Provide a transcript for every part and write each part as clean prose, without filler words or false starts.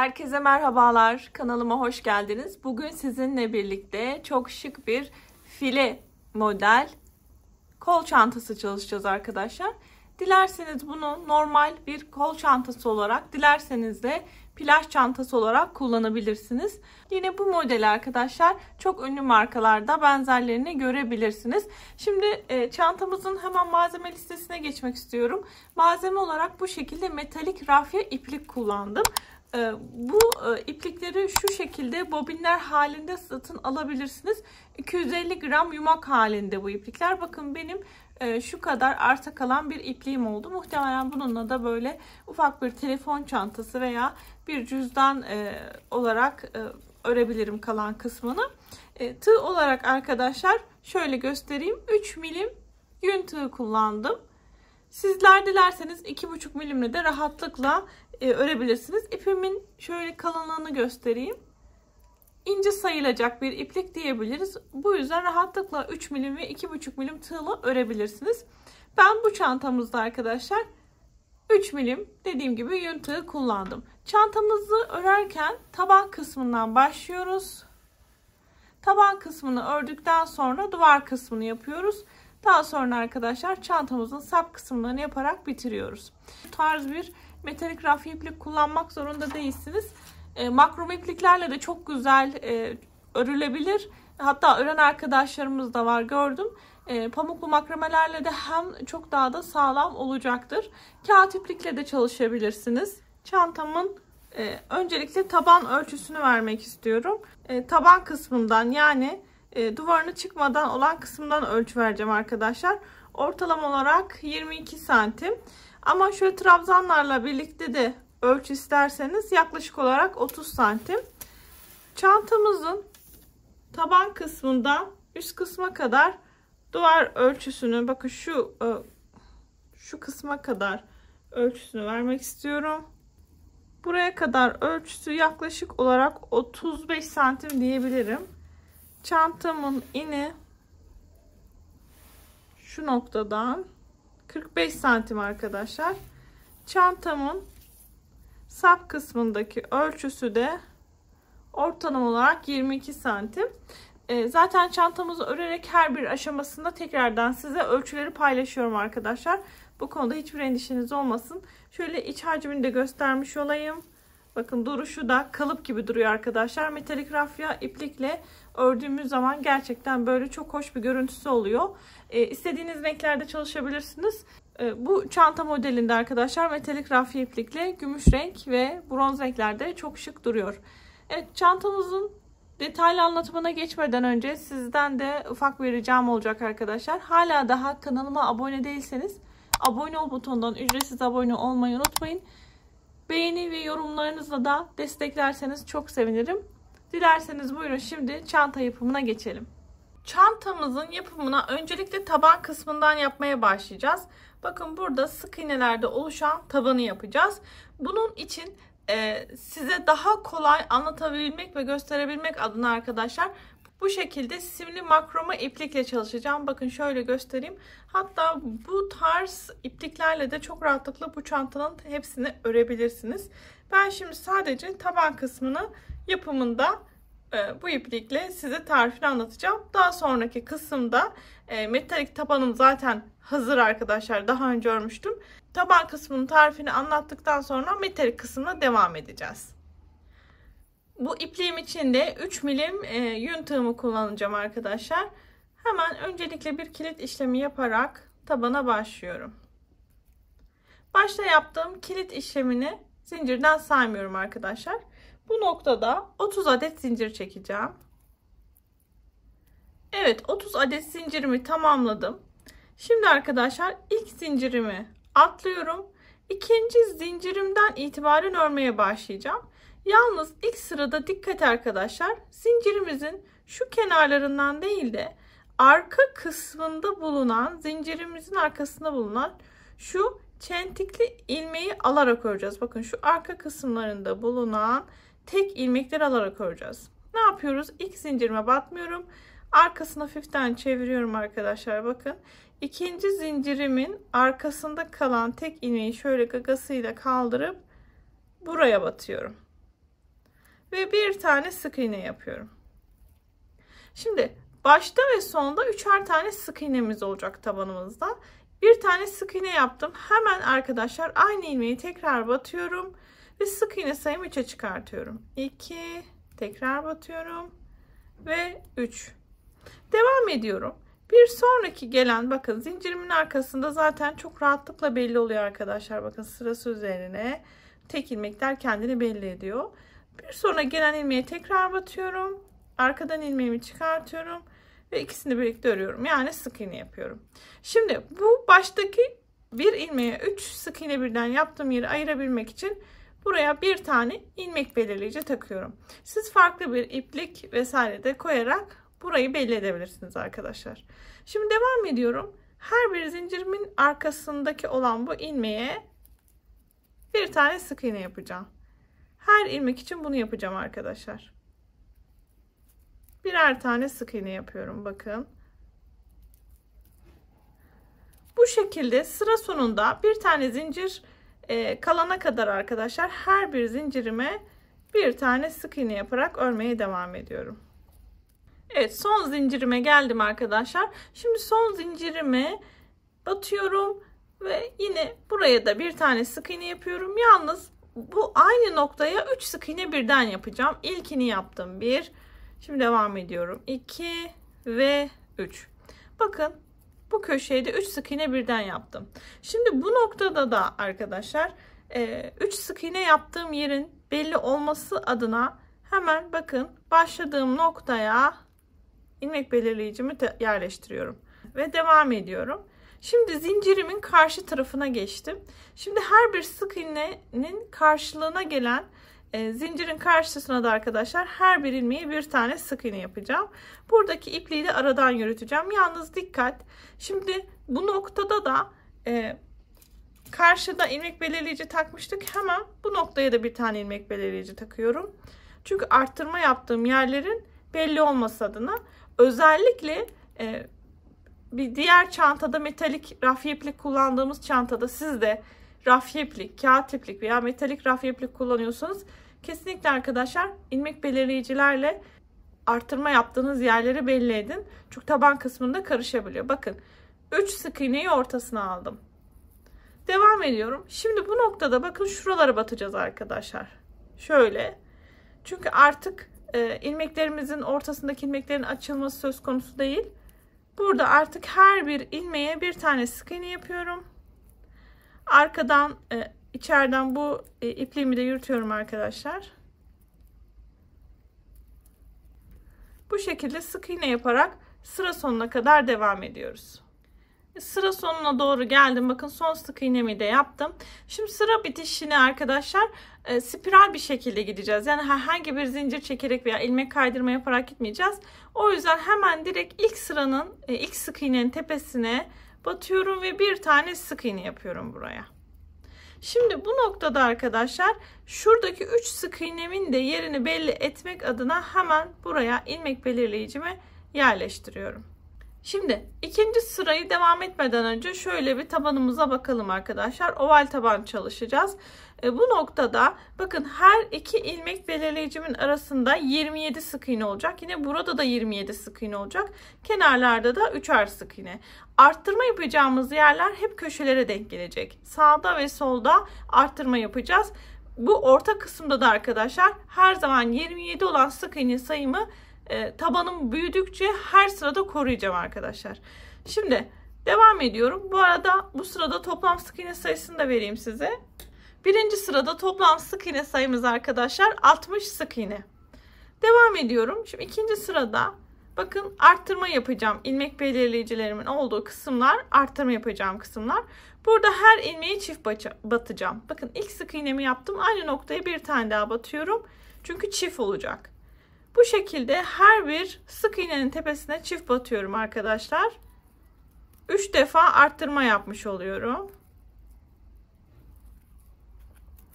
Herkese merhabalar. Kanalıma hoş geldiniz. Bugün sizinle birlikte çok şık bir file model kol çantası çalışacağız arkadaşlar. Dilerseniz bunu normal bir kol çantası olarak, dilerseniz de plaj çantası olarak kullanabilirsiniz. Yine bu modeli arkadaşlar çok ünlü markalarda benzerlerini görebilirsiniz. Şimdi çantamızın hemen malzeme listesine geçmek istiyorum. Malzeme olarak bu şekilde metalik rafya iplik kullandım. Bu iplikleri şu şekilde bobinler halinde satın alabilirsiniz. 250 gram yumak halinde bu iplikler. Bakın benim şu kadar arta kalan bir ipliğim oldu. Muhtemelen bununla da böyle ufak bir telefon çantası veya bir cüzdan olarak örebilirim kalan kısmını. Tığ olarak arkadaşlar şöyle göstereyim. 3 milim yün tığı kullandım. Sizler dilerseniz 2,5 milimle de rahatlıkla örebilirsiniz. İpimin şöyle kalınlığını göstereyim. İnce sayılacak bir iplik diyebiliriz. Bu yüzden rahatlıkla 3 milim ve 2,5 milim tığla örebilirsiniz. Ben bu çantamızda arkadaşlar 3 milim dediğim gibi yün tığı kullandım. Çantamızı örerken taban kısmından başlıyoruz. Taban kısmını ördükten sonra duvar kısmını yapıyoruz. Daha sonra arkadaşlar çantamızın sap kısımlarını yaparak bitiriyoruz. Bu tarz bir metalik rafya iplik kullanmak zorunda değilsiniz. Makrom ipliklerle de çok güzel örülebilir. Hatta ören arkadaşlarımız da var, gördüm. Pamuklu makramelerle de hem çok daha da sağlam olacaktır. Kağıt iplikle de çalışabilirsiniz. Çantamın öncelikle taban ölçüsünü vermek istiyorum. Taban kısmından, yani duvarını çıkmadan olan kısımdan ölçü vereceğim arkadaşlar. Ortalama olarak 22 santim. Ama şöyle trabzanlarla birlikte de ölçü isterseniz yaklaşık olarak 30 santim. Çantamızın taban kısmında üst kısma kadar duvar ölçüsünü, bakın şu kısma kadar ölçüsünü vermek istiyorum. Buraya kadar ölçüsü yaklaşık olarak 35 santim diyebilirim. Çantamın eni şu noktadan 45 santim arkadaşlar. Çantamın sap kısmındaki ölçüsü de ortalama olarak 22 santim. Zaten çantamızı örerek her bir aşamasında tekrardan size ölçüleri paylaşıyorum arkadaşlar. Bu konuda hiçbir endişeniz olmasın. Şöyle iç hacmini de göstermiş olayım. Bakın duruşu da kalıp gibi duruyor arkadaşlar. Metalik rafya iplikle ördüğümüz zaman gerçekten böyle çok hoş bir görüntüsü oluyor. İstediğiniz renklerde çalışabilirsiniz. Bu çanta modelinde arkadaşlar metalik rafya iplikle gümüş renk ve bronz renklerde çok şık duruyor. Evet, çantamızın detaylı anlatımına geçmeden önce sizden de ufak bir ricam olacak arkadaşlar. Hala daha kanalıma abone değilseniz abone ol butonundan ücretsiz abone olmayı unutmayın. Beğeni ve yorumlarınızla da desteklerseniz çok sevinirim. Dilerseniz buyurun şimdi çanta yapımına geçelim. Çantamızın yapımına öncelikle taban kısmından yapmaya başlayacağız. Bakın burada sık iğnelerde oluşan tabanı yapacağız. Bunun için size daha kolay anlatabilmek ve gösterebilmek adına arkadaşlar bu şekilde simli makroma iplikle çalışacağım. Bakın şöyle göstereyim. Hatta bu tarz ipliklerle de çok rahatlıkla bu çantanın hepsini örebilirsiniz. Ben şimdi sadece taban kısmını yapımında bu iplikle size tarifini anlatacağım. Daha sonraki kısımda metalik tabanım zaten hazır arkadaşlar. Daha önce örmüştüm. Taban kısmının tarifini anlattıktan sonra metalik kısmına devam edeceğiz. Bu ipliğim için de 3 milim yün tığımı kullanacağım arkadaşlar. Hemen öncelikle bir kilit işlemi yaparak tabana başlıyorum. Başta yaptığım kilit işlemini zincirden saymıyorum arkadaşlar. Bu noktada 30 adet zincir çekeceğim. Evet, 30 adet zincirimi tamamladım. Şimdi arkadaşlar ilk zincirimi atlıyorum. İkinci zincirimden itibaren örmeye başlayacağım. Yalnız ilk sırada dikkat arkadaşlar, zincirimizin şu kenarlarından değil de arka kısmında bulunan, zincirimizin arkasında bulunan şu çentikli ilmeği alarak öreceğiz. Bakın şu arka kısımlarında bulunan tek ilmekleri alarak öreceğiz. Ne yapıyoruz? İlk zincirime batmıyorum. Arkasını hafiften çeviriyorum arkadaşlar. Bakın ikinci zincirimin arkasında kalan tek ilmeği şöyle gagasıyla kaldırıp buraya batıyorum. ve bir tane sık iğne yapıyorum. Şimdi başta ve sonda 3'er tane sık iğnemiz olacak tabanımızda. Bir tane sık iğne yaptım. Hemen arkadaşlar aynı ilmeği tekrar batıyorum ve sık iğne sayımı 3'e çıkartıyorum. 2, tekrar batıyorum ve 3. Devam ediyorum. Bir sonraki gelen, bakın zincirimin arkasında zaten çok rahatlıkla belli oluyor arkadaşlar. Bakın sırası üzerine tek ilmekler kendini belli ediyor. Bir sonra gelen ilmeğe tekrar batıyorum. Arkadan ilmeğimi çıkartıyorum ve ikisini birlikte örüyorum. Yani sık iğne yapıyorum. Şimdi bu baştaki bir ilmeğe 3 sık iğne birden yaptığım yeri ayırabilmek için buraya bir tane ilmek belirleyici takıyorum. Siz farklı bir iplik vesaire de koyarak burayı belli edebilirsiniz arkadaşlar. Şimdi devam ediyorum. Her bir zincirimin arkasındaki olan bu ilmeğe bir tane sık iğne yapacağım. Her ilmek için bunu yapacağım arkadaşlar. Birer tane sık iğne yapıyorum. Bakın. Bu şekilde sıra sonunda bir tane zincir kalana kadar arkadaşlar her bir zincirime bir tane sık iğne yaparak örmeye devam ediyorum. Evet, son zincirime geldim arkadaşlar. Şimdi son zincirime batıyorum ve yine buraya da bir tane sık iğne yapıyorum. Yalnız bu aynı noktaya 3 sık iğne birden yapacağım. İlkini yaptım. 1. Şimdi devam ediyorum. 2 ve 3. Bakın bu köşeye de 3 sık iğne birden yaptım. Şimdi bu noktada da arkadaşlar 3 sık iğne yaptığım yerin belli olması adına hemen bakın başladığım noktaya ilmek belirleyicimi yerleştiriyorum ve devam ediyorum. Şimdi zincirimin karşı tarafına geçtim. Şimdi her bir sık iğnenin karşılığına gelen zincirin karşısına da arkadaşlar her bir ilmeğe bir tane sık iğne yapacağım. Buradaki ipliği de aradan yürüteceğim. Yalnız dikkat. Şimdi bu noktada da karşıda ilmek belirleyici takmıştık. Hemen bu noktaya da bir tane ilmek belirleyici takıyorum. Çünkü arttırma yaptığım yerlerin belli olması adına. Özellikle bir diğer çantada metalik rafya iplik kullandığımız çantada siz de rafya iplik, kağıt iplik veya metalik rafya iplik kullanıyorsanız kesinlikle arkadaşlar ilmek belirleyicilerle artırma yaptığınız yerleri belli edin. Çünkü taban kısmında karışabiliyor. Bakın 3 sık iğneyi ortasına aldım. Devam ediyorum. Şimdi bu noktada bakın şuralara batacağız arkadaşlar. Şöyle. Çünkü artık ilmeklerimizin ortasındaki ilmeklerin açılması söz konusu değil. Burada artık her bir ilmeğe bir tane sık iğne yapıyorum. Arkadan içeriden bu ipliğimi de yürütüyorum arkadaşlar. Bu şekilde sık iğne yaparak sıra sonuna kadar devam ediyoruz. Sıra sonuna doğru geldim. Bakın son sık iğnemi de yaptım. Şimdi sıra bitişine arkadaşlar spiral bir şekilde gideceğiz. Yani herhangi bir zincir çekerek veya ilmek kaydırma yaparak gitmeyeceğiz. O yüzden hemen direkt ilk sıranın ilk sık iğnenin tepesine batıyorum ve bir tane sık iğne yapıyorum buraya. Şimdi bu noktada arkadaşlar şuradaki 3 sık iğnemin de yerini belli etmek adına hemen buraya ilmek belirleyicimi yerleştiriyorum. Şimdi ikinci sırayı devam etmeden önce şöyle bir tabanımıza bakalım arkadaşlar. Oval taban çalışacağız. Bu noktada bakın her iki ilmek belirleyicimin arasında 27 sık iğne olacak. Yine burada da 27 sık iğne olacak. Kenarlarda da 3'er sık iğne. Arttırma yapacağımız yerler hep köşelere denk gelecek. Sağda ve solda arttırma yapacağız. Bu orta kısımda da arkadaşlar her zaman 27 olan sık iğne sayımı tabanım büyüdükçe her sırada koruyacağım arkadaşlar. Şimdi devam ediyorum. Bu arada bu sırada toplam sık iğne sayısını da vereyim size. Birinci sırada toplam sık iğne sayımız arkadaşlar 60 sık iğne. Devam ediyorum. Şimdi ikinci sırada bakın arttırma yapacağım. İlmek belirleyicilerimin olduğu kısımlar arttırma yapacağım kısımlar. Burada her ilmeği çift batacağım. Bakın ilk sık iğnemi yaptım. Aynı noktaya bir tane daha batıyorum. Çünkü çift olacak. Bu şekilde her bir sık iğnenin tepesine çift batıyorum arkadaşlar. 3 defa arttırma yapmış oluyorum.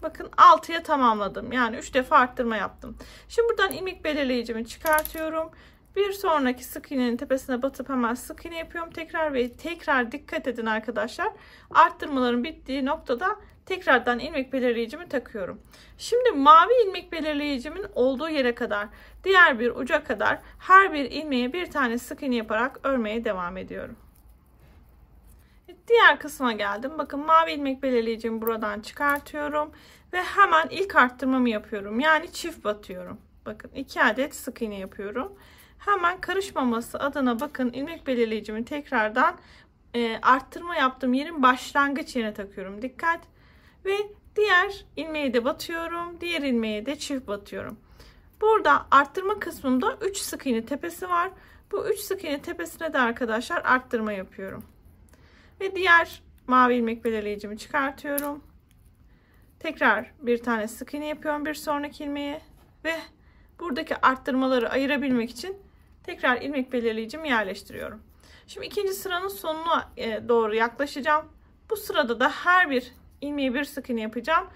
Bakın 6'ya tamamladım. Yani 3 defa arttırma yaptım. Şimdi buradan ilmek belirleyicimi çıkartıyorum. Bir sonraki sık iğnenin tepesine batıp hemen sık iğne yapıyorum tekrar ve tekrar dikkat edin arkadaşlar. Arttırmaların bittiği noktada tekrardan ilmek belirleyicimi takıyorum. Şimdi mavi ilmek belirleyicimin olduğu yere kadar, diğer bir uca kadar her bir ilmeğe bir tane sık iğne yaparak örmeye devam ediyorum. Diğer kısma geldim. Bakın mavi ilmek belirleyicimi buradan çıkartıyorum ve hemen ilk arttırmamı yapıyorum. Yani çift batıyorum. Bakın 2 adet sık iğne yapıyorum. Hemen karışmaması adına bakın ilmek belirleyicimi tekrardan arttırma yaptığım yerin başlangıç yerine takıyorum. Dikkat. Ve diğer ilmeği de batıyorum. Diğer ilmeği de çift batıyorum. Burada arttırma kısmında 3 sık iğne tepesi var. Bu 3 sık iğne tepesine de arkadaşlar arttırma yapıyorum. Ve diğer mavi ilmek belirleyicimi çıkartıyorum. Tekrar bir tane sık iğne yapıyorum bir sonraki ilmeğe ve buradaki arttırmaları ayırabilmek için tekrar ilmek belirleyicimi yerleştiriyorum. Şimdi ikinci sıranın sonuna doğru yaklaşacağım. Bu sırada da her bir ilmeğe bir sık iğne yapacağım.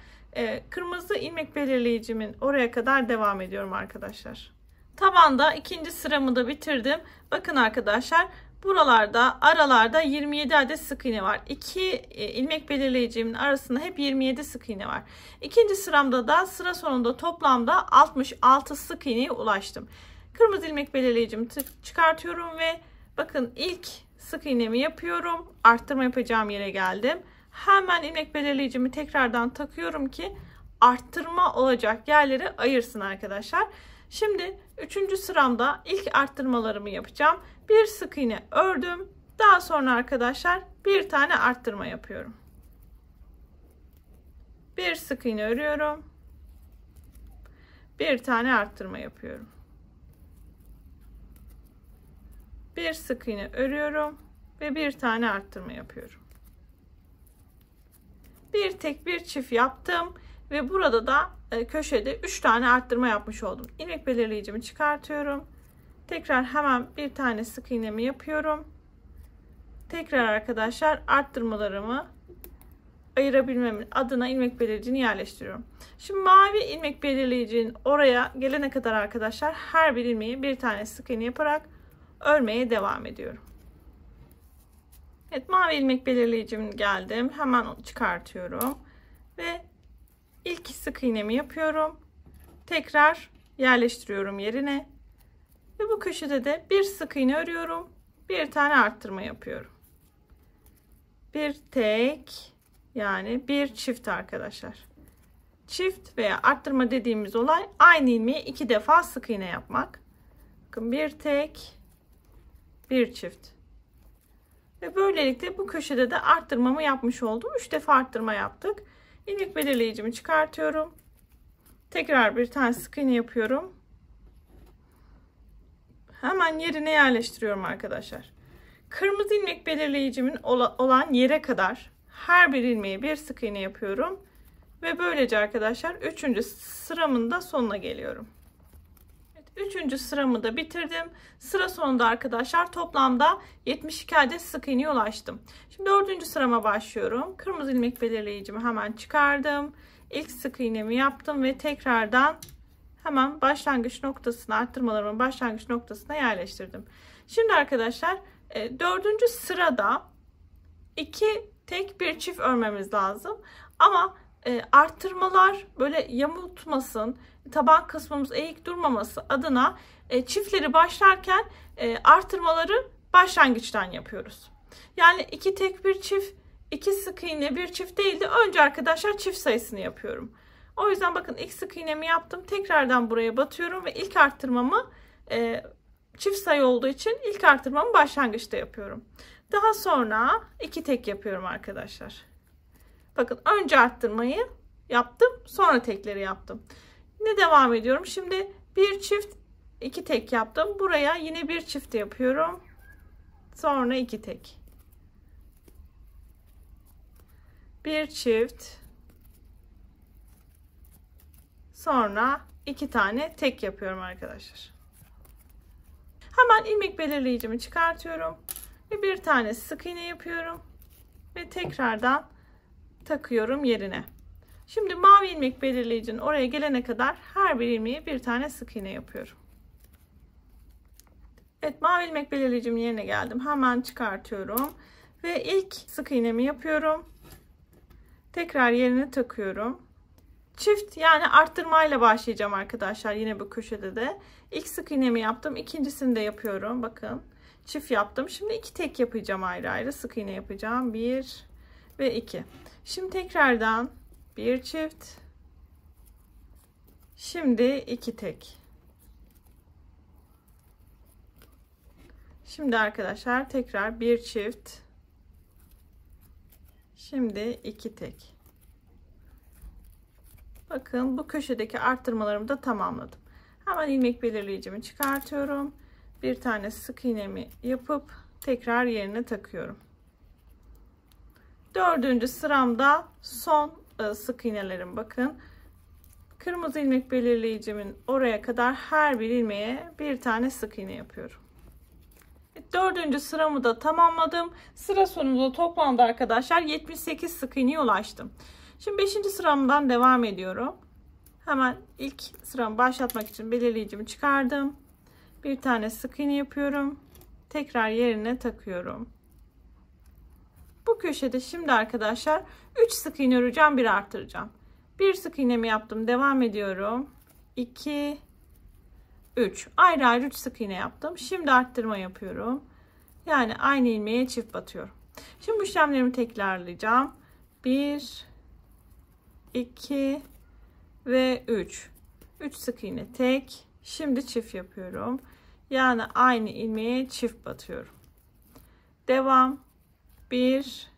Kırmızı ilmek belirleyicimin oraya kadar devam ediyorum arkadaşlar. Tabanda ikinci sıramı da bitirdim. Bakın arkadaşlar, buralarda aralarda 27 adet sık iğne var. İki ilmek belirleyicimin arasında hep 27 sık iğne var. İkinci sıramda da sıra sonunda toplamda 66 sık iğneye ulaştım. Kırmızı ilmek belirleyicimi çıkartıyorum ve bakın ilk sık iğnemi yapıyorum. Arttırma yapacağım yere geldim. Hemen ilmek belirleyicimi tekrardan takıyorum ki arttırma olacak yerleri ayırsın arkadaşlar. Şimdi 3. sıramda ilk arttırmalarımı yapacağım. Bir sık iğne ördüm. Daha sonra arkadaşlar bir tane arttırma yapıyorum. Bir sık iğne örüyorum. Bir tane arttırma yapıyorum. Bir sık iğne örüyorum ve bir tane arttırma yapıyorum. Bir tek bir çift yaptım ve burada da köşede 3 tane arttırma yapmış oldum. İlmek belirleyicimi çıkartıyorum. Tekrar hemen bir tane sık iğnemi yapıyorum. Tekrar arkadaşlar arttırmalarımı ayırabilmem adına ilmek belirleyicini yerleştiriyorum. Şimdi mavi ilmek belirleyicinin oraya gelene kadar arkadaşlar her bir ilmeğe bir tane sık iğne yaparak örmeye devam ediyorum. Evet, mavi ilmek belirleyicim geldim. Hemen onu çıkartıyorum ve ilk sık iğnemi yapıyorum. Tekrar yerleştiriyorum yerine. Ve bu köşede de bir sık iğne örüyorum. Bir tane arttırma yapıyorum. Bir tek, yani bir çift arkadaşlar. Çift veya arttırma dediğimiz olay aynı ilmeği 2 defa sık iğne yapmak. Bakın bir tek, bir çift. Ve böylelikle bu köşede de arttırmamı yapmış oldum. 3 defa arttırma yaptık. İlmek belirleyicimi çıkartıyorum. Tekrar bir tane sık iğne yapıyorum. Hemen yerine yerleştiriyorum arkadaşlar. Kırmızı ilmek belirleyicimin olan yere kadar her bir ilmeğe bir sık iğne yapıyorum. Ve böylece arkadaşlar 3. sıramın da sonuna geliyorum. Evet, 3. sıramı da bitirdim. Sıra sonunda arkadaşlar toplamda 72 adet sık iğneye ulaştım. Şimdi 4. sırama başlıyorum. Kırmızı ilmek belirleyicimi hemen çıkardım. İlk sık iğnemi yaptım ve tekrardan hemen başlangıç noktasına, arttırmalarımın başlangıç noktasına yerleştirdim. Şimdi arkadaşlar 4. sırada 2 tek bir çift örmemiz lazım. Ama arttırmalar böyle yamultmasın, taban kısmımız eğik durmaması adına çiftleri başlarken arttırmaları başlangıçtan yapıyoruz. Yani 2 tek bir çift, 2 sık iğne bir çift değil de önce arkadaşlar çift sayısını yapıyorum. O yüzden bakın ilk sık iğnemi yaptım. Tekrardan buraya batıyorum ve ilk arttırmamı çift sayı olduğu için ilk arttırmamı başlangıçta yapıyorum. Daha sonra 2 tek yapıyorum arkadaşlar. Bakın önce arttırmayı yaptım, sonra tekleri yaptım. Yine devam ediyorum. Şimdi bir çift, 2 tek yaptım. Buraya yine bir çift yapıyorum. Sonra 2 tek. Bir çift. Sonra 2 tane tek yapıyorum arkadaşlar. Hemen ilmek belirleyicimi çıkartıyorum ve bir tane sık iğne yapıyorum ve tekrardan takıyorum yerine. Şimdi mavi ilmek belirleyicinin oraya gelene kadar her bir ilmeğe bir tane sık iğne yapıyorum. Evet, mavi ilmek belirleyicimin yerine geldim. Hemen çıkartıyorum. Ve ilk sık iğnemi yapıyorum. Tekrar yerine takıyorum. Çift yani arttırmayla başlayacağım arkadaşlar. Yine bu köşede de. İlk sık iğnemi yaptım. İkincisini de yapıyorum. Bakın. Çift yaptım. Şimdi 2 tek yapacağım ayrı ayrı. Sık iğne yapacağım. 1 ve 2. Şimdi tekrardan bir çift. Şimdi 2 tek. Şimdi arkadaşlar tekrar bir çift. Şimdi 2 tek. Bakın bu köşedeki arttırmalarımı da tamamladım. Hemen ilmek belirleyicimi çıkartıyorum. Bir tane sık iğnemi yapıp tekrar yerine takıyorum. Dördüncü sıramda son sık iğnelerim. Bakın kırmızı ilmek belirleyicimin oraya kadar her bir ilmeğe bir tane sık iğne yapıyorum. Dördüncü sıramı da tamamladım. Sıra sonunda toplamda arkadaşlar 78 sık iğneye ulaştım. Şimdi 5. sıramdan devam ediyorum. Hemen ilk sıramı başlatmak için belirleyicimi çıkardım. Bir tane sık iğne yapıyorum. Tekrar yerine takıyorum. Bu köşede şimdi arkadaşlar 3 sık iğne öreceğim, bir arttıracağım. Bir sık iğnemi yaptım, devam ediyorum. 2 3 ayrı ayrı 3 sık iğne yaptım. Şimdi arttırma yapıyorum. Yani aynı ilmeğe çift batıyorum. Şimdi bu işlemlerimi tekrarlayacağım. 1 2 ve 3 sık iğne tek. Şimdi çift yapıyorum. Yani aynı ilmeğe çift batıyorum. Devam. 1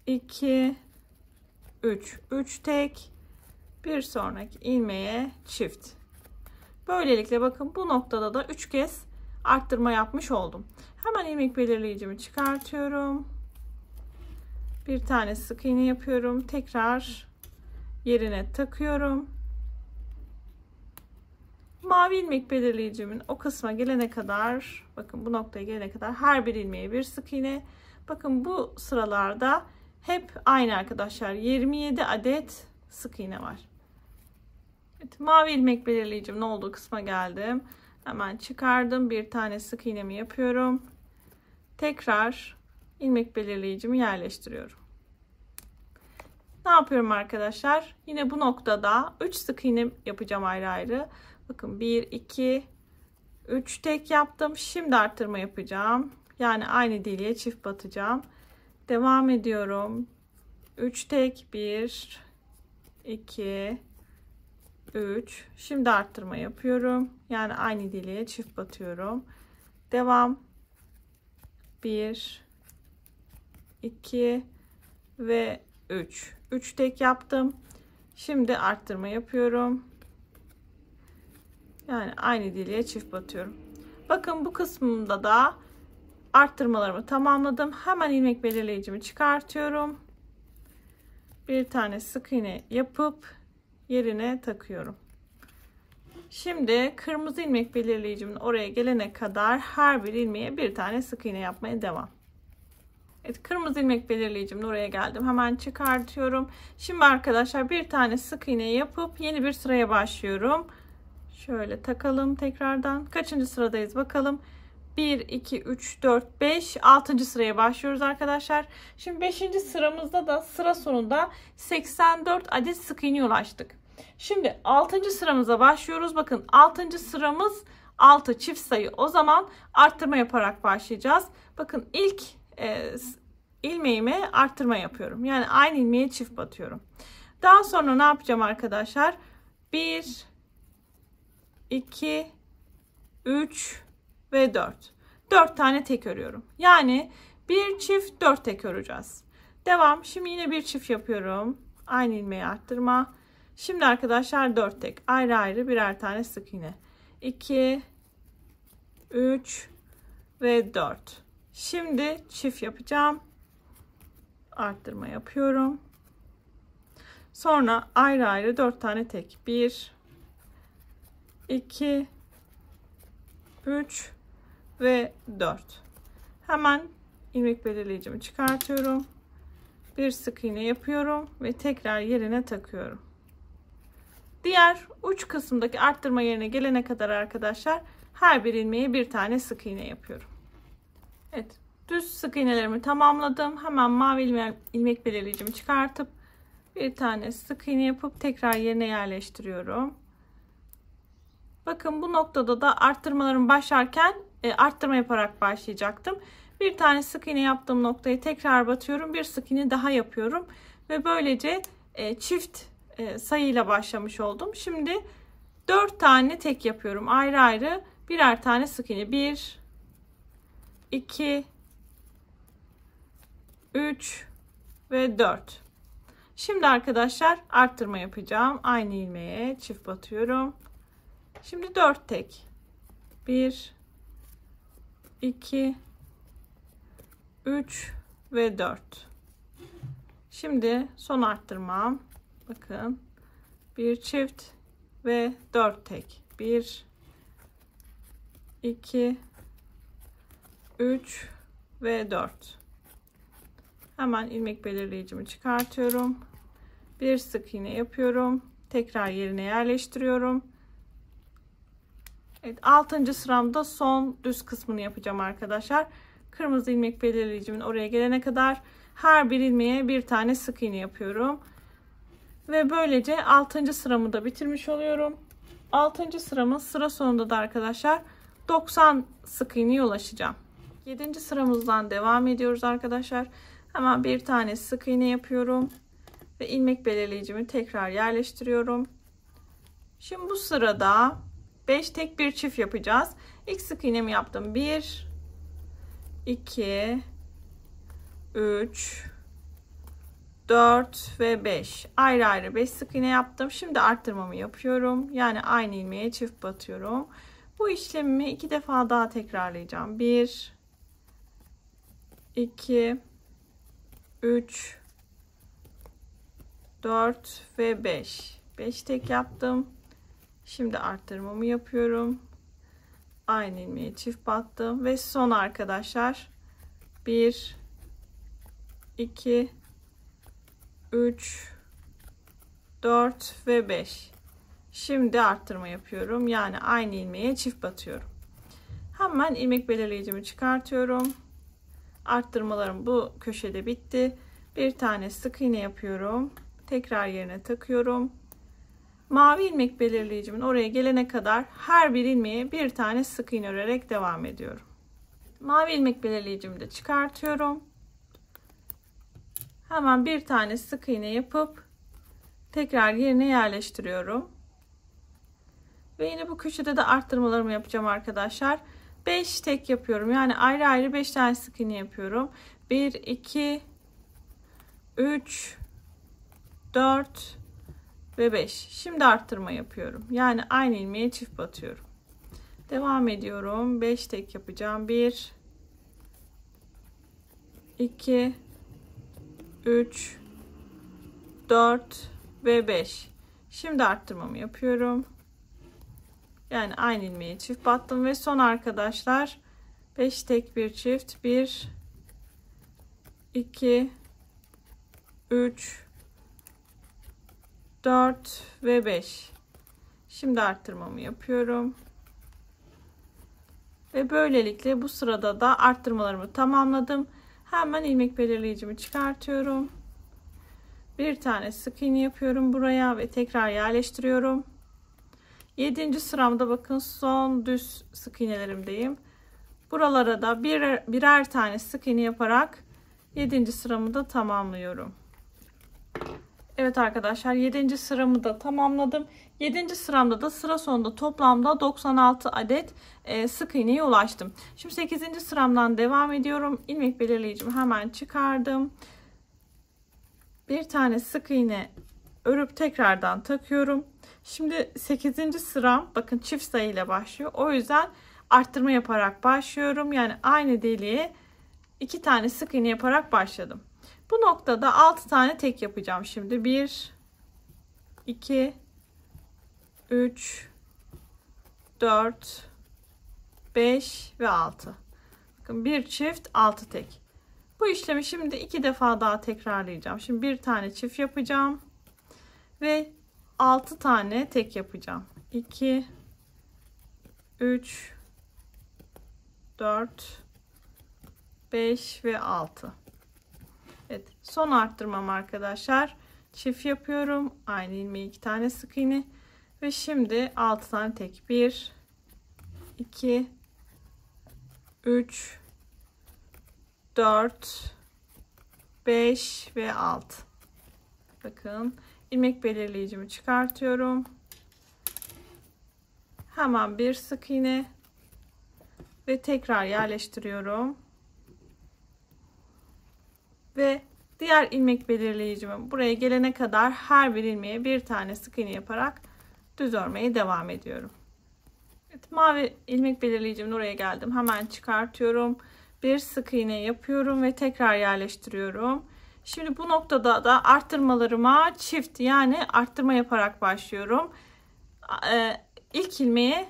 2 3 tek. Bir sonraki ilmeğe çift. Böylelikle bakın bu noktada da 3 kez arttırma yapmış oldum. Hemen ilmek belirleyicimi çıkartıyorum. Bir tane sık iğne yapıyorum. Tekrar yerine takıyorum. Mavi ilmek belirleyicimin o kısma gelene kadar, bakın bu noktaya gelene kadar her bir ilmeğe bir sık iğne. Bakın bu sıralarda hep aynı arkadaşlar. 27 adet sık iğne var. Evet, mavi ilmek belirleyicimin olduğu kısma geldim. Hemen çıkardım. Bir tane sık iğnemi yapıyorum. Tekrar ilmek belirleyicimi yerleştiriyorum. Ne yapıyorum arkadaşlar? Yine bu noktada 3 sık iğne yapacağım ayrı ayrı. Bakın 1 2 3 tek yaptım. Şimdi arttırma yapacağım. Yani aynı deliğe çift batacağım. Devam ediyorum. 3 tek, 1 2 3. Şimdi arttırma yapıyorum. Yani aynı deliğe çift batıyorum. Devam. 1 2 ve 3 tek yaptım. Şimdi arttırma yapıyorum. Yani aynı deliğe çift batıyorum. Bakın bu kısmında da arttırmalarımı tamamladım. Hemen ilmek belirleyicimi çıkartıyorum. Bir tane sık iğne yapıp yerine takıyorum. Şimdi kırmızı ilmek belirleyicimin oraya gelene kadar her bir ilmeğe bir tane sık iğne yapmaya devam. Evet, kırmızı ilmek belirleyicimin oraya geldim. Hemen çıkartıyorum. Şimdi arkadaşlar bir tane sık iğne yapıp yeni bir sıraya başlıyorum. Şöyle takalım tekrardan. Kaçıncı sıradayız bakalım. 1 2 3 4 5 6. sıraya başlıyoruz arkadaşlar. Şimdi 5. sıramızda da sıra sonunda 84 adet sık iğneye ulaştık. Şimdi 6. sıramıza başlıyoruz. Bakın 6. sıramız 6 çift sayı. O zaman arttırma yaparak başlayacağız. Bakın ilk ilmeğime arttırma yapıyorum. Yani aynı ilmeğe çift batıyorum. Daha sonra ne yapacağım arkadaşlar? 1 2 3 ve 4 tane tek örüyorum. Yani bir çift 4 tek öreceğiz. Devam. Şimdi yine bir çift yapıyorum. Aynı ilmeği arttırma. Şimdi arkadaşlar 4 tek ayrı ayrı birer tane sık iğne. 2 3 ve 4. Şimdi çift yapacağım. Arttırma yapıyorum. Sonra ayrı ayrı 4 tane tek. 1 2 3 ve 4. Hemen ilmek belirleyicimi çıkartıyorum. Bir sık iğne yapıyorum ve tekrar yerine takıyorum. Diğer uç kısımdaki arttırma yerine gelene kadar arkadaşlar her bir ilmeğe bir tane sık iğne yapıyorum. Evet, düz sık iğnelerimi tamamladım. Hemen mavi ilmek belirleyicimi çıkartıp bir tane sık iğne yapıp tekrar yerine yerleştiriyorum. Bakın bu noktada da arttırmalarım başlarken arttırma yaparak başlayacaktım. Bir tane sık iğne yaptığım noktayı tekrar batıyorum. Bir sık iğne daha yapıyorum. Ve böylece çift sayıyla başlamış oldum. Şimdi 4 tane tek yapıyorum. Ayrı ayrı birer tane sık iğne. 1, 2, 3 ve 4. Şimdi arkadaşlar arttırma yapacağım. Aynı ilmeğe çift batıyorum. Şimdi 4 tek. 1, 2, 3 ve 4. Şimdi son arttırmam. Bakın. Bir çift ve 4 tek. 1, 2, 3 ve 4. Hemen ilmek belirleyicimi çıkartıyorum. Bir sık iğne yapıyorum. Tekrar yerine yerleştiriyorum. Evet, 6. sıramda son düz kısmını yapacağım arkadaşlar. Kırmızı ilmek belirleyicimin oraya gelene kadar her bir ilmeğe bir tane sık iğne yapıyorum. Ve böylece 6. sıramı da bitirmiş oluyorum. 6. sıramın sıra sonunda da arkadaşlar 90 sık iğneye ulaşacağım. 7. sıramızdan devam ediyoruz arkadaşlar. Hemen bir tane sık iğne yapıyorum. Ve ilmek belirleyicimi tekrar yerleştiriyorum. Şimdi bu sırada 5 tek bir çift yapacağız. İlk sık iğnemi yaptım. 1, 2, 3, 4 ve 5. Ayrı ayrı 5 sık iğne yaptım. Şimdi arttırmamı yapıyorum. Yani aynı ilmeğe çift batıyorum. Bu işlemimi 2 defa daha tekrarlayacağım. 1, 2, 3, 4 ve 5. 5 tek yaptım. Şimdi arttırmamı yapıyorum. Aynı ilmeğe çift battım ve son arkadaşlar 1, 2, 3, 4 ve 5. Şimdi arttırma yapıyorum. Yani aynı ilmeğe çift batıyorum. Hemen ilmek belirleyicimi çıkartıyorum. Arttırmalarım bu köşede bitti. Bir tane sık iğne yapıyorum. Tekrar yerine takıyorum. Mavi ilmek belirleyicimin oraya gelene kadar her bir ilmeğe bir tane sık iğne örerek devam ediyorum. Mavi ilmek belirleyicimi de çıkartıyorum. Hemen bir tane sık iğne yapıp tekrar yerine yerleştiriyorum. Ve yine bu köşede de arttırmalarımı yapacağım arkadaşlar. 5 tek yapıyorum. Yani ayrı ayrı 5 tane sık iğne yapıyorum. 1, 2, 3, 4 ve 5. Şimdi arttırma yapıyorum. Yani aynı ilmeğe çift batıyorum. Devam ediyorum. 5 tek yapacağım. 1, 2, 3, 4 ve 5. Şimdi arttırmamı yapıyorum. Yani aynı ilmeğe çift battım ve son arkadaşlar 5 tek bir çift. 1, 2, 3, 4 ve 5. Şimdi arttırmamı yapıyorum. Ve böylelikle bu sırada da arttırmalarımı tamamladım. Hemen ilmek belirleyicimi çıkartıyorum. Bir tane sık iğne yapıyorum buraya ve tekrar yerleştiriyorum. 7. sıramda bakın son düz sık iğnelerimdeyim. Buralara da birer tane sık iğne yaparak 7. sıramı da tamamlıyorum. Evet arkadaşlar, 7. sıramı da tamamladım. 7. sıramda da sıra sonunda toplamda 96 adet sık iğneye ulaştım. Şimdi 8. sıramdan devam ediyorum. İlmek belirleyicimi hemen çıkardım. Bir tane sık iğne örüp tekrardan takıyorum. Şimdi 8. sıram bakın çift sayı ile başlıyor. O yüzden arttırma yaparak başlıyorum. Yani aynı deliğe 2 tane sık iğne yaparak başladım. Bu noktada 6 tane tek yapacağım şimdi. 1, 2, 3, 4, 5 ve 6. Bakın bir çift 6 tek. Bu işlemi şimdi 2 defa daha tekrarlayacağım. Şimdi bir tane çift yapacağım. Ve 6 tane tek yapacağım. 2, 3, 4, 5 ve 6. Evet, son arttırmam arkadaşlar. Çift yapıyorum. Aynı ilmeği 2 tane sık iğne ve şimdi 6 tane tek. 1, 2, 3, 4, 5 ve 6. Bakın, ilmek belirleyicimi çıkartıyorum. Hemen bir sık iğne ve tekrar yerleştiriyorum. Ve diğer ilmek belirleyicimi buraya gelene kadar her bir ilmeğe bir tane sık iğne yaparak düz örmeye devam ediyorum. Evet, mavi ilmek belirleyicimin oraya geldim. Hemen çıkartıyorum. Bir sık iğne yapıyorum ve tekrar yerleştiriyorum. Şimdi bu noktada da arttırmalarıma çift, yani arttırma yaparak başlıyorum. İlk ilmeğe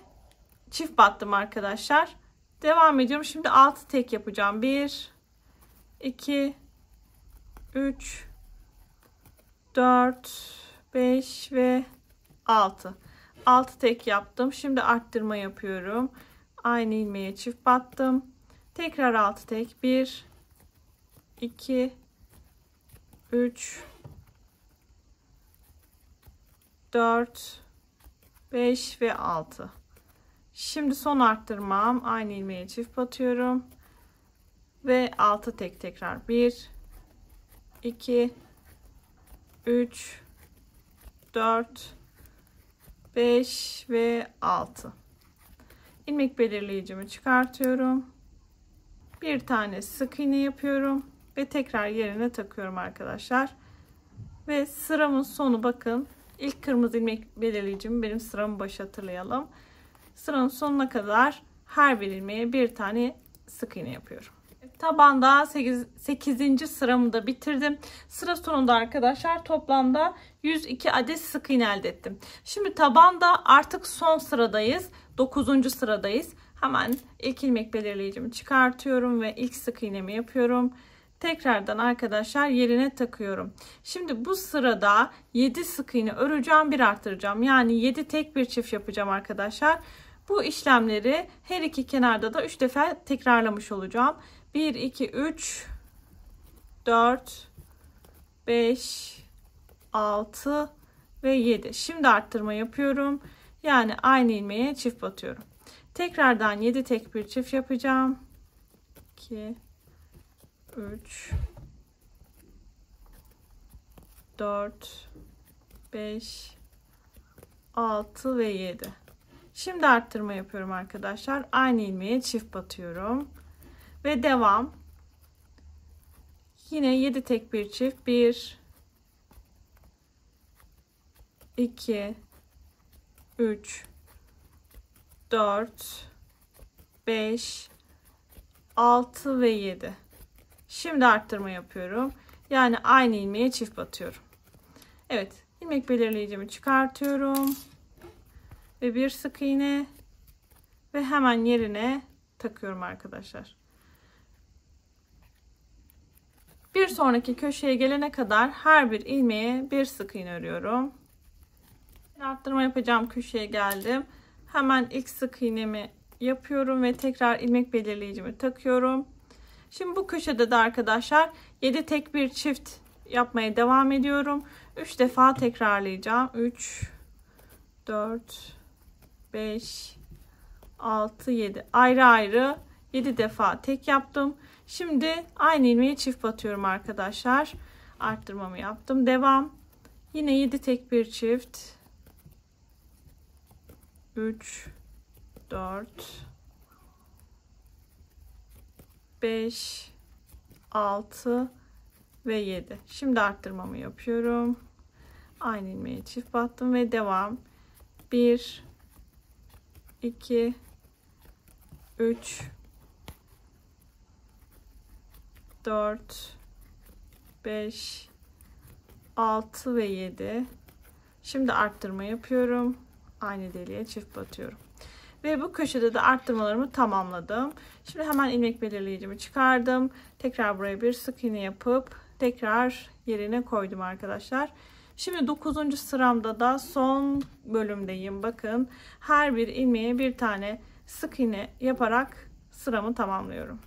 çift battım arkadaşlar. Devam ediyorum. Şimdi 6 tek yapacağım. 1, 2, 3, 4, 5 ve 6. 6 tek yaptım. Şimdi arttırma yapıyorum. Aynı ilmeğe çift battım. Tekrar 6 tek. 1, 2, 3, 4, 5 ve 6. Şimdi son arttırmam. Aynı ilmeğe çift batıyorum. Ve 6 tek tekrar. 1, 2, 3, 4, 5 ve 6. İlmek belirleyicimi çıkartıyorum. Bir tane sık iğne yapıyorum ve tekrar yerine takıyorum arkadaşlar. Ve sıramın sonu, bakın, ilk kırmızı ilmek belirleyicimi benim sıramın başı, hatırlayalım. Sıranın sonuna kadar her bir ilmeğe bir tane sık iğne yapıyorum. Tabanda 8. sıramı da bitirdim. Sıra sonunda arkadaşlar toplamda 102 adet sık iğne elde ettim. Şimdi tabanda artık son sıradayız. 9. sıradayız. Hemen ilk ilmek belirleyicimi çıkartıyorum ve ilk sık iğnemi yapıyorum. Tekrardan arkadaşlar yerine takıyorum. Şimdi bu sırada 7 sık iğne öreceğim, bir arttıracağım. Yani 7 tek bir çift yapacağım arkadaşlar. Bu işlemleri her iki kenarda da 3 defa tekrarlamış olacağım. 1, 2, 3, 4, 5, 6 ve 7. Şimdi arttırma yapıyorum. Yani aynı ilmeğe çift batıyorum. Tekrardan 7 tek bir çift yapacağım. 2, 3, 4, 5, 6 ve 7. Şimdi arttırma yapıyorum arkadaşlar. Aynı ilmeğe çift batıyorum. Ve devam. Yine 7 tek bir çift. 1, 2, 3, 4, 5, 6 ve 7. Şimdi arttırma yapıyorum. Yani aynı ilmeğe çift batıyorum. Evet, ilmek belirleyicimi çıkartıyorum. Ve bir sık iğne ve hemen yerine takıyorum arkadaşlar. Bir sonraki köşeye gelene kadar her bir ilmeğe bir sık iğne örüyorum. Arttırma yapacağım köşeye geldim. Hemen ilk sık iğnemi yapıyorum ve tekrar ilmek belirleyicimi takıyorum. Şimdi bu köşede de arkadaşlar 7 tek bir çift yapmaya devam ediyorum. 3 defa tekrarlayacağım. 3, 4, 5, 6, 7. Ayrı ayrı 7 defa tek yaptım. Şimdi aynı ilmeği çift batıyorum arkadaşlar. Arttırmamı yaptım. Devam. Yine 7 tek bir çift. 3, 4, 5, 6 ve 7. Şimdi arttırmamı yapıyorum. Aynı ilmeği çift battım ve devam. 1, 2, 3, 4, 5, 6 ve 7. Şimdi arttırma yapıyorum. Aynı deliğe çift batıyorum. Ve bu köşede de arttırmalarımı tamamladım. Şimdi hemen ilmek belirleyicimi çıkardım. Tekrar buraya bir sık iğne yapıp tekrar yerine koydum arkadaşlar. Şimdi 9. sıramda da son bölümdeyim. Bakın, her bir ilmeğe bir tane sık iğne yaparak sıramı tamamlıyorum.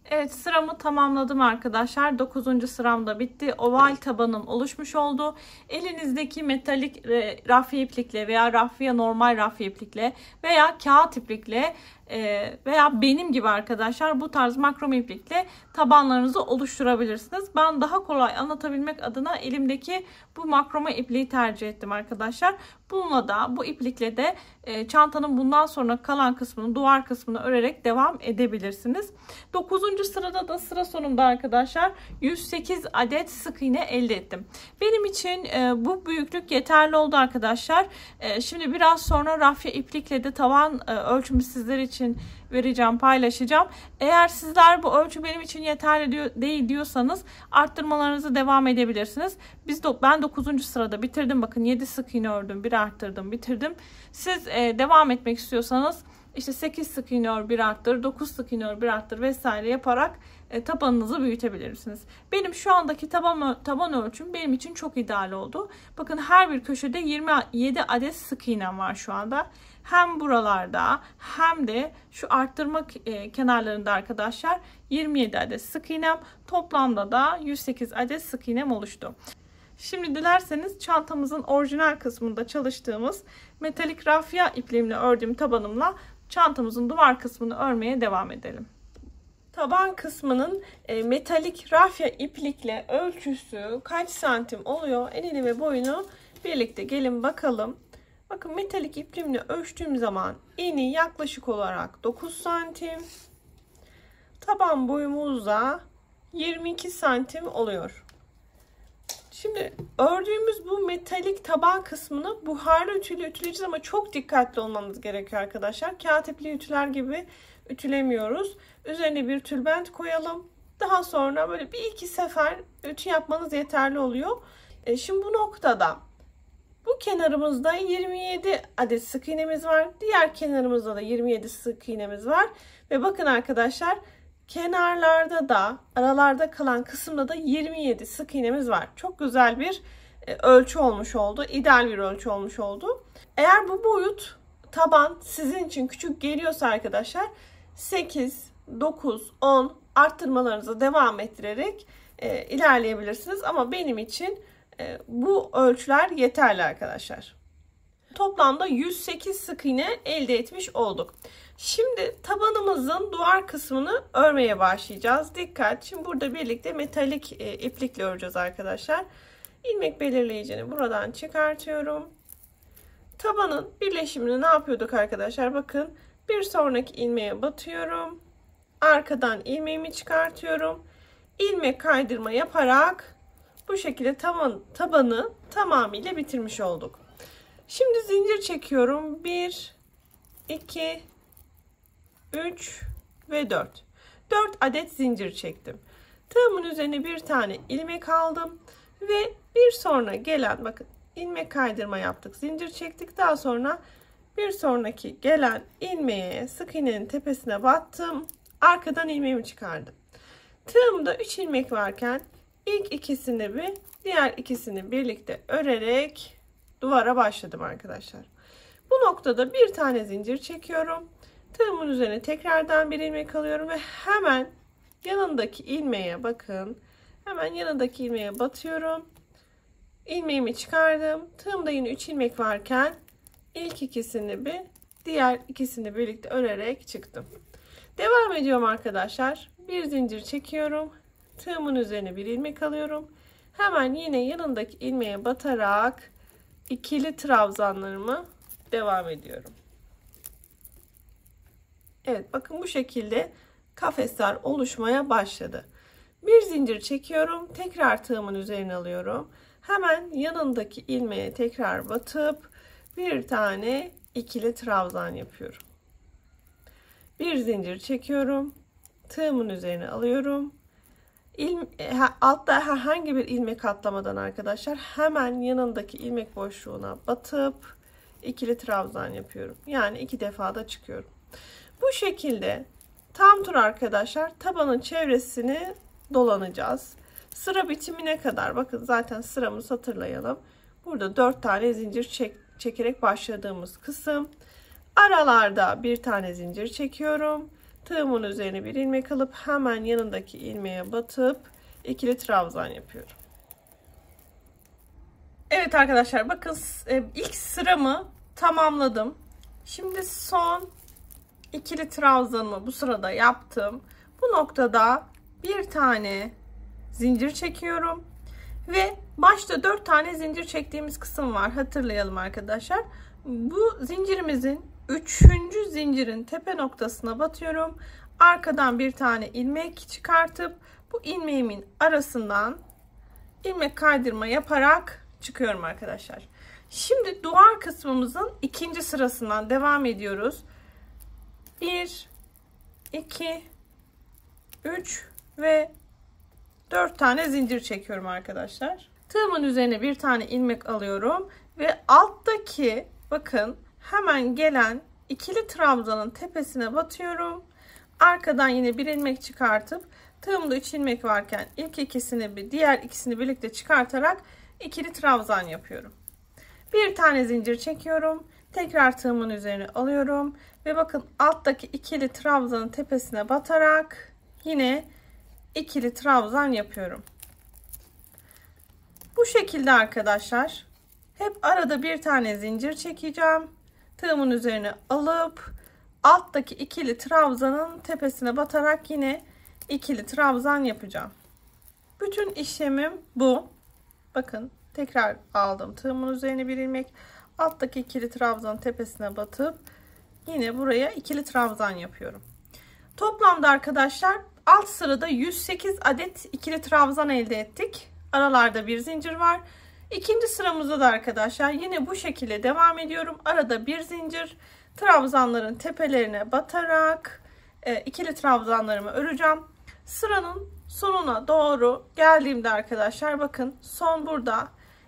Evet, sıramı tamamladım arkadaşlar. 9. sıram da bitti. Oval tabanım oluşmuş oldu. Elinizdeki metalik rafya iplikle veya normal rafya iplikle veya kağıt iplikle veya benim gibi arkadaşlar bu tarz makrome iplikle tabanlarınızı oluşturabilirsiniz. Ben daha kolay anlatabilmek adına elimdeki bu makrome ipliği tercih ettim arkadaşlar. Bununla da bu iplikle de çantanın bundan sonra kalan kısmını, duvar kısmını örerek devam edebilirsiniz. 9. sırada da sıra sonunda arkadaşlar 108 adet sık iğne elde ettim. Benim için bu büyüklük yeterli oldu arkadaşlar. Şimdi biraz sonra rafya iplikle de taban ölçümü sizler için vereceğim, paylaşacağım. Eğer sizler bu ölçü benim için yeterli değil diyorsanız arttırmalarınızı devam edebilirsiniz. Ben 9. sırada bitirdim. Bakın 7 sık iğne ördüm, 1 arttırdım, bitirdim. Siz devam etmek istiyorsanız işte 8 sık iğne ör, 1 arttır, 9 sık iğne ör, 1 arttır vesaire yaparak tabanınızı büyütebilirsiniz. Benim şu andaki taban ölçüm benim için çok ideal oldu. Bakın her bir köşede 27 adet sık iğnem var şu anda. Hem buralarda hem de şu arttırma kenarlarında arkadaşlar 27 adet sık iğnem, toplamda da 108 adet sık iğnem oluştu. Şimdi dilerseniz çantamızın orijinal kısmında çalıştığımız metalik rafya ipliğimle ördüğüm tabanımla çantamızın duvar kısmını örmeye devam edelim. Taban kısmının metalik rafya iplikle ölçüsü kaç santim oluyor? Enini ve boyunu birlikte gelin bakalım. Bakın metalik ipliğimle ölçtüğüm zaman eni yaklaşık olarak 9 santim. Taban boyumuz da 22 santim oluyor. Şimdi ördüğümüz bu metalik taban kısmını buharlı ütüyle ütüleyeceğiz ama çok dikkatli olmamız gerekiyor arkadaşlar. Kağıt ipliği ütüler gibi ütülemiyoruz. Üzerine bir tülbent koyalım. Daha sonra böyle bir iki sefer ütü yapmanız yeterli oluyor. Şimdi bu noktada bu kenarımızda 27 adet sık iğnemiz var. Diğer kenarımızda da 27 sık iğnemiz var. Ve bakın arkadaşlar kenarlarda da aralarda kalan kısımda da 27 sık iğnemiz var. Çok güzel bir ölçü olmuş oldu. İdeal bir ölçü olmuş oldu. Eğer bu boyut taban sizin için küçük geliyorsa arkadaşlar 8, 9, 10 arttırmalarınızı devam ettirerek ilerleyebilirsiniz. Ama benim için bu ölçüler yeterli arkadaşlar. Toplamda 108 sık iğne elde etmiş olduk. Şimdi tabanımızın duvar kısmını örmeye başlayacağız. Dikkat! Şimdi burada birlikte metalik iplikle öreceğiz arkadaşlar. İlmek belirleyicini buradan çıkartıyorum. Tabanın birleşimini ne yapıyorduk arkadaşlar? Bakın bir sonraki ilmeğe batıyorum. Arkadan ilmeğimi çıkartıyorum. İlmek kaydırma yaparak bu şekilde tabanı tamamıyla bitirmiş olduk. Şimdi zincir çekiyorum. 1, 2, 3 ve 4. 4 adet zincir çektim. Tığımın üzerine bir tane ilmek aldım. Ve bir sonra gelen bakın ilmek kaydırma yaptık. Zincir çektik. Daha sonra bir sonraki gelen ilmeğe sık iğnenin tepesine battım. Arkadan ilmeğimi çıkardım. Tığımda 3 ilmek varken ilk ikisini bir diğer ikisini birlikte örerek duvara başladım arkadaşlar. Bu noktada bir tane zincir çekiyorum. Tığımın üzerine tekrardan bir ilmek alıyorum ve hemen yanındaki ilmeğe bakın. Hemen yanındaki ilmeğe batıyorum. İlmeğimi çıkardım. Tığımda yine 3 ilmek varken ilk ikisini bir diğer ikisini birlikte örerek çıktım. Devam ediyorum arkadaşlar. Bir zincir çekiyorum. Tığımın üzerine bir ilmek alıyorum. Hemen yine yanındaki ilmeğe batarak ikili trabzanlarımı devam ediyorum. Evet bakın bu şekilde kafesler oluşmaya başladı. Bir zincir çekiyorum. Tekrar tığımın üzerine alıyorum. Hemen yanındaki ilmeğe tekrar batıp bir tane ikili trabzan yapıyorum. Bir zincir çekiyorum. Tığımın üzerine alıyorum. Altta herhangi bir ilmek atlamadan arkadaşlar hemen yanındaki ilmek boşluğuna batıp ikili trabzan yapıyorum. Yani 2 defa da çıkıyorum. Bu şekilde tam tur arkadaşlar tabanın çevresini dolanacağız. Sıra bitimine kadar bakın zaten sıramızı hatırlayalım. Burada 4 tane zincir çekerek başladığımız kısım. Aralarda bir tane zincir çekiyorum. Tığımın üzerine bir ilmek alıp hemen yanındaki ilmeğe batıp ikili trabzan yapıyorum. Evet arkadaşlar, bakın ilk sıramı tamamladım. Şimdi son ikili trabzanımı bu sırada yaptım. Bu noktada bir tane zincir çekiyorum ve başta 4 tane zincir çektiğimiz kısım var, hatırlayalım arkadaşlar. Bu zincirimizin 3. zincirin tepe noktasına batıyorum. Arkadan bir tane ilmek çıkartıp bu ilmeğimin arasından ilmek kaydırma yaparak çıkıyorum arkadaşlar. Şimdi duvar kısmımızın ikinci sırasından devam ediyoruz. 1 2 3 ve 4 tane zincir çekiyorum arkadaşlar. Tığımın üzerine bir tane ilmek alıyorum ve alttaki, bakın, hemen gelen ikili trabzanın tepesine batıyorum. Arkadan yine bir ilmek çıkartıp tığımda 3 ilmek varken ilk ikisini diğer ikisini birlikte çıkartarak ikili trabzan yapıyorum. Bir tane zincir çekiyorum. Tekrar tığımın üzerine alıyorum ve bakın alttaki ikili trabzanın tepesine batarak yine ikili trabzan yapıyorum. Bu şekilde arkadaşlar hep arada bir tane zincir çekeceğim. Tığımın üzerine alıp alttaki ikili trabzanın tepesine batarak yine ikili trabzan yapacağım. Bütün işlemim bu. Bakın tekrar aldım tığımın üzerine bir ilmek, alttaki ikili trabzanın tepesine batıp yine buraya ikili trabzan yapıyorum. Toplamda arkadaşlar alt sırada 108 adet ikili trabzan elde ettik. Aralarda bir zincir var. İkinci sıramızda da arkadaşlar yine bu şekilde devam ediyorum. Arada bir zincir, trabzanların tepelerine batarak ikili trabzanlarımı öreceğim. Sıranın sonuna doğru geldiğimde arkadaşlar bakın son burada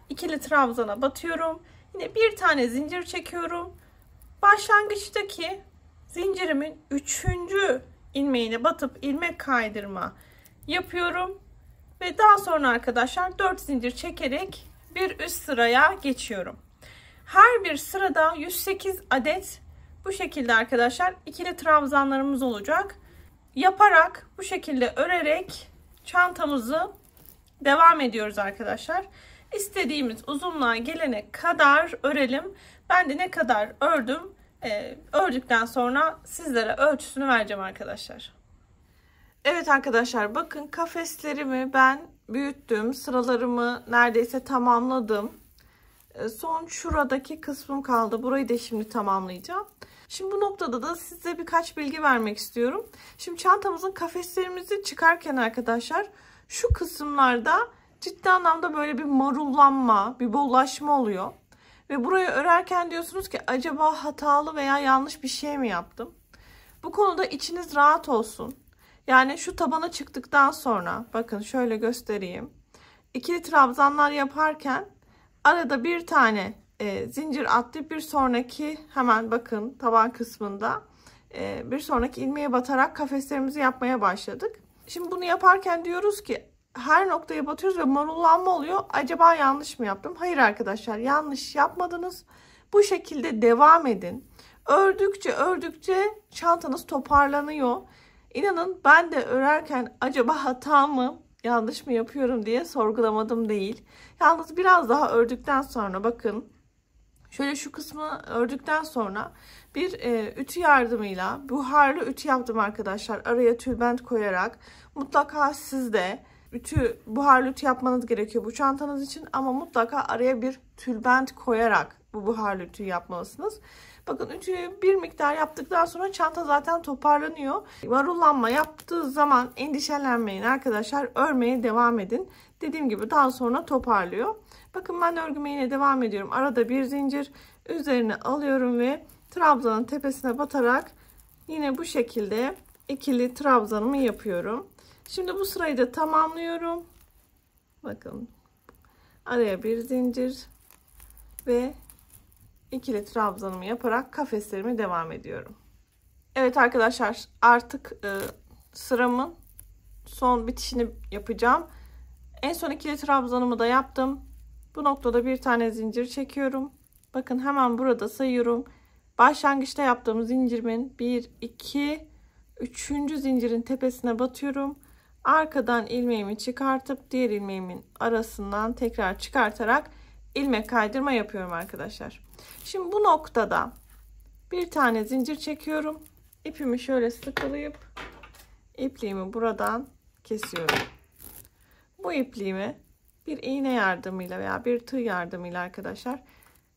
ikili trabzana batıyorum. Yine bir tane zincir çekiyorum. Başlangıçtaki zincirimin 3. ilmeğine batıp ilmek kaydırma yapıyorum. Ve daha sonra arkadaşlar 4 zincir çekerek bir üst sıraya geçiyorum. Her bir sırada 108 adet bu şekilde arkadaşlar ikili trabzanlarımız olacak. Yaparak bu şekilde örerek çantamızı devam ediyoruz arkadaşlar. İstediğimiz uzunluğa gelene kadar örelim. Ben de ne kadar ördüm, ördükten sonra sizlere ölçüsünü vereceğim arkadaşlar. Evet arkadaşlar, bakın kafeslerimi ben büyüttüm. Sıralarımı neredeyse tamamladım. Son şuradaki kısmım kaldı. Burayı da şimdi tamamlayacağım. Şimdi bu noktada da size birkaç bilgi vermek istiyorum. Şimdi çantamızın kafeslerimizi çıkarken arkadaşlar şu kısımlarda ciddi anlamda böyle bir marullanma, bir bollaşma oluyor. Ve burayı örerken diyorsunuz ki acaba hatalı veya yanlış bir şey mi yaptım? Bu konuda içiniz rahat olsun. Yani şu tabana çıktıktan sonra bakın şöyle göstereyim. İkili trabzanlar yaparken arada bir tane zincir atlayıp bir sonraki hemen bakın taban kısmında bir sonraki ilmeğe batarak kafeslerimizi yapmaya başladık. Şimdi bunu yaparken diyoruz ki her noktaya batıyoruz ve marullanma oluyor. Acaba yanlış mı yaptım? Hayır arkadaşlar, yanlış yapmadınız. Bu şekilde devam edin. Ördükçe çantanız toparlanıyor. İnanın ben de örerken acaba hata mı, yanlış mı yapıyorum diye sorgulamadım değil. Yalnız biraz daha ördükten sonra bakın şöyle şu kısmı ördükten sonra bir ütü yardımıyla buharlı ütü yaptım arkadaşlar. Araya tülbent koyarak. Mutlaka siz de buharlı ütü yapmanız gerekiyor bu çantanız için, ama mutlaka araya bir tülbent koyarak bu buharlı ütüyü yapmalısınız. Bakın ütüyü bir miktar yaptıktan sonra çanta zaten toparlanıyor. Marullanma yaptığı zaman endişelenmeyin arkadaşlar. Örmeye devam edin. Dediğim gibi daha sonra toparlıyor. Bakın ben örgüme yine devam ediyorum. Arada bir zincir üzerine alıyorum ve trabzanın tepesine batarak yine bu şekilde ikili trabzanımı yapıyorum. Şimdi bu sırayı da tamamlıyorum. Bakın araya bir zincir ve ikili trabzanımı yaparak kafeslerime devam ediyorum. Evet arkadaşlar, artık sıramın son bitişini yapacağım. En son ikili trabzanımı da yaptım. Bu noktada bir tane zincir çekiyorum. Bakın hemen burada sayıyorum. başlangıçta yaptığım zincirimin 1, 2, 3. zincirin tepesine batıyorum. Arkadan ilmeğimi çıkartıp diğer ilmeğimin arasından tekrar çıkartarak ilmek kaydırma yapıyorum arkadaşlar. Şimdi bu noktada bir tane zincir çekiyorum. İpimi şöyle sıkılayıp ipliğimi buradan kesiyorum. Bu ipliğimi bir iğne yardımıyla veya bir tığ yardımıyla arkadaşlar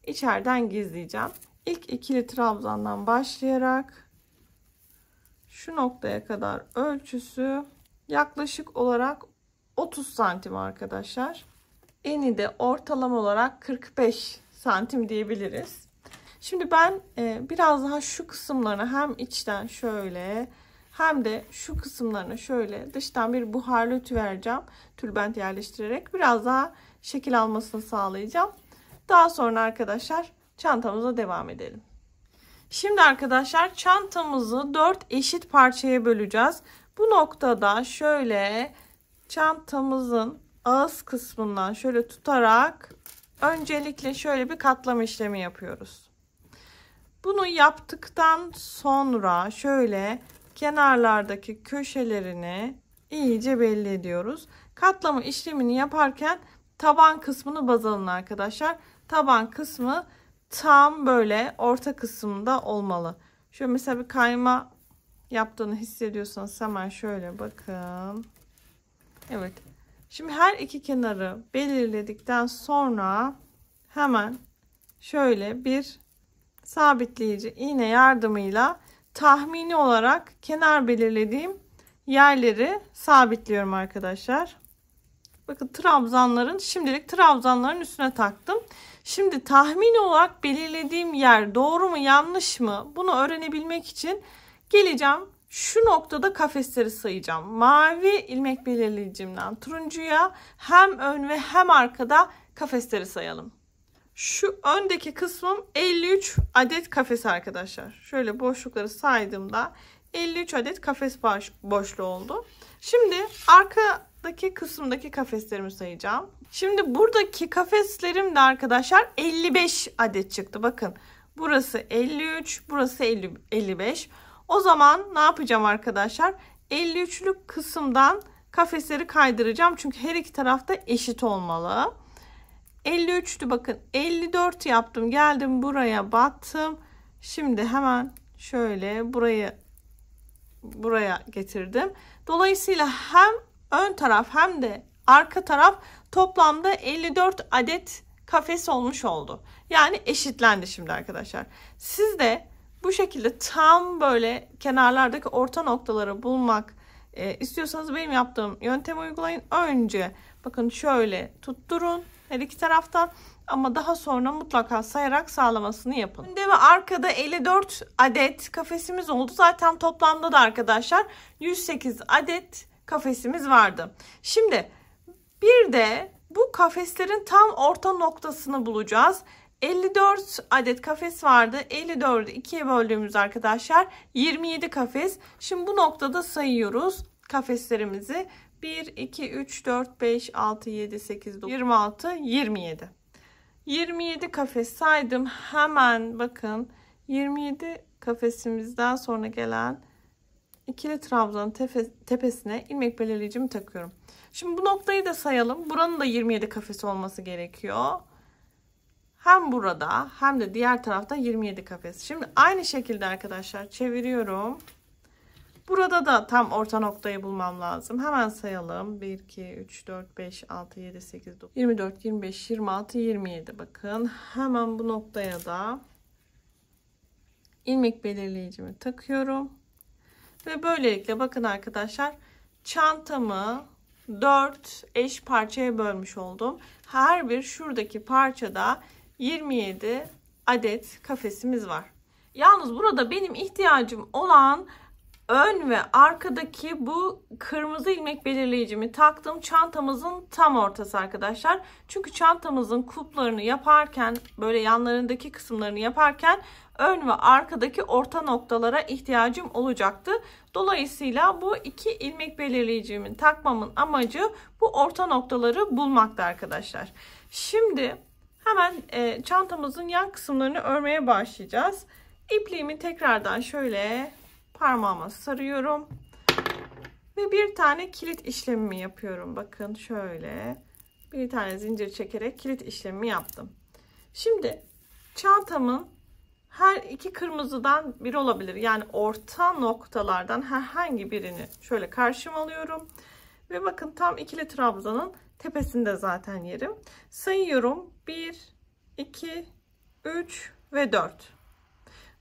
içeriden gizleyeceğim. İlk ikili trabzandan başlayarak şu noktaya kadar ölçüsü yaklaşık olarak 30 santim arkadaşlar. Eni de ortalama olarak 45 santim diyebiliriz. Şimdi ben biraz daha şu kısımlarına hem içten şöyle hem de şu kısımlarına şöyle dıştan bir buharlı ütü vereceğim. Tülbent yerleştirerek biraz daha şekil almasını sağlayacağım. Daha sonra arkadaşlar çantamıza devam edelim. Şimdi arkadaşlar çantamızı 4 eşit parçaya böleceğiz. Bu noktada şöyle çantamızın ağız kısmından şöyle tutarak öncelikle şöyle bir katlama işlemi yapıyoruz. Bunu yaptıktan sonra şöyle kenarlardaki köşelerini iyice belli ediyoruz. Katlama işlemini yaparken taban kısmını baz alın arkadaşlar. Taban kısmı tam böyle orta kısımda olmalı. Şöyle mesela bir kayma yaptığını hissediyorsanız hemen şöyle bakın. Evet. Şimdi her iki kenarı belirledikten sonra hemen şöyle bir sabitleyici iğne yardımıyla tahmini olarak kenar belirlediğim yerleri sabitliyorum arkadaşlar. Bakın şimdilik trabzanların üstüne taktım. Şimdi tahmini olarak belirlediğim yer doğru mu yanlış mı bunu öğrenebilmek için geleceğim. Şu noktada kafesleri sayacağım. Mavi ilmek belirleyicimden turuncuya hem ön ve hem arkada kafesleri sayalım. Şu öndeki kısmım 53 adet kafes arkadaşlar. Şöyle boşlukları saydığımda 53 adet kafes boşluğu oldu. Şimdi arkadaki kısımdaki kafeslerimi sayacağım. Şimdi buradaki kafeslerim de arkadaşlar 55 adet çıktı. Bakın burası 53, burası 55. O zaman ne yapacağım arkadaşlar? 53'lük kısımdan kafesleri kaydıracağım. Çünkü her iki tarafta eşit olmalı. 53'tü bakın 54 yaptım. Geldim buraya battım. Şimdi hemen şöyle buraya getirdim. Dolayısıyla hem ön taraf hem de arka taraf toplamda 54 adet kafes olmuş oldu. Yani eşitlendi şimdi arkadaşlar. Siz de bu şekilde tam böyle kenarlardaki orta noktaları bulmak istiyorsanız benim yaptığım yöntemi uygulayın. Önce bakın şöyle tutturun her iki taraftan ama daha sonra mutlaka sayarak sağlamasını yapın. Önde ve arkada 54 adet kafesimiz oldu. Zaten toplamda da arkadaşlar 108 adet kafesimiz vardı. Şimdi bir de bu kafeslerin tam orta noktasını bulacağız. 54 adet kafes vardı. 54'ü 2'ye böldüğümüz arkadaşlar 27 kafes. Şimdi bu noktada sayıyoruz kafeslerimizi. 1, 2, 3, 4, 5, 6, 7, 8, 9, 26, 27. 27 kafes saydım. Hemen bakın 27 kafesimizden sonra gelen ikili trabzanın tepesine ilmek belirleyicimi takıyorum. Şimdi bu noktayı da sayalım. Buranın da 27 kafes olması gerekiyor. Hem burada hem de diğer tarafta 27 kafes. Şimdi aynı şekilde arkadaşlar çeviriyorum. Burada da tam orta noktayı bulmam lazım. Hemen sayalım. 1, 2, 3, 4, 5, 6, 7, 8, 9, 24, 25, 26, 27. Bakın hemen bu noktaya da ilmek belirleyicimi takıyorum. Ve böylelikle bakın arkadaşlar çantamı 4 eş parçaya bölmüş oldum. Her bir şuradaki parçada 27 adet kafesimiz var. Yalnız burada benim ihtiyacım olan ön ve arkadaki bu kırmızı ilmek belirleyicimi taktım. Çantamızın tam ortası arkadaşlar. Çünkü çantamızın kulplarını yaparken böyle yanlarındaki kısımlarını yaparken ön ve arkadaki orta noktalara ihtiyacım olacaktı. Dolayısıyla bu iki ilmek belirleyicimin takmamın amacı bu orta noktaları bulmaktı arkadaşlar. Şimdi hemen çantamızın yan kısımlarını örmeye başlayacağız. İpliğimi tekrardan şöyle parmağıma sarıyorum. Ve bir tane kilit işlemimi yapıyorum. Bakın şöyle bir tane zincir çekerek kilit işlemimi yaptım. Şimdi çantamın her iki kırmızıdan biri olabilir. Yani orta noktalardan herhangi birini şöyle karşıma alıyorum. Ve bakın tam ikili trabzanın tepesinde zaten yerim. Sayıyorum. 1, 2, 3 ve 4.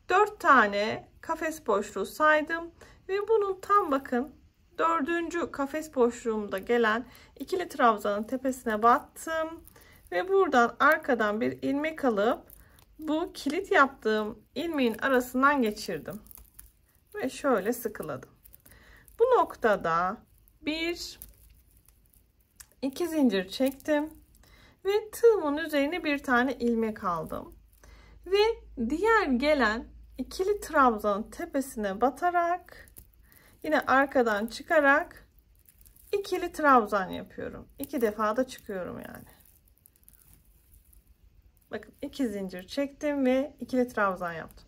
4 tane kafes boşluğu saydım. Ve bunun tam bakın 4. kafes boşluğumda gelen ikili trabzanın tepesine battım. Ve buradan arkadan bir ilmek alıp bu kilit yaptığım ilmeğin arasından geçirdim. Ve şöyle sıkıladım. Bu noktada 1, 2 zincir çektim. Ve tığımın üzerine bir tane ilmek aldım. Ve diğer gelen ikili trabzanın tepesine batarak yine arkadan çıkarak ikili trabzan yapıyorum. 2 defa da çıkıyorum yani. Bakın 2 zincir çektim ve ikili trabzan yaptım.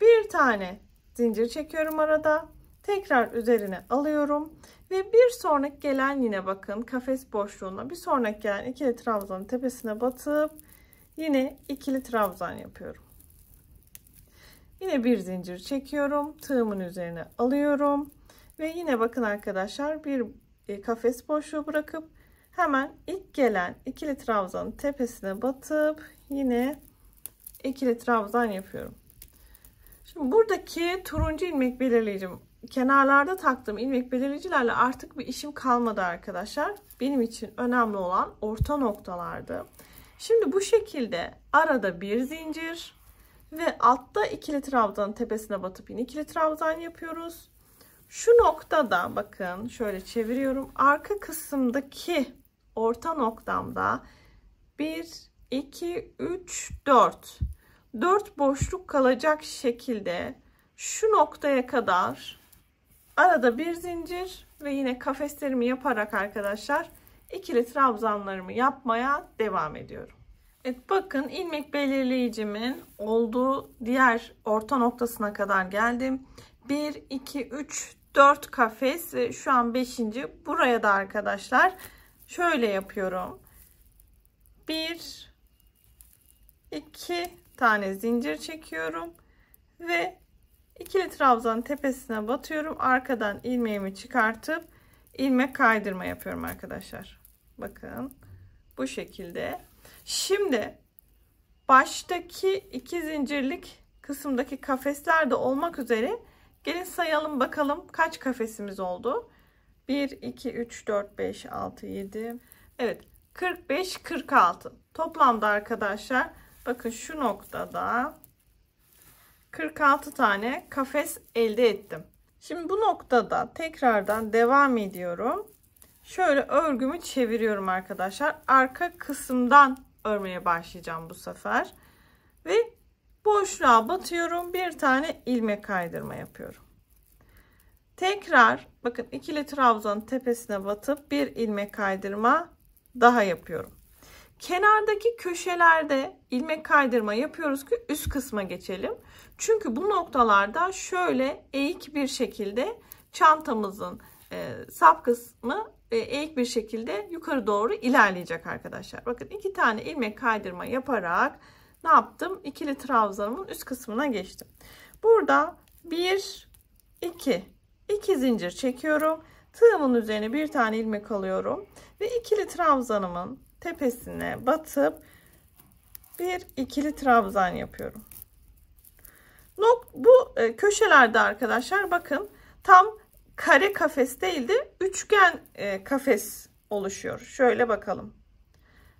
Bir tane zincir çekiyorum arada. Tekrar üzerine alıyorum. Ve bir sonraki gelen yine bakın kafes boşluğuna bir sonraki gelen ikili trabzanın tepesine batıp yine ikili trabzan yapıyorum. Yine bir zincir çekiyorum. Tığımın üzerine alıyorum. Ve yine bakın arkadaşlar bir kafes boşluğu bırakıp hemen ilk gelen ikili trabzanın tepesine batıp yine ikili trabzan yapıyorum. Şimdi buradaki turuncu ilmek belirleyicim, kenarlarda taktığım ilmek belirleyicilerle artık bir işim kalmadı arkadaşlar. Benim için önemli olan orta noktalardı. Şimdi bu şekilde arada bir zincir ve altta ikili trabzanın tepesine batıp yine ikili trabzan yapıyoruz. Şu noktada bakın şöyle çeviriyorum. Arka kısımdaki orta noktamda 1, 2, 3, 4. 4 boşluk kalacak şekilde şu noktaya kadar arada bir zincir ve yine kafeslerimi yaparak arkadaşlar ikili trabzanlarımı yapmaya devam ediyorum. Evet, bakın ilmek belirleyicimin olduğu diğer orta noktasına kadar geldim. 1, 2, 3, 4 kafes ve şu an 5. Buraya da arkadaşlar şöyle yapıyorum. 1, 2 tane zincir çekiyorum ve ikili trabzanın tepesine batıyorum. Arkadan ilmeğimi çıkartıp ilmek kaydırma yapıyorum arkadaşlar. Bakın bu şekilde. Şimdi baştaki 2 zincirlik kısımdaki kafesler de olmak üzere gelin sayalım bakalım kaç kafesimiz oldu. 1, 2, 3, 4, 5, 6, 7. Evet, 45, 46. Toplamda arkadaşlar bakın şu noktada 46 tane kafes elde ettim. Şimdi bu noktada tekrardan devam ediyorum. Şöyle örgümü çeviriyorum arkadaşlar. Arka kısımdan örmeye başlayacağım bu sefer. Ve boşluğa batıyorum. Bir tane ilmek kaydırma yapıyorum. Tekrar bakın ikili trabzanın tepesine batıp bir ilmek kaydırma daha yapıyorum. Kenardaki köşelerde ilmek kaydırma yapıyoruz ki üst kısma geçelim. Çünkü bu noktalarda şöyle eğik bir şekilde çantamızın sap kısmı eğik bir şekilde yukarı doğru ilerleyecek arkadaşlar. Bakın 2 tane ilmek kaydırma yaparak ne yaptım? İkili trabzanımın üst kısmına geçtim. Burada 1, 2 zincir çekiyorum. Tığımın üzerine bir tane ilmek alıyorum ve ikili trabzanımın tepesine batıp bir ikili trabzan yapıyorum. Bu köşelerde arkadaşlar bakın tam kare kafes değil de üçgen kafes oluşuyor. Şöyle bakalım.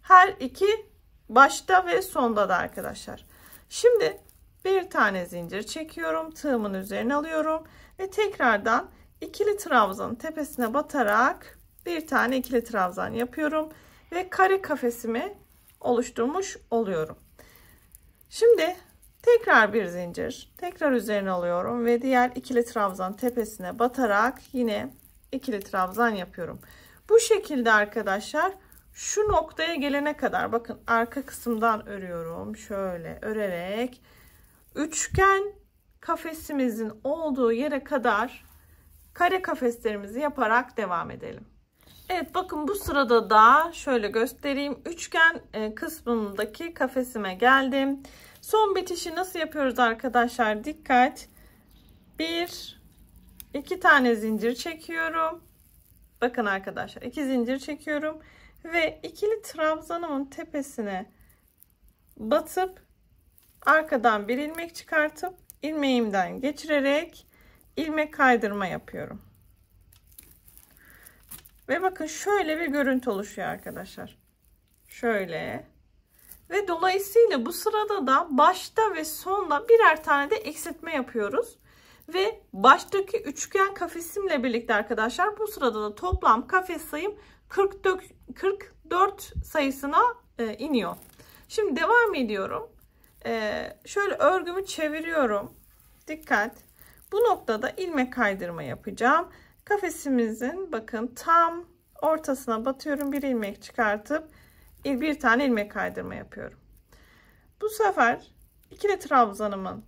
Her iki başta ve sonda da arkadaşlar. Şimdi bir tane zincir çekiyorum. Tığımın üzerine alıyorum ve tekrardan ikili trabzanın tepesine batarak bir tane ikili trabzan yapıyorum ve kare kafesimi oluşturmuş oluyorum. Şimdi tekrar bir zincir, tekrar üzerine alıyorum ve diğer ikili trabzan tepesine batarak yine ikili trabzan yapıyorum. Bu şekilde arkadaşlar şu noktaya gelene kadar bakın arka kısımdan örüyorum. Şöyle örerek üçgen kafesimizin olduğu yere kadar kare kafeslerimizi yaparak devam edelim. Evet, bakın bu sırada da şöyle göstereyim. Üçgen kısmındaki kafesime geldim. Son bitişi nasıl yapıyoruz arkadaşlar? Dikkat. 2 tane zincir çekiyorum. Bakın arkadaşlar, 2 zincir çekiyorum ve ikili trabzanımın tepesine batıp arkadan bir ilmek çıkartıp ilmeğimden geçirerek ilmek kaydırma yapıyorum. Ve bakın şöyle bir görüntü oluşuyor arkadaşlar. Şöyle. Ve dolayısıyla bu sırada da başta ve sonda birer tane de eksiltme yapıyoruz. Ve baştaki üçgen kafesimle birlikte arkadaşlar bu sırada da toplam kafes sayım 44 sayısına iniyor. Şimdi devam ediyorum. Şöyle örgümü çeviriyorum. Dikkat. Bu noktada ilmek kaydırma yapacağım. Kafesimizin bakın tam ortasına batıyorum. Bir ilmek çıkartıp bir tane ilmek kaydırma yapıyorum. Bu sefer ikili trabzanımın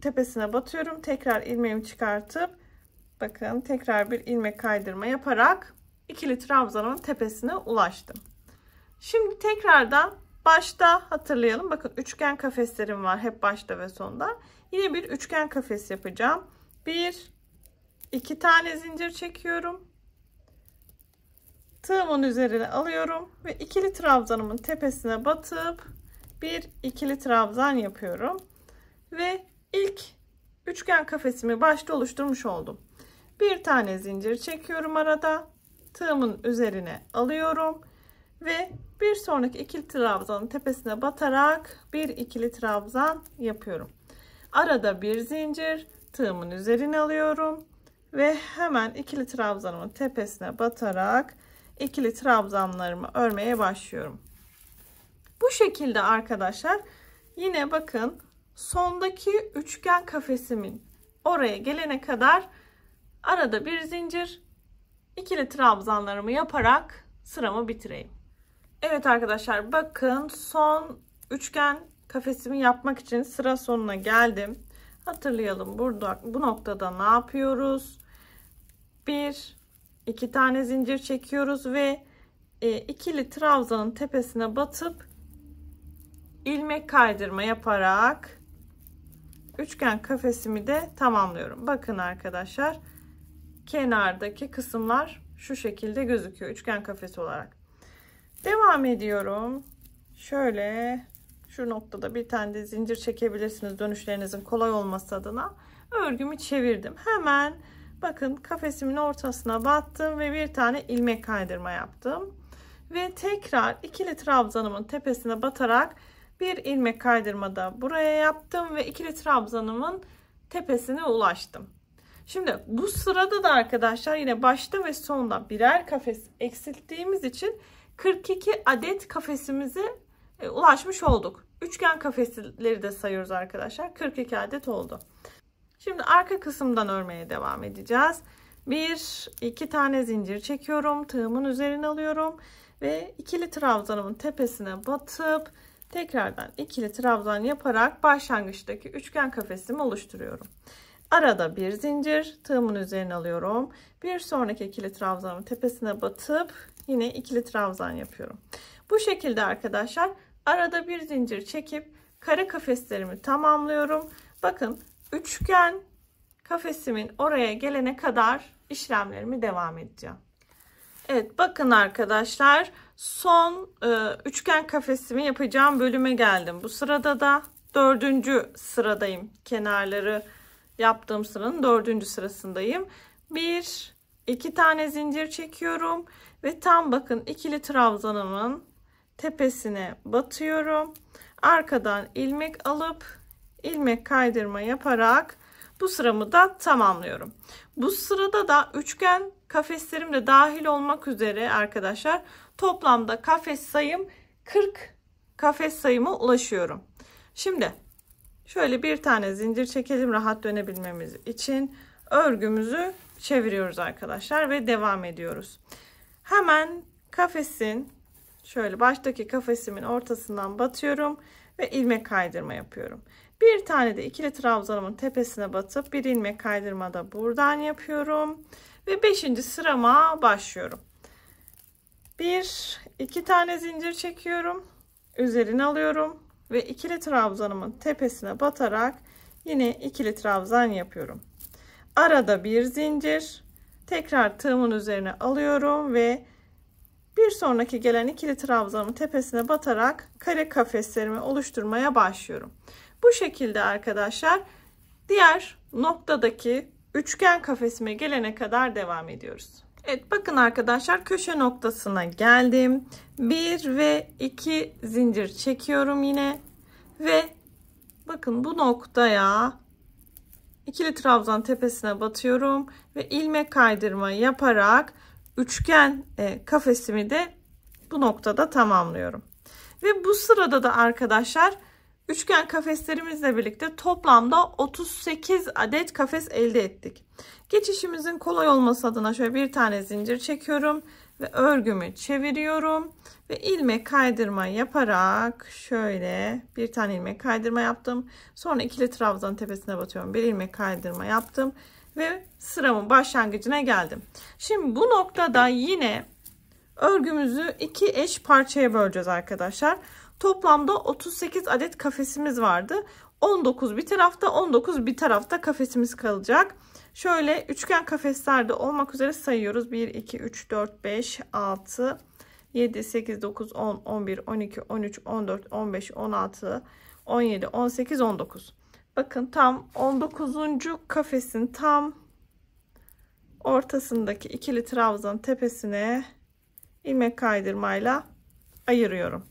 tepesine batıyorum. Tekrar ilmeğimi çıkartıp bakın tekrar bir ilmek kaydırma yaparak ikili trabzanımın tepesine ulaştım. Şimdi tekrardan başta hatırlayalım. Bakın üçgen kafeslerim var hep başta ve sonda. Yine bir üçgen kafes yapacağım. 2 tane zincir çekiyorum. Tığımın üzerine alıyorum ve ikili trabzanımın tepesine batıp bir ikili trabzan yapıyorum. Ve ilk üçgen kafesimi başta oluşturmuş oldum. Bir tane zincir çekiyorum arada. Tığımın üzerine alıyorum ve bir sonraki ikili trabzanın tepesine batarak bir ikili trabzan yapıyorum. Arada bir zincir, tığımın üzerine alıyorum ve hemen ikili trabzanımın tepesine batarak ikili trabzanlarımı örmeye başlıyorum. Bu şekilde arkadaşlar yine bakın sondaki üçgen kafesimin oraya gelene kadar arada bir zincir, ikili trabzanlarımı yaparak sıramı bitireyim. Evet arkadaşlar, bakın son üçgen kafesimi yapmak için sıra sonuna geldim. Hatırlayalım, burada bu noktada ne yapıyoruz? 2 tane zincir çekiyoruz ve ikili trabzanın tepesine batıp ilmek kaydırma yaparak üçgen kafesimi de tamamlıyorum. Bakın arkadaşlar, kenardaki kısımlar şu şekilde gözüküyor üçgen kafesi olarak. Devam ediyorum. Şöyle şu noktada bir tane de zincir çekebilirsiniz dönüşlerinizin kolay olması adına. Örgümü çevirdim. Hemen bakın kafesimin ortasına battım ve bir tane ilmek kaydırma yaptım. Ve tekrar ikili trabzanımın tepesine batarak bir ilmek kaydırma da buraya yaptım ve ikili trabzanımın tepesine ulaştım. Şimdi bu sırada da arkadaşlar yine başta ve sonda birer kafes eksilttiğimiz için 42 adet kafesimize ulaşmış olduk. Üçgen kafesleri de sayıyoruz arkadaşlar. 42 adet oldu. Şimdi arka kısımdan örmeye devam edeceğiz. 2 tane zincir çekiyorum. Tığımın üzerine alıyorum ve ikili trabzanımın tepesine batıp tekrardan ikili trabzan yaparak başlangıçtaki üçgen kafesimi oluşturuyorum. Arada bir zincir, tığımın üzerine alıyorum. Bir sonraki ikili trabzanın tepesine batıp yine ikili trabzan yapıyorum. Bu şekilde arkadaşlar arada bir zincir çekip kare kafeslerimi tamamlıyorum. Bakın üçgen kafesimin oraya gelene kadar işlemlerimi devam edeceğim. Evet, bakın arkadaşlar son üçgen kafesimi yapacağım bölüme geldim. Bu sırada da 4. sıradayım. Kenarları yaptığım sıranın 4. sırasındayım. 2 tane zincir çekiyorum ve tam bakın ikili trabzanımın tepesine batıyorum. Arkadan ilmek alıp ilmek kaydırma yaparak bu sıramı da tamamlıyorum. Bu sırada da üçgen kafeslerim de dahil olmak üzere arkadaşlar toplamda kafes sayım 40 kafes sayıma ulaşıyorum. Şimdi şöyle bir tane zincir çekelim rahat dönebilmemiz için. Örgümüzü çeviriyoruz arkadaşlar ve devam ediyoruz. Hemen kafesin şöyle baştaki kafesimin ortasından batıyorum ve ilmek kaydırma yapıyorum. Bir tane de ikili trabzanımın tepesine batıp bir ilmek kaydırma da buradan yapıyorum. Ve 5. sırama başlıyorum. 2 tane zincir çekiyorum. Üzerine alıyorum. Ve ikili trabzanımın tepesine batarak yine ikili trabzan yapıyorum. Arada bir zincir. Tekrar tığımın üzerine alıyorum ve bir sonraki gelen ikili trabzanımın tepesine batarak kare kafeslerimi oluşturmaya başlıyorum. Bu şekilde arkadaşlar diğer noktadaki üçgen kafesime gelene kadar devam ediyoruz. Evet, bakın arkadaşlar, köşe noktasına geldim. 1 ve 2 zincir çekiyorum yine ve bakın bu noktaya ikili trabzan tepesine batıyorum ve ilmek kaydırma yaparak üçgen kafesimi de bu noktada tamamlıyorum. Ve bu sırada da arkadaşlar üçgen kafeslerimizle birlikte toplamda 38 adet kafes elde ettik. Geçişimizin kolay olması adına şöyle bir tane zincir çekiyorum ve örgümü çeviriyorum ve ilmek kaydırma yaparak şöyle bir tane ilmek kaydırma yaptım. Sonra ikili trabzan tepesine batıyorum. Bir ilmek kaydırma yaptım ve sıramın başlangıcına geldim. Şimdi bu noktada yine örgümüzü 2 eş parçaya böleceğiz arkadaşlar. Toplamda 38 adet kafesimiz vardı. 19 bir tarafta, 19 bir tarafta kafesimiz kalacak. Şöyle üçgen kafeslerde olmak üzere sayıyoruz. 1, 2, 3, 4, 5, 6, 7, 8, 9, 10, 11, 12, 13, 14, 15, 16, 17, 18, 19. Bakın tam 19. kafesin tam ortasındaki ikili trabzan tepesine ilmek kaydırmayla ayırıyorum.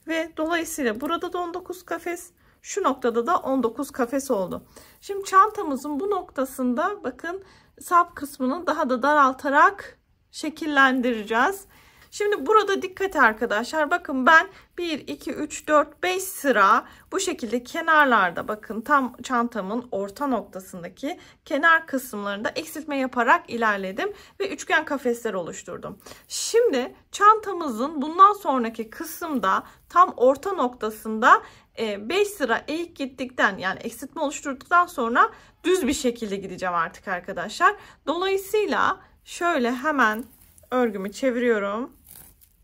Ve dolayısıyla burada da 19 kafes, şu noktada da 19 kafes oldu. Şimdi çantamızın bu noktasında bakın sap kısmını daha da daraltarak şekillendireceğiz. Şimdi burada dikkat arkadaşlar, bakın ben 1, 2, 3, 4, 5 sıra bu şekilde kenarlarda, bakın tam çantamın orta noktasındaki kenar kısımlarında eksiltme yaparak ilerledim ve üçgen kafesler oluşturdum. Şimdi çantamızın bundan sonraki kısımda tam orta noktasında 5 sıra eğik gittikten, yani eksiltme oluşturduktan sonra düz bir şekilde gideceğim artık arkadaşlar. Dolayısıyla şöyle hemen örgümü çeviriyorum.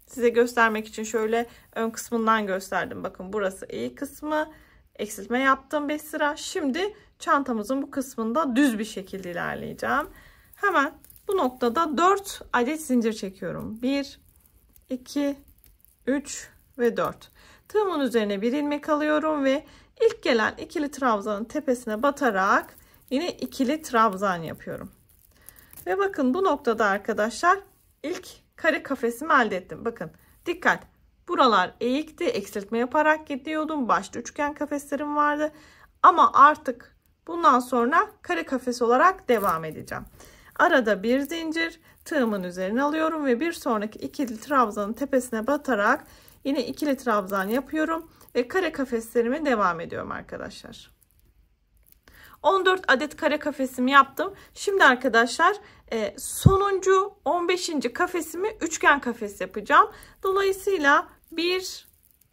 Size göstermek için şöyle ön kısmından gösterdim. Bakın burası eğik kısmı. Eksiltme yaptım 5 sıra. Şimdi çantamızın bu kısmında düz bir şekilde ilerleyeceğim. Hemen bu noktada 4 adet zincir çekiyorum. 1, 2, 3 ve 4. Tığımın üzerine bir ilmek alıyorum ve ilk gelen ikili trabzanın tepesine batarak yine ikili trabzan yapıyorum. Ve bakın bu noktada arkadaşlar ilk kare kafesimi elde ettim. Bakın dikkat, buralar eğikti, eksiltme yaparak gidiyordum. Başta üçgen kafeslerim vardı ama artık bundan sonra kare kafes olarak devam edeceğim. Arada bir zincir, tığımın üzerine alıyorum ve bir sonraki ikili trabzanın tepesine batarak yine ikili trabzan yapıyorum ve kare kafeslerime devam ediyorum arkadaşlar. 14 adet kare kafesimi yaptım. Şimdi arkadaşlar sonuncu 15. kafesimi üçgen kafes yapacağım. Dolayısıyla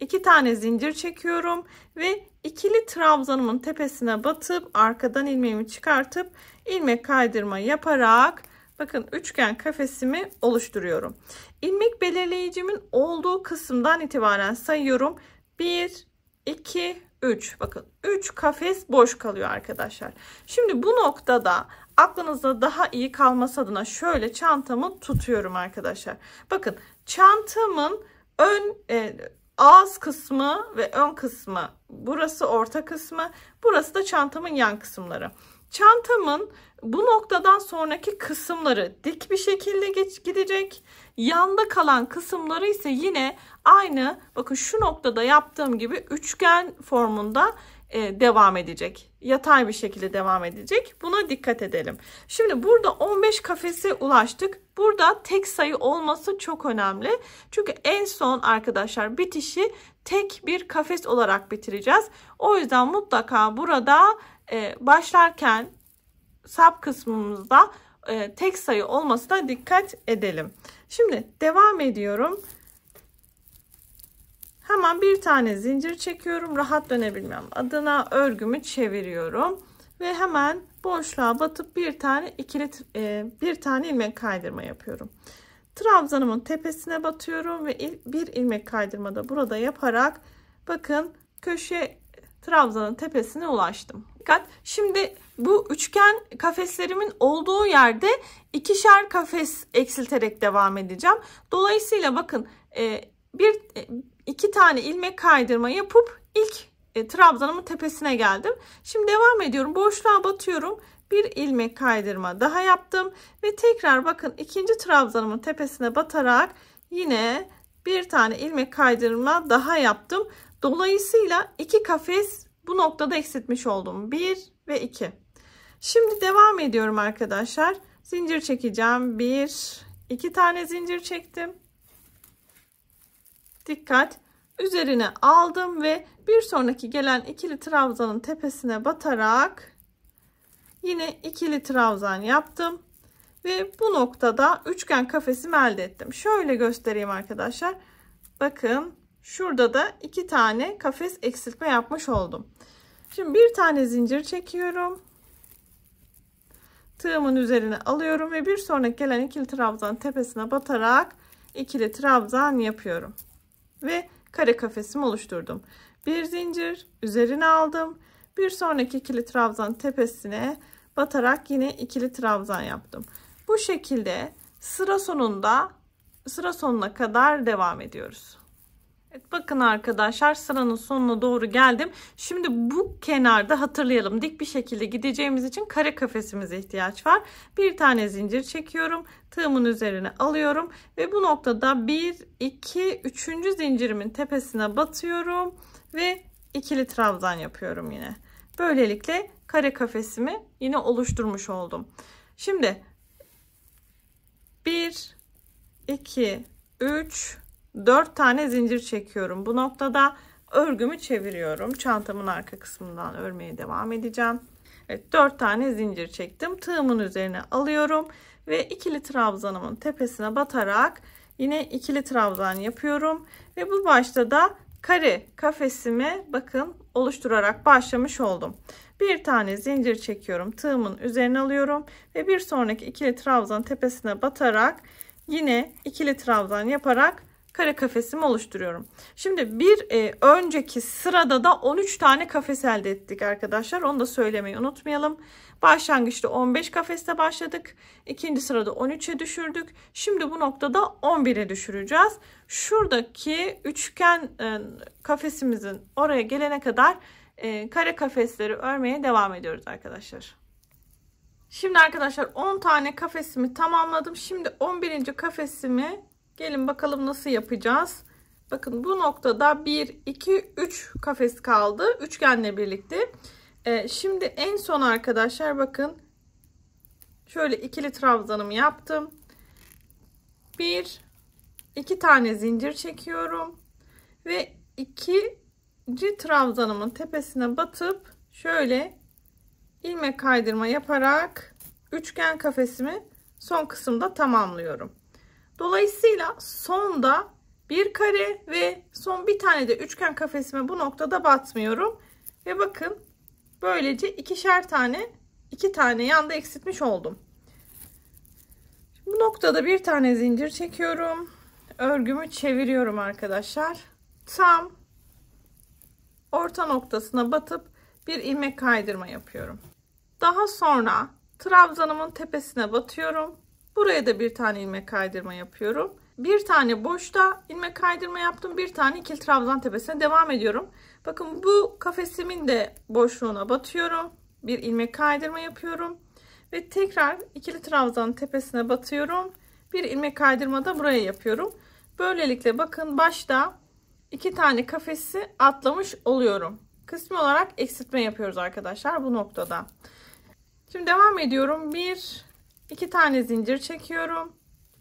2 tane zincir çekiyorum ve ikili trabzanımın tepesine batıp arkadan ilmeğimi çıkartıp ilmek kaydırma yaparak bakın üçgen kafesimi oluşturuyorum. İlmek belirleyicimin olduğu kısımdan itibaren sayıyorum. 1, 2, 3. Bakın 3 kafes boş kalıyor arkadaşlar. Şimdi bu noktada aklınızda daha iyi kalması adına şöyle çantamı tutuyorum arkadaşlar. Bakın çantamın ağız kısmı ve ön kısmı, burası orta kısmı, burası da çantamın yan kısımları. Çantamın bu noktadan sonraki kısımları dik bir şekilde gidecek. Yanda kalan kısımları ise yine aynı, bakın şu noktada yaptığım gibi üçgen formunda devam edecek. Yatay bir şekilde devam edecek. Buna dikkat edelim. Şimdi burada 15 kafese ulaştık. Burada tek sayı olması çok önemli. Çünkü en son arkadaşlar bitişi tek bir kafes olarak bitireceğiz. O yüzden mutlaka burada başlarken sap kısmımızda tek sayı olmasına dikkat edelim. Şimdi devam ediyorum. Hemen bir tane zincir çekiyorum. Rahat dönebilmem adına örgümü çeviriyorum ve hemen boşluğa batıp bir tane ilmek kaydırma yapıyorum. Trabzanımın tepesine batıyorum ve bir ilmek kaydırma da burada yaparak bakın köşe trabzanın tepesine ulaştım. Dikkat. Şimdi bu üçgen kafeslerimin olduğu yerde ikişer kafes eksilterek devam edeceğim. Dolayısıyla bakın iki tane ilmek kaydırma yapıp ilk trabzanımın tepesine geldim. Şimdi devam ediyorum. Boşluğa batıyorum. Bir ilmek kaydırma daha yaptım ve tekrar bakın ikinci trabzanımın tepesine batarak yine bir tane ilmek kaydırma daha yaptım. Dolayısıyla iki kafes bu noktada eksiltmiş oldum. 1 ve 2. Şimdi devam ediyorum arkadaşlar. Zincir çekeceğim. 2 tane zincir çektim. Dikkat. Üzerine aldım ve bir sonraki gelen ikili trabzanın tepesine batarak yine ikili trabzan yaptım ve bu noktada üçgen kafesimi elde ettim. Şöyle göstereyim arkadaşlar. Bakın şurada da 2 tane kafes eksiltme yapmış oldum. Şimdi bir tane zincir çekiyorum. Tığımın üzerine alıyorum ve bir sonraki gelen ikili trabzan tepesine batarak ikili trabzan yapıyorum. Ve kare kafesimi oluşturdum. Bir zincir üzerine aldım. Bir sonraki ikili trabzan tepesine batarak yine ikili trabzan yaptım. Bu şekilde sıra sonuna kadar devam ediyoruz. Evet, bakın arkadaşlar sıranın sonuna doğru geldim. Şimdi bu kenarda hatırlayalım, dik bir şekilde gideceğimiz için kare kafesimize ihtiyaç var. Bir tane zincir çekiyorum. Tığımın üzerine alıyorum ve bu noktada 1, 2, 3. zincirimin tepesine batıyorum ve ikili trabzan yapıyorum yine. Böylelikle kare kafesimi yine oluşturmuş oldum. Şimdi 1, 2, 3, 4 tane zincir çekiyorum. Bu noktada örgümü çeviriyorum. Çantamın arka kısmından örmeye devam edeceğim. Evet, 4 tane zincir çektim. Tığımın üzerine alıyorum ve ikili trabzanımın tepesine batarak yine ikili trabzan yapıyorum ve bu başta da kare kafesimi bakın oluşturarak başlamış oldum. Bir tane zincir çekiyorum. Tığımın üzerine alıyorum ve bir sonraki ikili trabzan tepesine batarak yine ikili trabzan yaparak kare kafesimi oluşturuyorum. Şimdi bir önceki sırada da 13 tane kafes elde ettik arkadaşlar. Onu da söylemeyi unutmayalım. Başlangıçta 15 kafeste başladık. İkinci sırada 13'e düşürdük. Şimdi bu noktada 11'e düşüreceğiz. Şuradaki üçgen kafesimizin oraya gelene kadar kare kafesleri örmeye devam ediyoruz arkadaşlar. Şimdi arkadaşlar 10 tane kafesimi tamamladım. Şimdi 11. kafesimi gelin bakalım nasıl yapacağız. Bakın bu noktada 1, 2, 3 kafes kaldı. Üçgenle birlikte. Şimdi en son arkadaşlar bakın. Şöyle ikili trabzanımı yaptım. 2 tane zincir çekiyorum. Ve ikinci trabzanımın tepesine batıp şöyle ilmek kaydırma yaparak üçgen kafesimi son kısımda tamamlıyorum. Dolayısıyla sonda bir kare ve son bir tane de üçgen kafesime bu noktada batmıyorum. Ve bakın böylece 2 tane yanda eksiltmiş oldum. Bu noktada bir tane zincir çekiyorum. Örgümü çeviriyorum arkadaşlar. Tam orta noktasına batıp bir ilmek kaydırma yapıyorum. Daha sonra trabzanımın tepesine batıyorum. Buraya da bir tane ilmek kaydırma yapıyorum. Bir tane boşta ilmek kaydırma yaptım. Bir tane ikili trabzan tepesine devam ediyorum. Bakın bu kafesimin de boşluğuna batıyorum. Bir ilmek kaydırma yapıyorum. Ve tekrar ikili trabzanın tepesine batıyorum. Bir ilmek kaydırma da buraya yapıyorum. Böylelikle bakın başta 2 tane kafesi atlamış oluyorum. Kısmi olarak eksiltme yapıyoruz arkadaşlar bu noktada. Şimdi devam ediyorum. 2 tane zincir çekiyorum.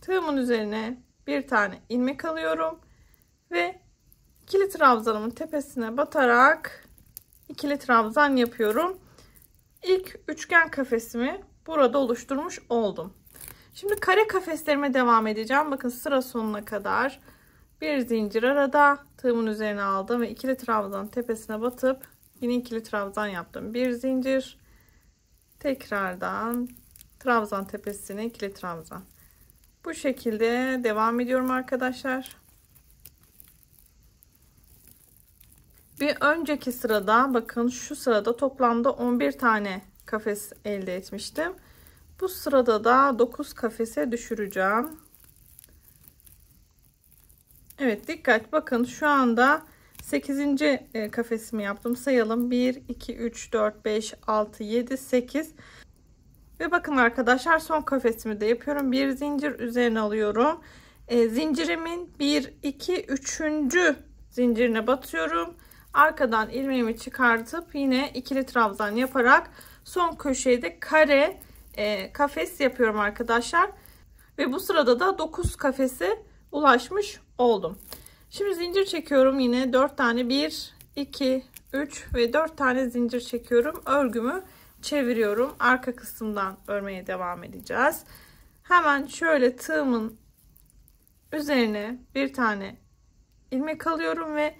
Tığımın üzerine bir tane ilmek alıyorum. Ve ikili trabzanımın tepesine batarak ikili trabzan yapıyorum. İlk üçgen kafesimi burada oluşturmuş oldum. Şimdi kare kafeslerime devam edeceğim. Bakın sıra sonuna kadar bir zincir arada Tığımın üzerine aldım ve ikili trabzan tepesine batıp yine ikili trabzan yaptım. Bir zincir, tekrardan trabzan tepesine ikili trabzan. Bu şekilde devam ediyorum arkadaşlar. Bir önceki sırada bakın, şu sırada toplamda 11 tane kafes elde etmiştim. Bu sırada da 9 kafese düşüreceğim. Evet, dikkat, bakın şu anda 8. kafesimi yaptım. Sayalım: 1 2 3 4 5 6 7 8 ve bakın arkadaşlar, son kafesimi de yapıyorum. Bir zincir üzerine alıyorum. Zincirimin 1 2 3. zincirine batıyorum. Arkadan ilmeğimi çıkartıp yine ikili trabzan yaparak son köşeye de kare kafes yapıyorum arkadaşlar. Ve bu sırada da 9 kafese ulaşmış oldum. Şimdi zincir çekiyorum, yine 4 tane, 1 2 3 ve 4 tane zincir çekiyorum. Örgümü çeviriyorum. Arka kısımdan örmeye devam edeceğiz. Hemen şöyle tığımın üzerine bir tane ilmek alıyorum ve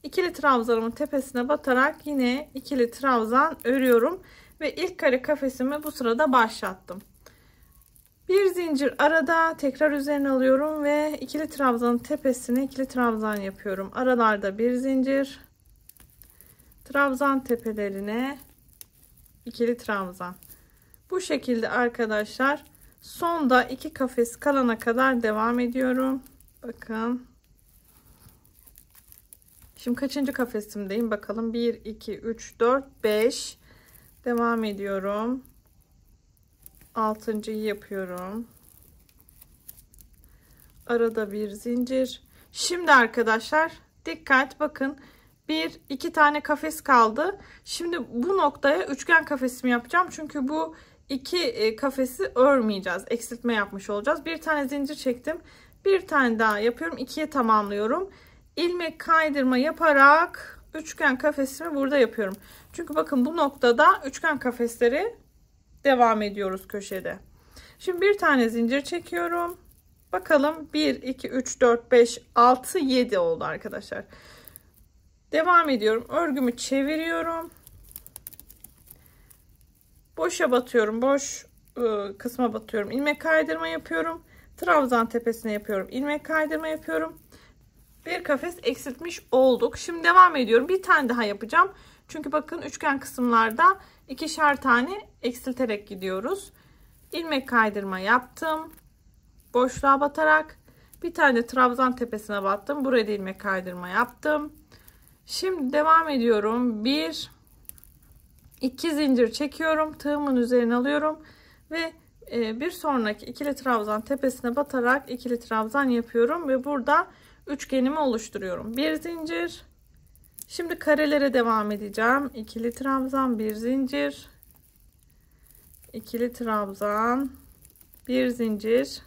ikili trabzanımın tepesine batarak yine ikili trabzan örüyorum ve ilk kare kafesimi bu sırada başlattım. Bir zincir arada, tekrar üzerine alıyorum ve ikili trabzanın tepesine ikili trabzan yapıyorum. Aralarda bir zincir, trabzan tepelerine ikili trabzan. Bu şekilde arkadaşlar sonda 2 kafes kalana kadar devam ediyorum. Bakın. Şimdi kaçıncı kafesimdeyim bakalım. 1 2 3 4 5 devam ediyorum. 6.'yı yapıyorum. Arada bir zincir. Şimdi arkadaşlar dikkat, bakın, 1 2 tane kafes kaldı. Şimdi bu noktaya üçgen kafesimi yapacağım. Çünkü bu 2 kafesi örmeyeceğiz. Eksiltme yapmış olacağız. Bir tane zincir çektim. Bir tane daha yapıyorum. 2'ye tamamlıyorum. İlmek kaydırma yaparak üçgen kafesimi burada yapıyorum. Çünkü bakın bu noktada üçgen kafesleri devam ediyoruz köşede. Şimdi bir tane zincir çekiyorum. Bakalım, 1 2 3 4 5 6 7 oldu arkadaşlar. Devam ediyorum. Örgümü çeviriyorum. Boşa batıyorum. Boş kısma batıyorum. İlmek kaydırma yapıyorum. Trabzan tepesine yapıyorum. İlmek kaydırma yapıyorum. Bir kafes eksiltmiş olduk. Şimdi devam ediyorum. Bir tane daha yapacağım. Çünkü bakın üçgen kısımlarda 2'şer tane eksilterek gidiyoruz. İlmek kaydırma yaptım. Boşluğa batarak bir tane trabzan tepesine battım. Buraya da ilmek kaydırma yaptım. Şimdi devam ediyorum. 1 2 zincir çekiyorum. Tığımın üzerine alıyorum ve bir sonraki ikili trabzan tepesine batarak ikili trabzan yapıyorum ve burada üçgenimi oluşturuyorum. Bir zincir. Şimdi karelere devam edeceğim. İkili trabzan, bir zincir, ikili trabzan, bir zincir,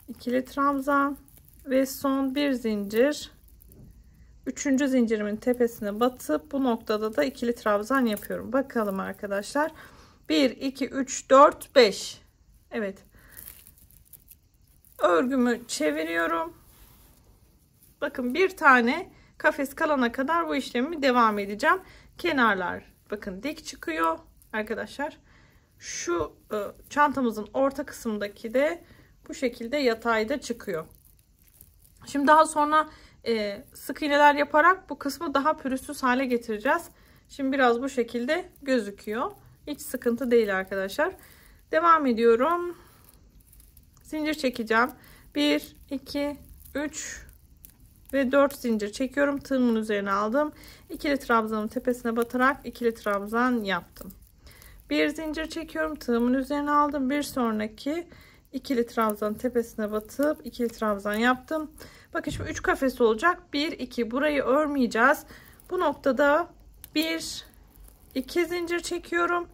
ikili trabzan ve son bir zincir. Üçüncü zincirimin tepesine batıp bu noktada da ikili trabzan yapıyorum. Bakalım arkadaşlar. 1 2 3 4 5. Evet. Örgümü çeviriyorum. Bakın, bir tane kafes kalana kadar bu işlemi devam edeceğim. Kenarlar bakın dik çıkıyor arkadaşlar. Şu çantamızın orta kısmındaki de bu şekilde yatayda çıkıyor. Şimdi daha sonra sık iğneler yaparak bu kısmı daha pürüzsüz hale getireceğiz. Şimdi biraz bu şekilde gözüküyor. Hiç sıkıntı değil arkadaşlar. Devam ediyorum. Zincir çekeceğim. 1 2 3 ve 4 zincir çekiyorum. Tığımın üzerine aldım. İkili trabzanın tepesine batarak ikili trabzan yaptım. Bir zincir çekiyorum. Tığımın üzerine aldım. Bir sonraki ikili trabzanın tepesine batıp ikili trabzan yaptım. Bakın şimdi 3 kafes olacak. 1 2 burayı örmeyeceğiz. Bu noktada 1 2 zincir çekiyorum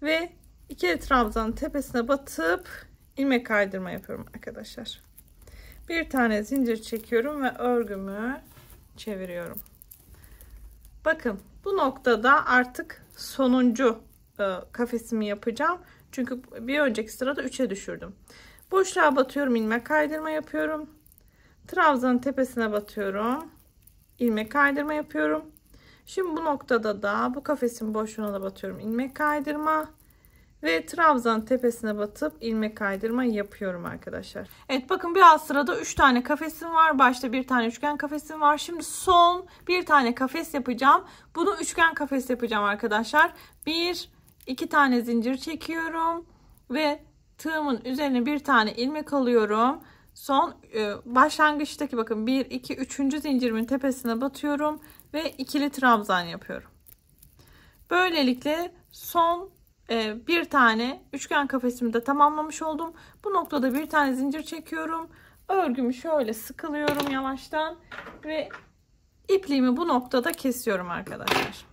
ve ikili trabzanın tepesine batıp ilmek kaydırma yapıyorum arkadaşlar. Bir tane zincir çekiyorum ve örgümü çeviriyorum. Bakın bu noktada artık sonuncu kafesimi yapacağım. Çünkü bir önceki sırada 3'e düşürdüm. Boşluğa batıyorum, ilmek kaydırma yapıyorum. Trabzanın tepesine batıyorum. ilmek kaydırma yapıyorum. Şimdi bu noktada da bu kafesin boşluğuna da batıyorum, ilmek kaydırma ve trabzanın tepesine batıp ilmek kaydırma yapıyorum arkadaşlar. Evet, bakın bir alt sırada 3 tane kafesim var. Başta bir tane üçgen kafesim var. Şimdi son bir tane kafes yapacağım. Bunu üçgen kafes yapacağım arkadaşlar. 2 tane zincir çekiyorum ve tığımın üzerine bir tane ilmek alıyorum. Son başlangıçtaki bakın 1 2 3. zincirimin tepesine batıyorum ve ikili trabzan yapıyorum. Böylelikle son bir tane üçgen kafesimi de tamamlamış oldum. Bu noktada bir tane zincir çekiyorum. Örgümü şöyle sıkılıyorum yavaştan ve ipliğimi bu noktada kesiyorum arkadaşlar.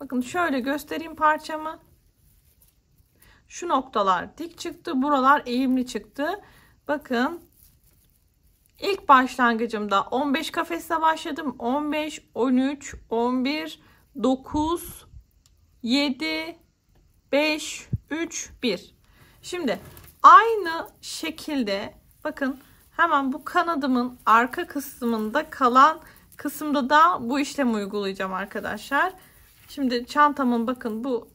Bakın şöyle göstereyim parçamı. Şu noktalar dik çıktı. Buralar eğimli çıktı. Bakın ilk başlangıcımda 15 kafesle başladım. 15, 13, 11, 9, 7, 5, 3, 1. Şimdi aynı şekilde bakın hemen bu kanadımın arka kısmında kalan kısımda da bu işlemi uygulayacağım arkadaşlar. Şimdi çantamın bakın bu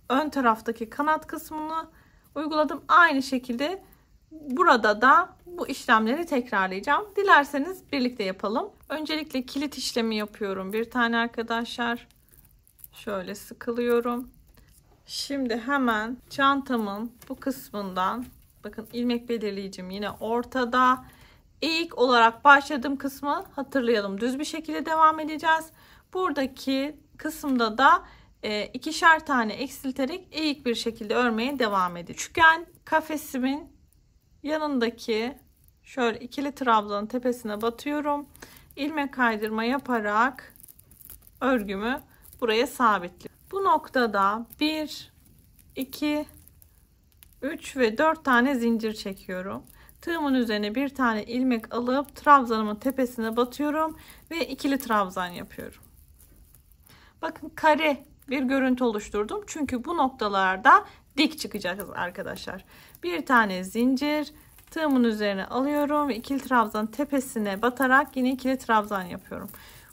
ön taraftaki kanat kısmını uyguladım. Aynı şekilde burada da bu işlemleri tekrarlayacağım. Dilerseniz birlikte yapalım. Öncelikle kilit işlemi yapıyorum. Bir tane arkadaşlar. Şöyle sıkılıyorum. Şimdi hemen çantamın bu kısmından bakın ilmek belirleyicim yine ortada. İlk olarak başladığım kısmı hatırlayalım. Düz bir şekilde devam edeceğiz. Buradaki kısımda da ikişer tane eksilterek eğik bir şekilde örmeye devam edeceğim. Üçgen kafesimin yanındaki şöyle ikili trabzanın tepesine batıyorum. İlmek kaydırma yaparak örgümü buraya sabitliyorum. Bu noktada 1, 2, 3 ve 4 tane zincir çekiyorum. Tığımın üzerine bir tane ilmek alıp trabzanımın tepesine batıyorum ve ikili trabzan yapıyorum. Bakın kare bir görüntü oluşturdum. Çünkü bu noktalarda dik çıkacağız arkadaşlar. Bir tane zincir tığımın üzerine alıyorum ve ikili trabzan tepesine batarak yine ikili trabzan yapıyorum.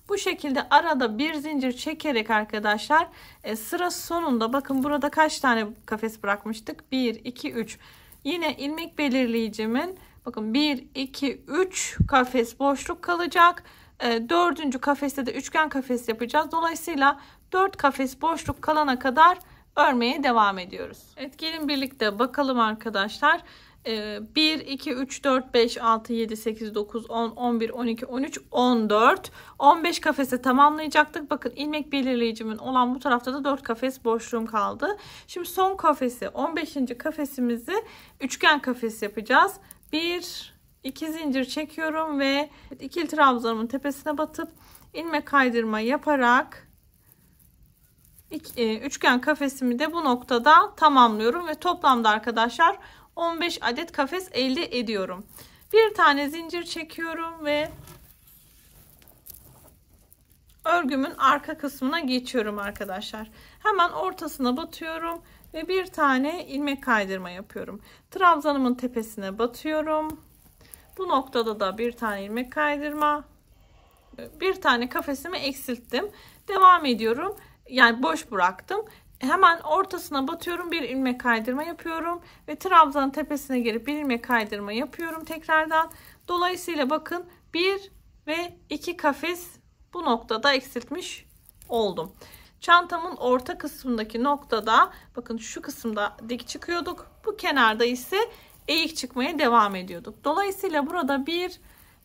Bu şekilde arada bir zincir çekerek arkadaşlar sıra sonunda bakın burada kaç tane kafes bırakmıştık? 1, 2, 3. Yine ilmek belirleyicimin bakın 1, 2, 3 kafes boşluk kalacak. 4. kafeste de üçgen kafes yapacağız. Dolayısıyla 4 kafes boşluk kalana kadar örmeye devam ediyoruz. Evet, gelin birlikte bakalım arkadaşlar. 1, 2, 3, 4, 5, 6, 7, 8, 9, 10, 11, 12, 13, 14, 15 kafese tamamlayacaktık. Bakın ilmek belirleyicimin olan bu tarafta da 4 kafes boşluğum kaldı. Şimdi son kafesi 15. kafesimizi üçgen kafes yapacağız. 1, 2 zincir çekiyorum ve ikili trabzanımın tepesine batıp ilmek kaydırma yaparak üçgen kafesimi de bu noktada tamamlıyorum ve toplamda arkadaşlar 15 adet kafes elde ediyorum. Bir tane zincir çekiyorum ve örgümün arka kısmına geçiyorum arkadaşlar. Hemen ortasına batıyorum ve bir tane ilmek kaydırma yapıyorum. Trabzanımın tepesine batıyorum. Bu noktada da bir tane ilmek kaydırma. Bir tane kafesimi eksilttim. Devam ediyorum. Yani boş bıraktım. Hemen ortasına batıyorum, bir ilmek kaydırma yapıyorum ve trabzanın tepesine gelip bir ilmek kaydırma yapıyorum tekrardan. Dolayısıyla bakın 1 ve 2 kafes bu noktada eksiltmiş oldum. Çantamın orta kısmındaki noktada bakın şu kısımda dik çıkıyorduk. Bu kenarda ise eğik çıkmaya devam ediyorduk. Dolayısıyla burada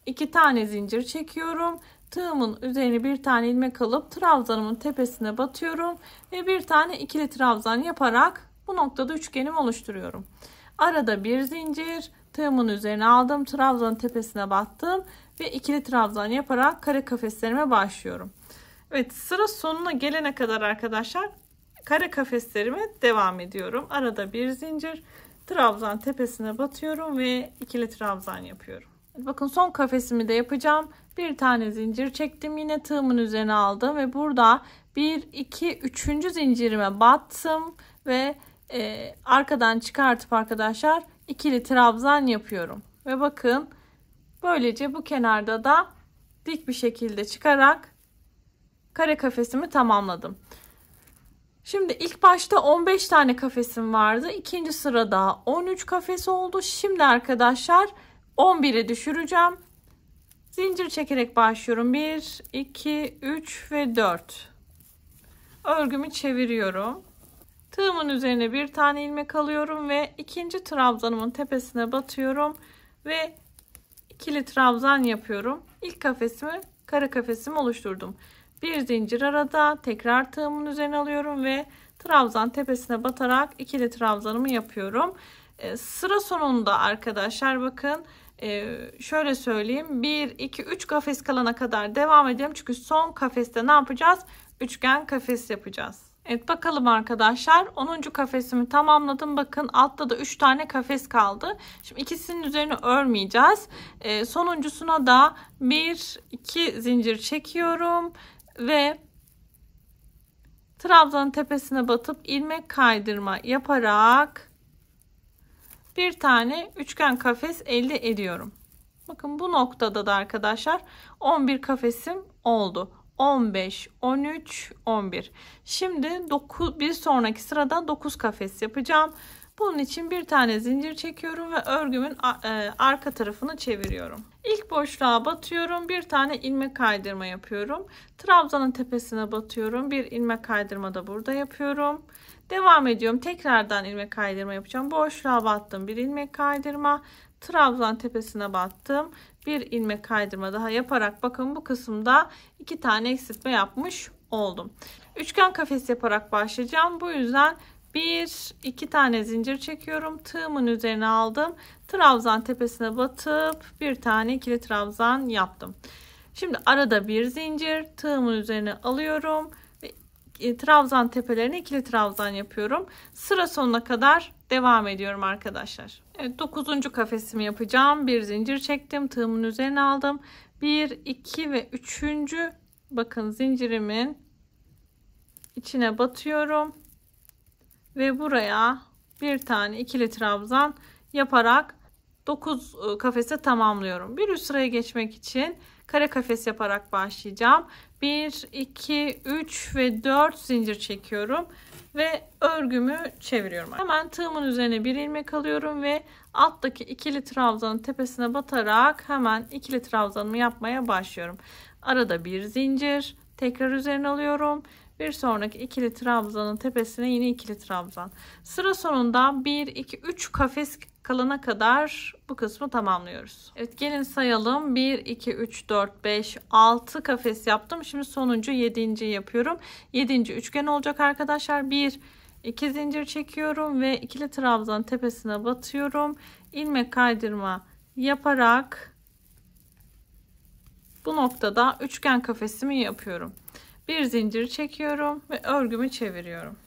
2 tane zincir çekiyorum. Tığımın üzerine bir tane ilmek alıp trabzanımın tepesine batıyorum ve bir tane ikili trabzan yaparak bu noktada üçgenimi oluşturuyorum. Arada bir zincir, tığımın üzerine aldım, trabzanın tepesine battım ve ikili trabzan yaparak kare kafeslerime başlıyorum. Evet, sıra sonuna gelene kadar arkadaşlar kare kafeslerime devam ediyorum. Arada bir zincir, trabzan tepesine batıyorum ve ikili trabzan yapıyorum. Bakın son kafesimi de yapacağım. Bir tane zincir çektim, yine tığımın üzerine aldım ve burada 1, 2, 3. zincirime battım ve arkadan çıkartıp arkadaşlar ikili trabzan yapıyorum. Ve bakın böylece bu kenarda da dik bir şekilde çıkarak kare kafesimi tamamladım. Şimdi ilk başta 15 tane kafesim vardı. İkinci sırada 13 kafes oldu. Şimdi arkadaşlar 11'e düşüreceğim. Zincir çekerek başlıyorum. 1, 2, 3 ve 4. Örgümü çeviriyorum. Tığımın üzerine bir tane ilmek alıyorum ve ikinci trabzanımın tepesine batıyorum ve ikili trabzan yapıyorum. İlk kafesimi, kare kafesimi oluşturdum. Bir zincir arada tekrar tığımın üzerine alıyorum ve trabzan tepesine batarak ikili trabzanımı yapıyorum. Sıra sonunda arkadaşlar bakın şöyle söyleyeyim, 1 2 3 kafes kalana kadar devam edelim, çünkü son kafeste ne yapacağız? Üçgen kafes yapacağız. Evet, bakalım arkadaşlar, 10. kafesimi tamamladım. Bakın altta da 3 tane kafes kaldı. Şimdi ikisinin üzerine örmeyeceğiz. Sonuncusuna da 1 2 zincir çekiyorum ve trabzanın tepesine batıp ilmek kaydırma yaparak bir tane üçgen kafes elde ediyorum. Bakın bu noktada da arkadaşlar 11 kafesim oldu. 15, 13, 11. Şimdi bir sonraki sırada 9 kafes yapacağım. Bunun için bir tane zincir çekiyorum ve örgümün arka tarafını çeviriyorum. İlk boşluğa batıyorum. Bir tane ilmek kaydırma yapıyorum. Trabzanın tepesine batıyorum. Bir ilmek kaydırma da burada yapıyorum. Devam ediyorum. Tekrardan ilmek kaydırma yapacağım. Boşluğa battım. Bir ilmek kaydırma. Trabzan tepesine battım. Bir ilmek kaydırma daha yaparak bakın bu kısımda 2 tane eksiltme yapmış oldum. Üçgen kafes yaparak başlayacağım. Bu yüzden 1-2 tane zincir çekiyorum. Tığımın üzerine aldım. Trabzan tepesine batıp bir tane ikili trabzan yaptım. Şimdi arada bir zincir, tığımın üzerine alıyorum ve trabzan tepelerine ikili trabzan yapıyorum. Sıra sonuna kadar devam ediyorum arkadaşlar. Evet, 9. kafesimi yapacağım. Bir zincir çektim, tığımın üzerine aldım. 1 2 ve 3. bakın zincirimin içine batıyorum ve buraya bir tane ikili trabzan yaparak 9 kafese tamamlıyorum. Bir üst sıraya geçmek için kare kafes yaparak başlayacağım. 1 2 3 ve 4 zincir çekiyorum ve örgümü çeviriyorum. Hemen tığımın üzerine bir ilmek alıyorum ve alttaki ikili trabzanın tepesine batarak hemen ikili trabzanımı yapmaya başlıyorum. Arada bir zincir, tekrar üzerine alıyorum. Bir sonraki ikili trabzanın tepesine yine ikili trabzan. Sıra sonunda 1 2 3 kafes kalana kadar bu kısmı tamamlıyoruz. Evet, gelin sayalım. 1 2 3 4 5 6 kafes yaptım. Şimdi sonuncu 7. yapıyorum. 7. üçgen olacak arkadaşlar. 1 2 zincir çekiyorum ve ikili trabzanın tepesine batıyorum. İlmek kaydırma yaparak bu noktada üçgen kafesimi yapıyorum. Bir zincir çekiyorum ve örgümü çeviriyorum.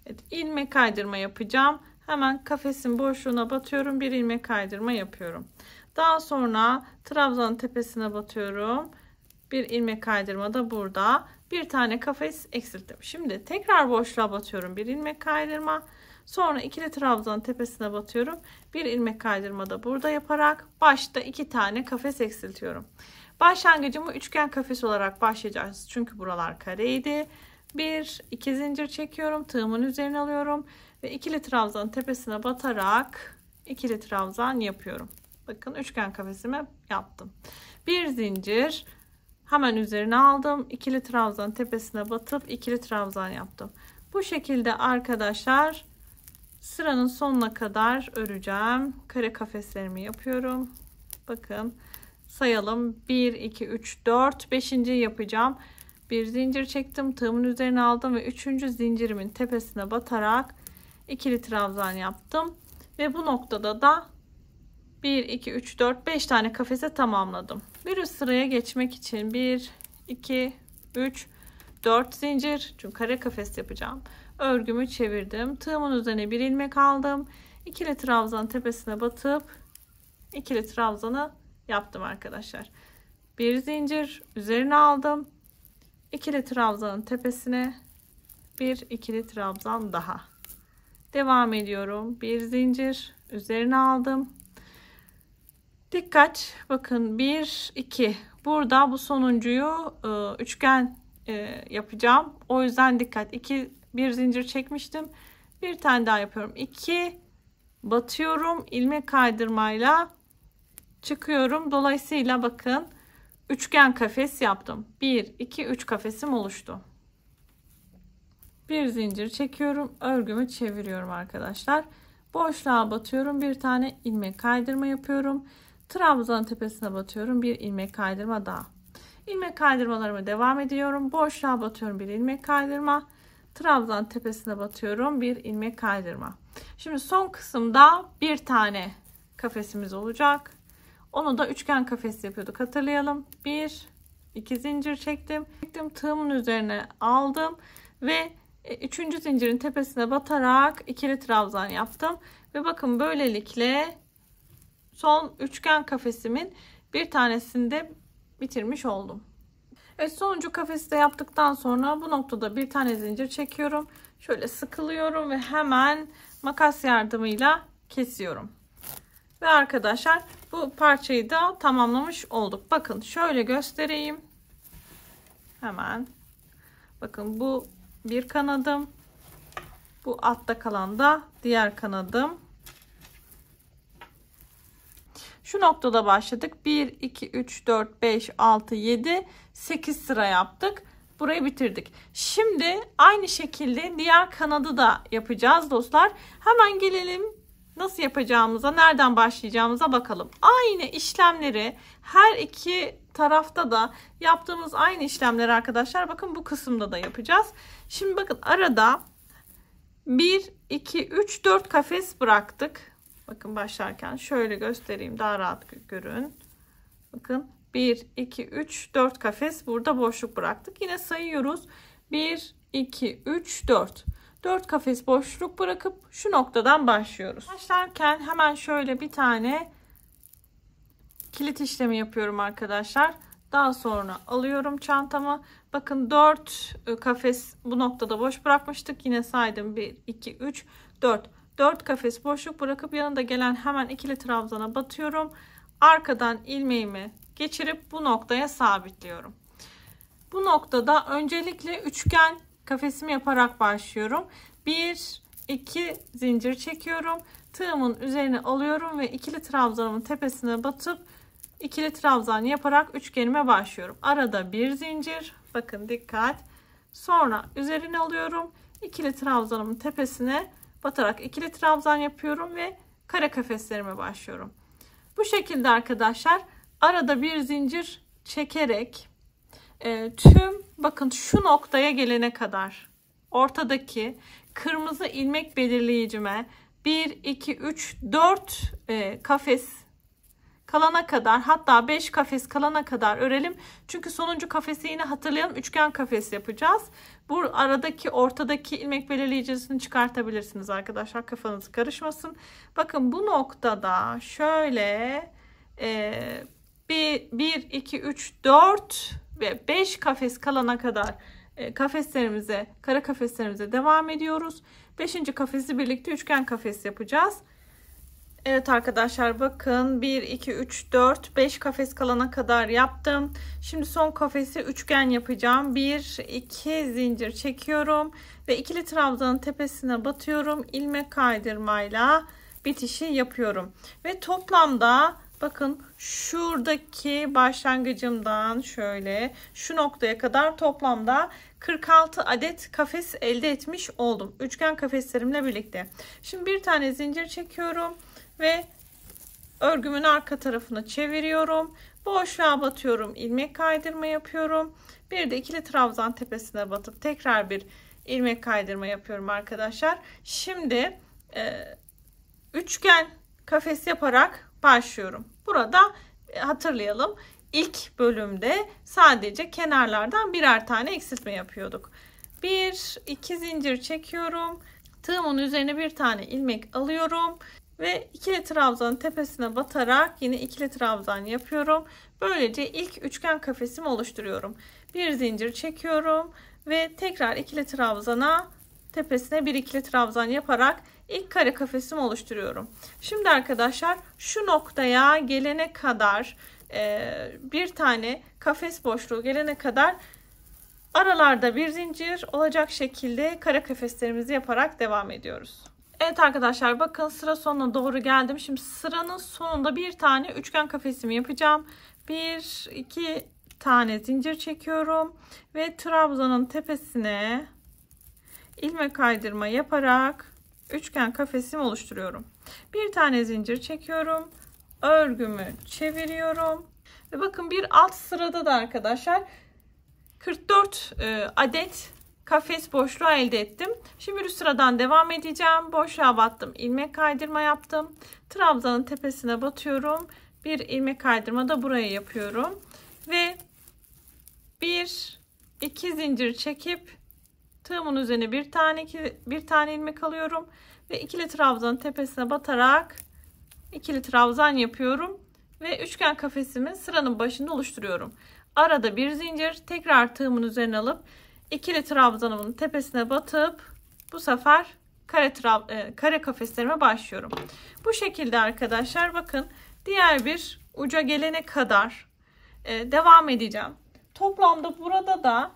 Evet, ilmek kaydırma yapacağım. Hemen kafesin boşluğuna batıyorum. Bir ilmek kaydırma yapıyorum. Daha sonra trabzanın tepesine batıyorum. Bir ilmek kaydırma da burada. Bir tane kafes eksilttim. Şimdi tekrar boşluğa batıyorum. Bir ilmek kaydırma. Sonra ikili trabzanın tepesine batıyorum. Bir ilmek kaydırma da burada yaparak başta 2 tane kafes eksiltiyorum. Başlangıcımı üçgen kafes olarak başlayacağız. Çünkü buralar kareydi. 1 2 zincir çekiyorum. Tığımın üzerine alıyorum ve ikili trabzanın tepesine batarak ikili trabzan yapıyorum. Bakın üçgen kafesimi yaptım. Bir zincir, hemen üzerine aldım. İkili trabzanın tepesine batıp ikili trabzan yaptım. Bu şekilde arkadaşlar sıranın sonuna kadar öreceğim. Kare kafeslerimi yapıyorum. Bakın sayalım. 1 2 3 4 5. yapacağım. Bir zincir çektim, tığımın üzerine aldım ve 3. zincirimin tepesine batarak ikili trabzan yaptım ve bu noktada da 1 2 3 4 5 tane kafese tamamladım. Bir üst sıraya geçmek için 1 2 3 4 zincir, çünkü kare kafes yapacağım. Örgümü çevirdim. Tığımın üzerine bir ilmek aldım. İkili trabzan tepesine batıp ikili trabzanı yaptım arkadaşlar. Bir zincir, üzerine aldım. İkili trabzanın tepesine bir ikili trabzan daha. Devam ediyorum. Bir zincir, üzerine aldım. Dikkat, bakın 1 2, burada bu sonuncuyu üçgen yapacağım. O yüzden dikkat, bir zincir çekmiştim, bir tane daha yapıyorum, 2 batıyorum, ilmek kaydırmayla çıkıyorum. Dolayısıyla bakın üçgen kafes yaptım. 1 2 3 kafesim oluştu. Bir zincir çekiyorum, örgümü çeviriyorum arkadaşlar. Boşluğa batıyorum, bir tane ilmek kaydırma yapıyorum. Trabzanın tepesine batıyorum, bir ilmek kaydırma daha. İlmek kaydırmalarıma devam ediyorum. Boşluğa batıyorum, bir ilmek kaydırma. Trabzanın tepesine batıyorum, bir ilmek kaydırma. Şimdi son kısımda bir tane kafesimiz olacak. Onu da üçgen kafes yapıyorduk, hatırlayalım. 1 2 zincir çektim. Tığımın üzerine aldım ve üçüncü zincirin tepesine batarak ikili trabzan yaptım. Ve bakın böylelikle son üçgen kafesimin bir tanesini de bitirmiş oldum. Evet, sonuncu kafesi de yaptıktan sonra bu noktada bir tane zincir çekiyorum. Şöyle sıkılıyorum ve hemen makas yardımıyla kesiyorum. Ve arkadaşlar bu parçayı da tamamlamış olduk. Bakın şöyle göstereyim. Hemen. Bakın bu bir kanadım. Bu altta kalan da diğer kanadım. Şu noktada başladık. 1, 2, 3, 4, 5, 6, 7, 8 sıra yaptık. Burayı bitirdik. Şimdi aynı şekilde diğer kanadı da yapacağız dostlar. Hemen gelelim nasıl yapacağımıza, nereden başlayacağımıza bakalım. Aynı işlemleri her iki tarafta da yaptığımız aynı işlemleri arkadaşlar bakın bu kısımda da yapacağız. Şimdi bakın arada 1, 2, 3, 4 kafes bıraktık. Bakın başlarken şöyle göstereyim, daha rahat görün. Bakın 1, 2, 3, 4 kafes burada boşluk bıraktık. Yine sayıyoruz. 1, 2, 3, 4. 4 kafes boşluk bırakıp şu noktadan başlıyoruz. Başlarken hemen şöyle bir tane kilit işlemi yapıyorum arkadaşlar. Daha sonra alıyorum çantamı. Bakın 4 kafes bu noktada boş bırakmıştık. Yine saydım. 1, 2, 3, 4. 4 kafes boşluk bırakıp yanında gelen hemen ikili trabzana batıyorum. Arkadan ilmeğimi geçirip bu noktaya sabitliyorum. Bu noktada öncelikle üçgen kafesimi yaparak başlıyorum. 1, 2 zincir çekiyorum. Tığımın üzerine alıyorum ve ikili trabzanımın tepesine batıp ikili trabzan yaparak üçgenime başlıyorum. Arada bir zincir. Bakın dikkat. Sonra üzerine alıyorum. İkili trabzanımın tepesine batarak ikili trabzan yapıyorum ve kare kafeslerime başlıyorum. Bu şekilde arkadaşlar arada bir zincir çekerek tüm bakın şu noktaya gelene kadar ortadaki kırmızı ilmek belirleyicime 1, 2, 3, 4 kafes kalana kadar, hatta 5 kafes kalana kadar örelim. Çünkü sonuncu kafesi yine hatırlayalım, üçgen kafes yapacağız. Bu aradaki ortadaki ilmek belirleyicisini çıkartabilirsiniz arkadaşlar, kafanız karışmasın. Bakın bu noktada şöyle 1, 2, 3, 4 ve 5 kafes kalana kadar kafeslerimize, kare kafeslerimize devam ediyoruz. 5. kafesi birlikte üçgen kafes yapacağız. Evet arkadaşlar bakın 1, 2, 3, 4, 5 kafes kalana kadar yaptım. Şimdi son kafesi üçgen yapacağım. 1, 2 zincir çekiyorum ve ikili trabzanın tepesine batıyorum. İlmek kaydırmayla bitişi yapıyorum. Ve toplamda bakın şuradaki başlangıcımdan şöyle şu noktaya kadar toplamda 46 adet kafes elde etmiş oldum. Üçgen kafeslerimle birlikte. Şimdi bir tane zincir çekiyorum ve örgümün arka tarafına çeviriyorum. Boşluğa batıyorum. İlmek kaydırma yapıyorum. Bir de ikili trabzan tepesine batıp tekrar bir ilmek kaydırma yapıyorum arkadaşlar. Şimdi üçgen kafes yaparak başlıyorum. Burada hatırlayalım. İlk bölümde sadece kenarlardan birer tane eksiltme yapıyorduk. 1, 2 zincir çekiyorum. Tığımın üzerine bir tane ilmek alıyorum. Ve ikili trabzanın tepesine batarak yine ikili trabzan yapıyorum. Böylece ilk üçgen kafesimi oluşturuyorum. Bir zincir çekiyorum ve tekrar ikili trabzana tepesine bir ikili trabzan yaparak ilk kare kafesimi oluşturuyorum. Şimdi arkadaşlar şu noktaya gelene kadar bir tane kafes boşluğu gelene kadar aralarda bir zincir olacak şekilde kare kafeslerimizi yaparak devam ediyoruz. Evet arkadaşlar, bakın sıra sonuna doğru geldim. Şimdi sıranın sonunda bir tane üçgen kafesimi yapacağım. 1-2 tane zincir çekiyorum ve trabzanın tepesine ilmek kaydırma yaparak üçgen kafesimi oluşturuyorum. Bir tane zincir çekiyorum. Örgümü çeviriyorum. Ve bakın bir alt sırada da arkadaşlar 44 adet kafes boşluğu elde ettim. Şimdi üst sıradan devam edeceğim. Boşluğa battım. İlmek kaydırma yaptım. Trabzanın tepesine batıyorum. Bir ilmek kaydırma da buraya yapıyorum. Ve 1-2 zincir çekip tığımın üzerine bir tane ilmek alıyorum ve ikili trabzanın tepesine batarak ikili trabzan yapıyorum ve üçgen kafesimi sıranın başında oluşturuyorum. Arada bir zincir, tekrar tığımın üzerine alıp ikili trabzanımın tepesine batıp bu sefer kare kafeslerime başlıyorum. Bu şekilde arkadaşlar, bakın diğer bir uca gelene kadar devam edeceğim. Toplamda burada da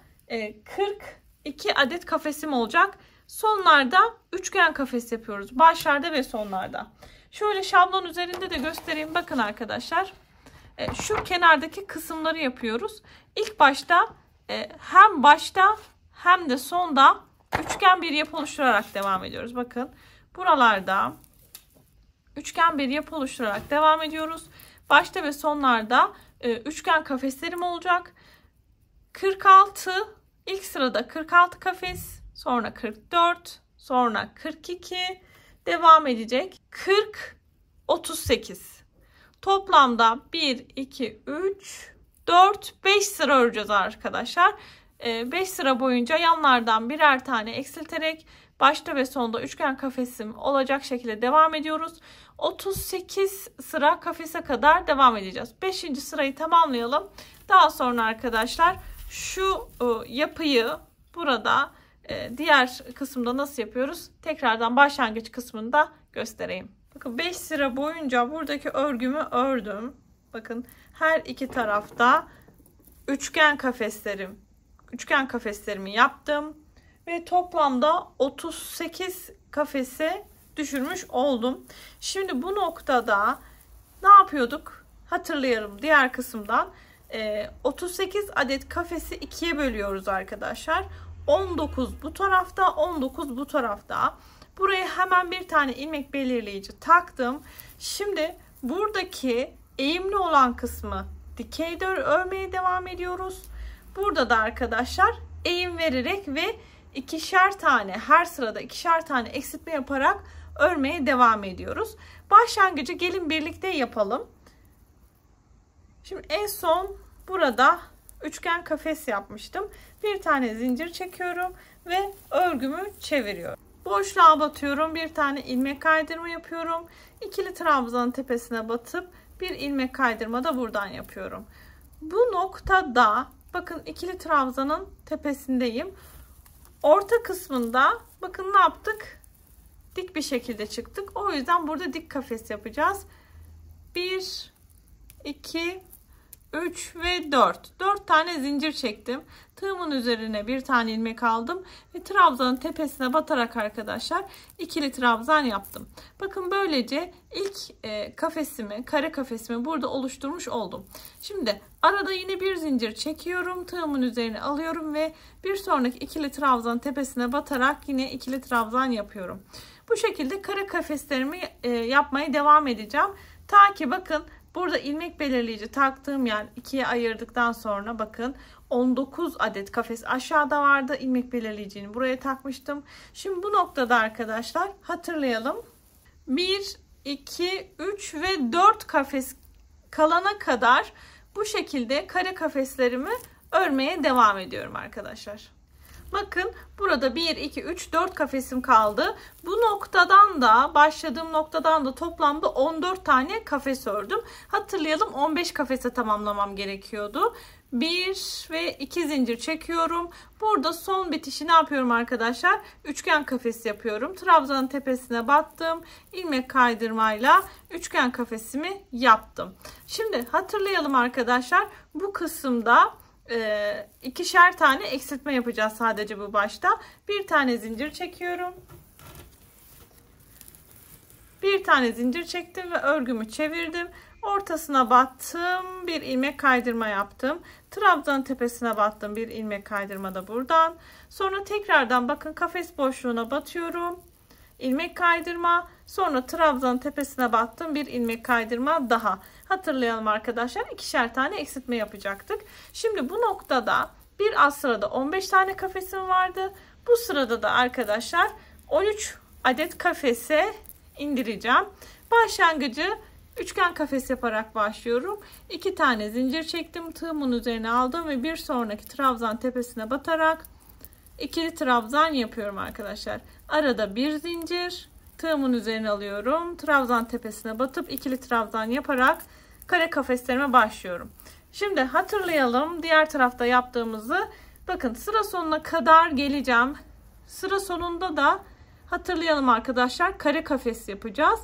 42 adet kafesim olacak. Sonlarda üçgen kafes yapıyoruz. Başlarda ve sonlarda. Şöyle şablon üzerinde de göstereyim. Bakın arkadaşlar. Şu kenardaki kısımları yapıyoruz. İlk başta hem başta hem de sonda üçgen bir yapı oluşturarak devam ediyoruz. Bakın buralarda üçgen bir yapı oluşturarak devam ediyoruz. Başta ve sonlarda üçgen kafeslerim olacak. 46, ilk sırada 46 kafes, sonra 44, sonra 42 devam edecek. 40, 38. Toplamda 1, 2, 3, 4, 5 sıra öreceğiz arkadaşlar. 5 sıra boyunca yanlardan birer tane eksilterek başta ve sonda üçgen kafesim olacak şekilde devam ediyoruz. 38 sıra kafese kadar devam edeceğiz. 5. sırayı tamamlayalım. Daha sonra arkadaşlar şu yapıyı burada diğer kısımda nasıl yapıyoruz? Tekrardan başlangıç kısmında göstereyim. Bakın 5 sıra boyunca buradaki örgümü ördüm. Bakın her iki tarafta üçgen kafeslerimi yaptım ve toplamda 38 kafese düşürmüş oldum. Şimdi bu noktada ne yapıyorduk? Hatırlayalım diğer kısımdan. 38 adet kafesi ikiye bölüyoruz arkadaşlar. 19 bu tarafta, 19 bu tarafta. Buraya hemen bir tane ilmek belirleyici taktım. Şimdi buradaki eğimli olan kısmı dikeyde örmeye devam ediyoruz. Burada da arkadaşlar eğim vererek ve ikişer tane, her sırada ikişer tane eksiltme yaparak örmeye devam ediyoruz. Başlangıcı gelin birlikte yapalım. Şimdi en son burada üçgen kafes yapmıştım. Bir tane zincir çekiyorum ve örgümü çeviriyorum. Boşluğa batıyorum. Bir tane ilmek kaydırma yapıyorum. İkili trabzanın tepesine batıp bir ilmek kaydırma da buradan yapıyorum. Bu noktada bakın ikili trabzanın tepesindeyim. Orta kısmında bakın ne yaptık? Dik bir şekilde çıktık. O yüzden burada dik kafes yapacağız. 1, 2, 3 ve 4. 4 tane zincir çektim. Tığımın üzerine bir tane ilmek aldım ve trabzanın tepesine batarak arkadaşlar ikili trabzan yaptım. Bakın böylece ilk kafesimi, kare kafesimi burada oluşturmuş oldum. Şimdi arada yine bir zincir çekiyorum. Tığımın üzerine alıyorum ve bir sonraki ikili trabzanın tepesine batarak yine ikili trabzan yapıyorum. Bu şekilde kare kafeslerimi yapmaya devam edeceğim. Ta ki bakın burada ilmek belirleyici taktığım yer ikiye ayırdıktan sonra bakın 19 adet kafes aşağıda vardı. İlmek belirleyicini buraya takmıştım. Şimdi bu noktada arkadaşlar hatırlayalım. 1, 2, 3 ve 4 kafes kalana kadar bu şekilde kare kafeslerimi örmeye devam ediyorum arkadaşlar. Bakın burada 1, 2, 3, 4 kafesim kaldı. Bu noktadan da başladığım noktadan da toplamda 14 tane kafes ördüm. Hatırlayalım 15 kafese tamamlamam gerekiyordu. 1 ve 2 zincir çekiyorum. Burada son bitişi ne yapıyorum arkadaşlar? Üçgen kafes yapıyorum. Trabzanın tepesine battım. İlmek kaydırmayla üçgen kafesimi yaptım. Şimdi hatırlayalım arkadaşlar. Bu kısımda ikişer tane eksiltme yapacağız sadece bu başta. Bir tane zincir çekiyorum. Bir tane zincir çektim ve örgümü çevirdim. Ortasına battım. Bir ilmek kaydırma yaptım. Trabzanın tepesine battım. Bir ilmek kaydırma da buradan. Sonra tekrardan bakın kafes boşluğuna batıyorum. İlmek kaydırma. Sonra trabzanın tepesine battım. Bir ilmek kaydırma daha. Hatırlayalım arkadaşlar. İkişer tane eksiltme yapacaktık. Şimdi bu noktada bir alt sırada 15 tane kafesim vardı. Bu sırada da arkadaşlar 13 adet kafese indireceğim. Başlangıcı üçgen kafes yaparak başlıyorum. 2 tane zincir çektim. Tığımın üzerine aldım ve bir sonraki trabzan tepesine batarak ikili trabzan yapıyorum arkadaşlar. Arada bir zincir, tığımın üzerine alıyorum. Trabzan tepesine batıp ikili trabzan yaparak kare kafeslerime başlıyorum. Şimdi hatırlayalım diğer tarafta yaptığımızı. Bakın sıra sonuna kadar geleceğim. Sıra sonunda da hatırlayalım arkadaşlar kare kafes yapacağız.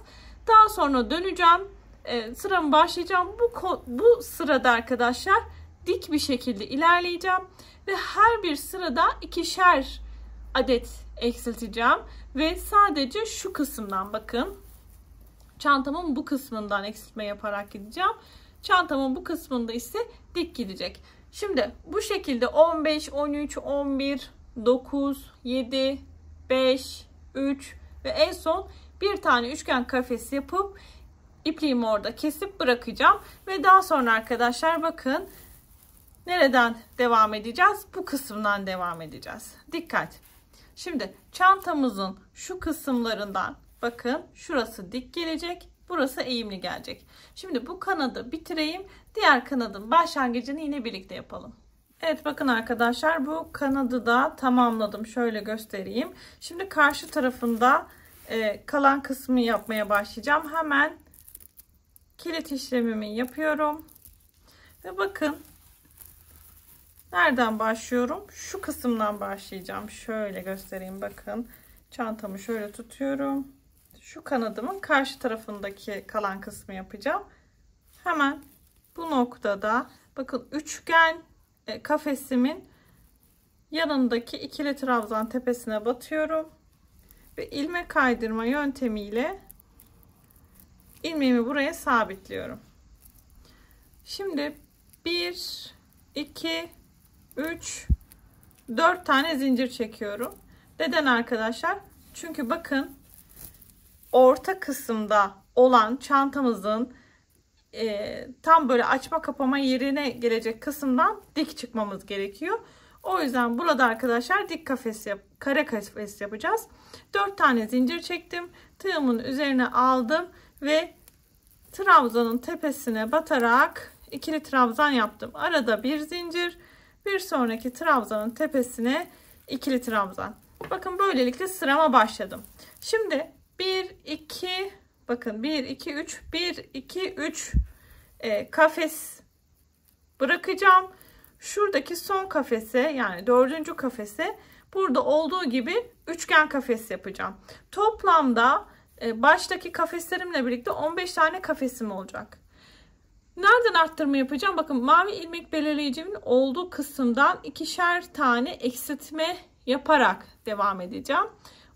Daha sonra döneceğim. Sıramı başlayacağım. Bu sırada arkadaşlar dik bir şekilde ilerleyeceğim. Ve her bir sırada ikişer adet eksilteceğim. Ve sadece şu kısımdan bakın. Çantamın bu kısmından eksiltme yaparak gideceğim. Çantamın bu kısmında ise dik gidecek. Şimdi bu şekilde 15, 13, 11, 9, 7, 5, 3 ve en son bir tane üçgen kafes yapıp ipliğimi orada kesip bırakacağım. Ve daha sonra arkadaşlar bakın nereden devam edeceğiz? Bu kısımdan devam edeceğiz. Dikkat. Şimdi çantamızın şu kısımlarından bakın şurası dik gelecek. Burası eğimli gelecek. Şimdi bu kanadı bitireyim. Diğer kanadın başlangıcını yine birlikte yapalım. Evet bakın arkadaşlar bu kanadı da tamamladım. Şöyle göstereyim. Şimdi karşı tarafında kalan kısmı yapmaya başlayacağım. Hemen kilit işlemimi yapıyorum. Ve bakın nereden başlıyorum? Şu kısımdan başlayacağım. Şöyle göstereyim bakın. Çantamı şöyle tutuyorum. Şu kanadımın karşı tarafındaki kalan kısmı yapacağım. Hemen bu noktada bakın üçgen kafesimin yanındaki ikili trabzan tepesine batıyorum. Ve ilmek kaydırma yöntemiyle ilmeğimi buraya sabitliyorum. Şimdi 1, 2, 3, 4 tane zincir çekiyorum. Neden arkadaşlar? Çünkü bakın orta kısımda olan çantamızın tam böyle açma kapama yerine gelecek kısımdan dik çıkmamız gerekiyor. O yüzden burada arkadaşlar dik kafes kare kafes yapacağız. 4 tane zincir çektim. Tığımın üzerine aldım ve trabzanın tepesine batarak ikili trabzan yaptım. Arada bir zincir, bir sonraki trabzanın tepesine ikili trabzan. Bakın böylelikle sırama başladım. Şimdi 1 2 bakın 1 2 3 1 2 3 kafes bırakacağım. Şuradaki son kafese yani dördüncü kafese burada olduğu gibi üçgen kafes yapacağım. Toplamda baştaki kafeslerimle birlikte 15 tane kafesim olacak. Nereden arttırma yapacağım? Bakın mavi ilmek belirleyicimin olduğu kısımdan ikişer tane eksiltme yaparak devam edeceğim.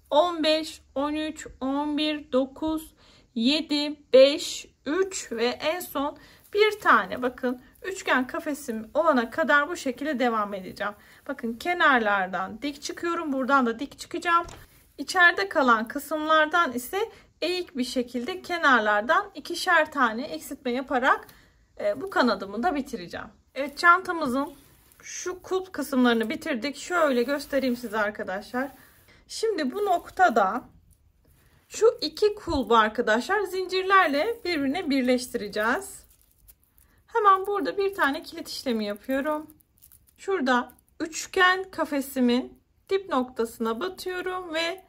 15, 13, 11, 9, 7, 5, 3 ve en son bir tane bakın üçgen kafesim olana kadar bu şekilde devam edeceğim. Bakın kenarlardan dik çıkıyorum. Buradan da dik çıkacağım. İçeride kalan kısımlardan ise eğik bir şekilde kenarlardan ikişer tane eksiltme yaparak bu kanadımı da bitireceğim. Evet çantamızın şu kulp kısımlarını bitirdik. Şöyle göstereyim size arkadaşlar. Şimdi bu noktada şu iki kulbu arkadaşlar zincirlerle birbirine birleştireceğiz. Hemen burada bir tane kilit işlemi yapıyorum. Şurada üçgen kafesimin dip noktasına batıyorum ve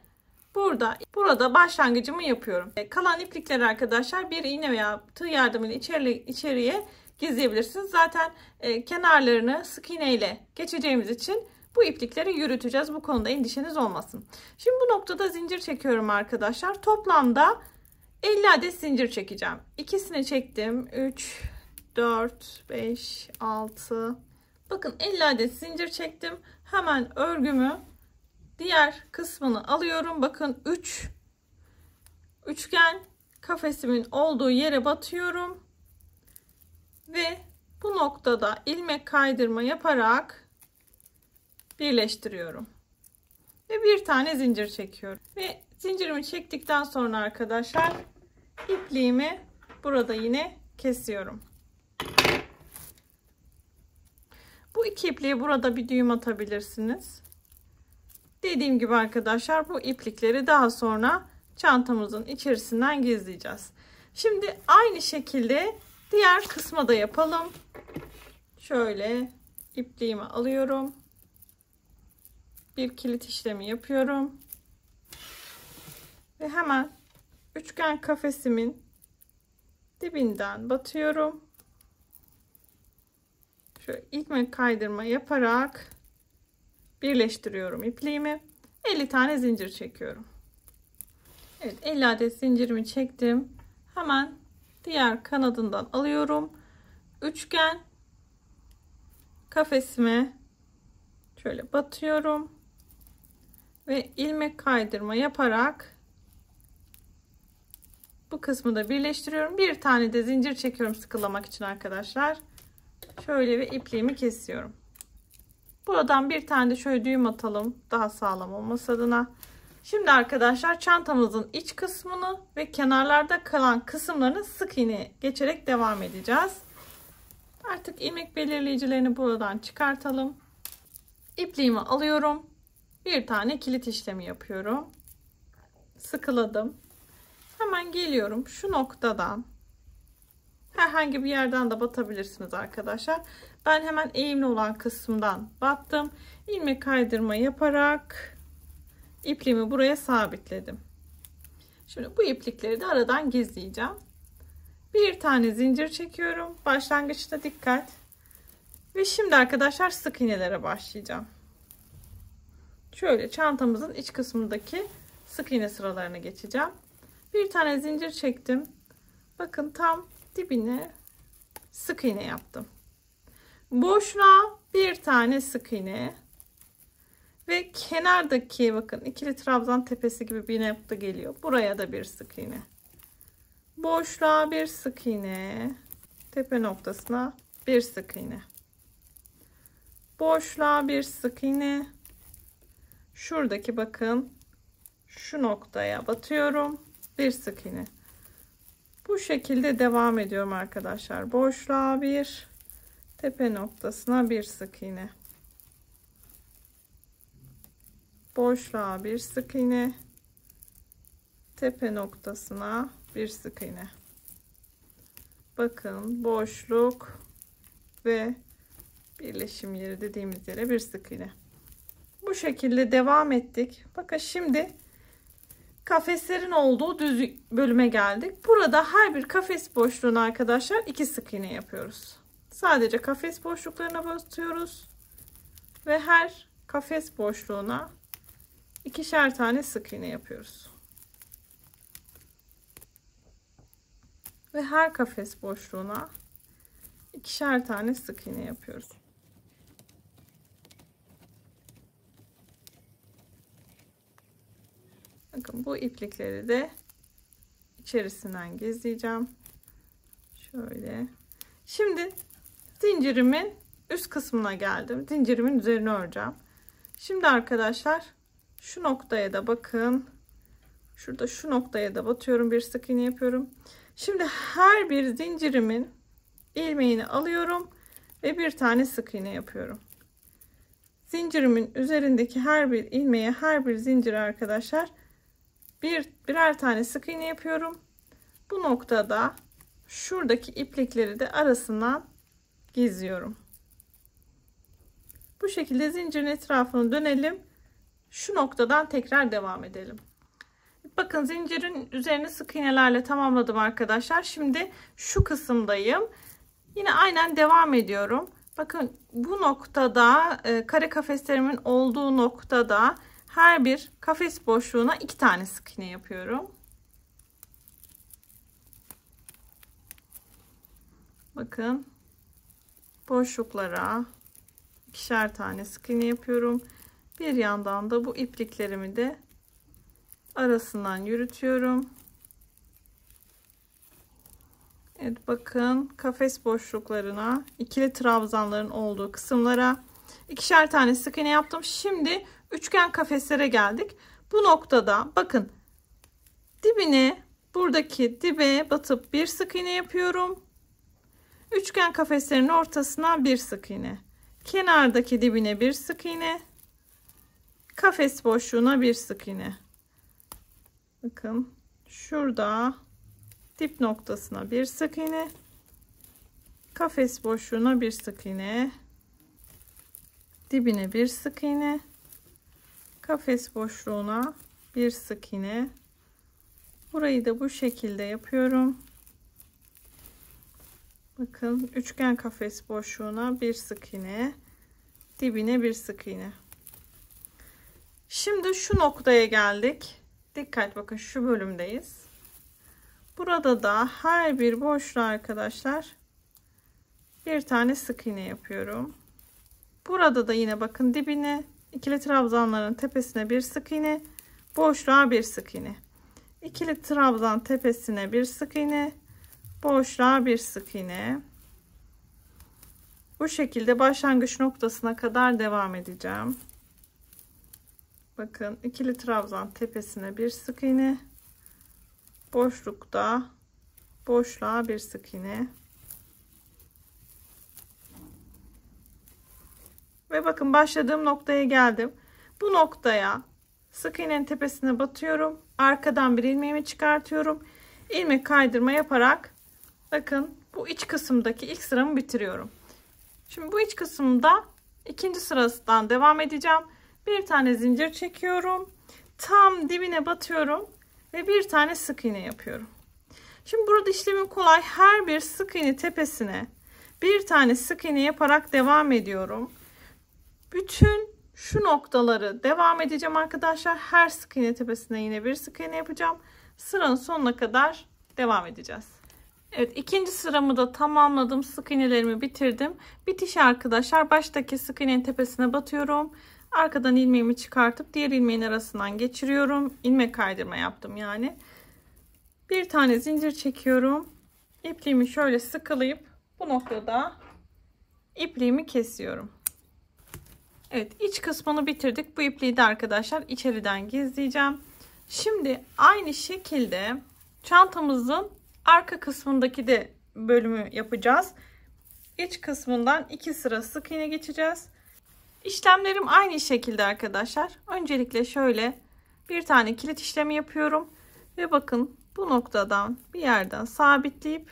burada başlangıcımı yapıyorum. Kalan iplikleri arkadaşlar bir iğne veya tığ yardımıyla içeriye gizleyebilirsiniz. Zaten kenarlarını sık iğne ile geçeceğimiz için bu iplikleri yürüteceğiz. Bu konuda endişeniz olmasın. Şimdi bu noktada zincir çekiyorum arkadaşlar. Toplamda 50 adet zincir çekeceğim. İkisini çektim. 3, 4, 5, 6. Bakın 50 adet zincir çektim. Hemen örgümü diğer kısmını alıyorum. Bakın 3 üçgen kafesimin olduğu yere batıyorum. Ve bu noktada ilmek kaydırma yaparak birleştiriyorum. Ve bir tane zincir çekiyorum. Ve zincirimi çektikten sonra arkadaşlar ipliğimi burada yine kesiyorum. Bu iki ipliği burada bir düğüm atabilirsiniz. Dediğim gibi arkadaşlar bu iplikleri daha sonra çantamızın içerisinden gizleyeceğiz. Şimdi aynı şekilde diğer kısma da yapalım. Şöyle ipliğimi alıyorum. Bir kilit işlemi yapıyorum. Ve hemen üçgen kafesimin dibinden batıyorum. Şöyle ilmek kaydırma yaparak birleştiriyorum ipliğimi. 50 tane zincir çekiyorum. Evet, 50 adet zincirimi çektim. Hemen diğer kanadından alıyorum. Üçgen kafesime şöyle batıyorum ve ilmek kaydırma yaparak bu kısmı da birleştiriyorum. Bir tane de zincir çekiyorum sıkılamak için arkadaşlar. Şöyle ve ipliğimi kesiyorum. Buradan bir tane de şöyle düğüm atalım. Daha sağlam olması adına. Şimdi arkadaşlar çantamızın iç kısmını ve kenarlarda kalan kısımlarını sık iğne geçerek devam edeceğiz. Artık ilmek belirleyicilerini buradan çıkartalım. İpliğimi alıyorum. Bir tane kilit işlemi yapıyorum. Sıkıladım. Hemen geliyorum şu noktadan. Herhangi bir yerden de batabilirsiniz arkadaşlar. Ben hemen eğimli olan kısımdan battım. İlmek kaydırma yaparak ipliğimi buraya sabitledim. Şimdi bu iplikleri de aradan gizleyeceğim. Bir tane zincir çekiyorum. Başlangıçta dikkat. Ve şimdi arkadaşlar sık iğnelere başlayacağım. Şöyle çantamızın iç kısmındaki sık iğne sıralarına geçeceğim. Bir tane zincir çektim. Bakın tam dibine sık iğne yaptım. Boşluğa bir tane sık iğne ve kenardaki bakın ikili trabzan tepesi gibi bir nokta geliyor. Buraya da bir sık iğne. Boşluğa bir sık iğne, tepe noktasına bir sık iğne. Boşluğa bir sık iğne. Şuradaki bakın şu noktaya batıyorum. Bir sık iğne. Bu şekilde devam ediyorum arkadaşlar. Boşluğa bir, tepe noktasına bir sık iğne. Boşluğa bir sık iğne, tepe noktasına bir sık iğne. Bakın boşluk ve birleşim yeri dediğimiz yere bir sık iğne. Bu şekilde devam ettik. Bakın şimdi kafeslerin olduğu düz bölüme geldik. Burada her bir kafes boşluğuna arkadaşlar 2 sık iğne yapıyoruz. Sadece kafes boşluklarına batıyoruz ve her kafes boşluğuna 2'şer tane sık iğne yapıyoruz. Ve her kafes boşluğuna 2'şer tane sık iğne yapıyoruz. Bakın bu iplikleri de içerisinden gizleyeceğim. Şöyle. Şimdi zincirimin üst kısmına geldim. Zincirimin üzerine öreceğim. Şimdi arkadaşlar şu noktaya da bakın. Şurada şu noktaya da batıyorum. Bir sık iğne yapıyorum. Şimdi her bir zincirimin ilmeğini alıyorum ve bir tane sık iğne yapıyorum. Zincirimin üzerindeki her bir ilmeğe, her bir zincire arkadaşlar birer tane sık iğne yapıyorum. Bu noktada şuradaki iplikleri de arasından gizliyorum. Bu şekilde zincirin etrafını dönelim şu noktadan tekrar devam edelim. Bakın zincirin üzerini sık iğnelerle tamamladım arkadaşlar. Şimdi şu kısımdayım. Yine aynen devam ediyorum. Bakın bu noktada kare kafeslerimin olduğu noktada her bir kafes boşluğuna 2 tane sık iğne yapıyorum. Bakın boşluklara 2'şer tane sık iğne yapıyorum. Bir yandan da bu ipliklerimi de arasından yürütüyorum. Evet, bakın kafes boşluklarına, ikili trabzanların olduğu kısımlara 2'şer tane sık iğne yaptım. Şimdi üçgen kafeslere geldik. Bu noktada bakın dibine, buradaki dibe batıp bir sık iğne yapıyorum. Üçgen kafeslerin ortasına bir sık iğne. Kenardaki dibine bir sık iğne. Kafes boşluğuna bir sık iğne. Bakın şurada dip noktasına bir sık iğne, kafes boşluğuna bir sık iğne, dibine bir sık iğne, kafes boşluğuna bir sık iğne. Burayı da bu şekilde yapıyorum. Bakın üçgen kafes boşluğuna bir sık iğne, dibine bir sık iğne. Şimdi şu noktaya geldik. Dikkat, bakın şu bölümdeyiz. Burada da her bir boşluğa arkadaşlar bir tane sık iğne yapıyorum. Burada da yine bakın dibine, ikili trabzanların tepesine bir sık iğne, boşluğa bir sık iğne. İkili trabzan tepesine bir sık iğne, boşluğa bir sık iğne. Bu şekilde başlangıç noktasına kadar devam edeceğim. Bakın ikili trabzan tepesine bir sık iğne, boşlukta boşluğa bir sık iğne. Ve bakın başladığım noktaya geldim. Bu noktaya sık iğnenin tepesine batıyorum. Arkadan bir ilmeğimi çıkartıyorum. İlmek kaydırma yaparak bakın bu iç kısımdaki ilk sıramı bitiriyorum. Şimdi bu iç kısımda ikinci sırasından devam edeceğim. Bir tane zincir çekiyorum. Tam dibine batıyorum ve bir tane sık iğne yapıyorum. Şimdi burada işlemim kolay. Her bir sık iğne tepesine bir tane sık iğne yaparak devam ediyorum. Bütün şu noktaları devam edeceğim arkadaşlar. Her sık iğne tepesine yine bir sık iğne yapacağım. Sıranın sonuna kadar devam edeceğiz. Evet, ikinci sıramı da tamamladım. Sık iğnelerimi bitirdim. Bitiş arkadaşlar, baştaki sık iğnenin tepesine batıyorum. Arkadan ilmeğimi çıkartıp diğer ilmeğin arasından geçiriyorum. İlmek kaydırma yaptım yani. Bir tane zincir çekiyorum. İpliğimi şöyle sıkılayıp bu noktada ipliğimi kesiyorum. Evet, iç kısmını bitirdik. Bu ipliği de arkadaşlar içeriden gizleyeceğim. Şimdi aynı şekilde çantamızın arka kısmındaki de bölümü yapacağız. İç kısmından 2 sıra sık iğne geçeceğiz. İşlemlerim aynı şekilde arkadaşlar. Öncelikle şöyle bir tane kilit işlemi yapıyorum. Ve bakın bu noktadan bir yerden sabitleyip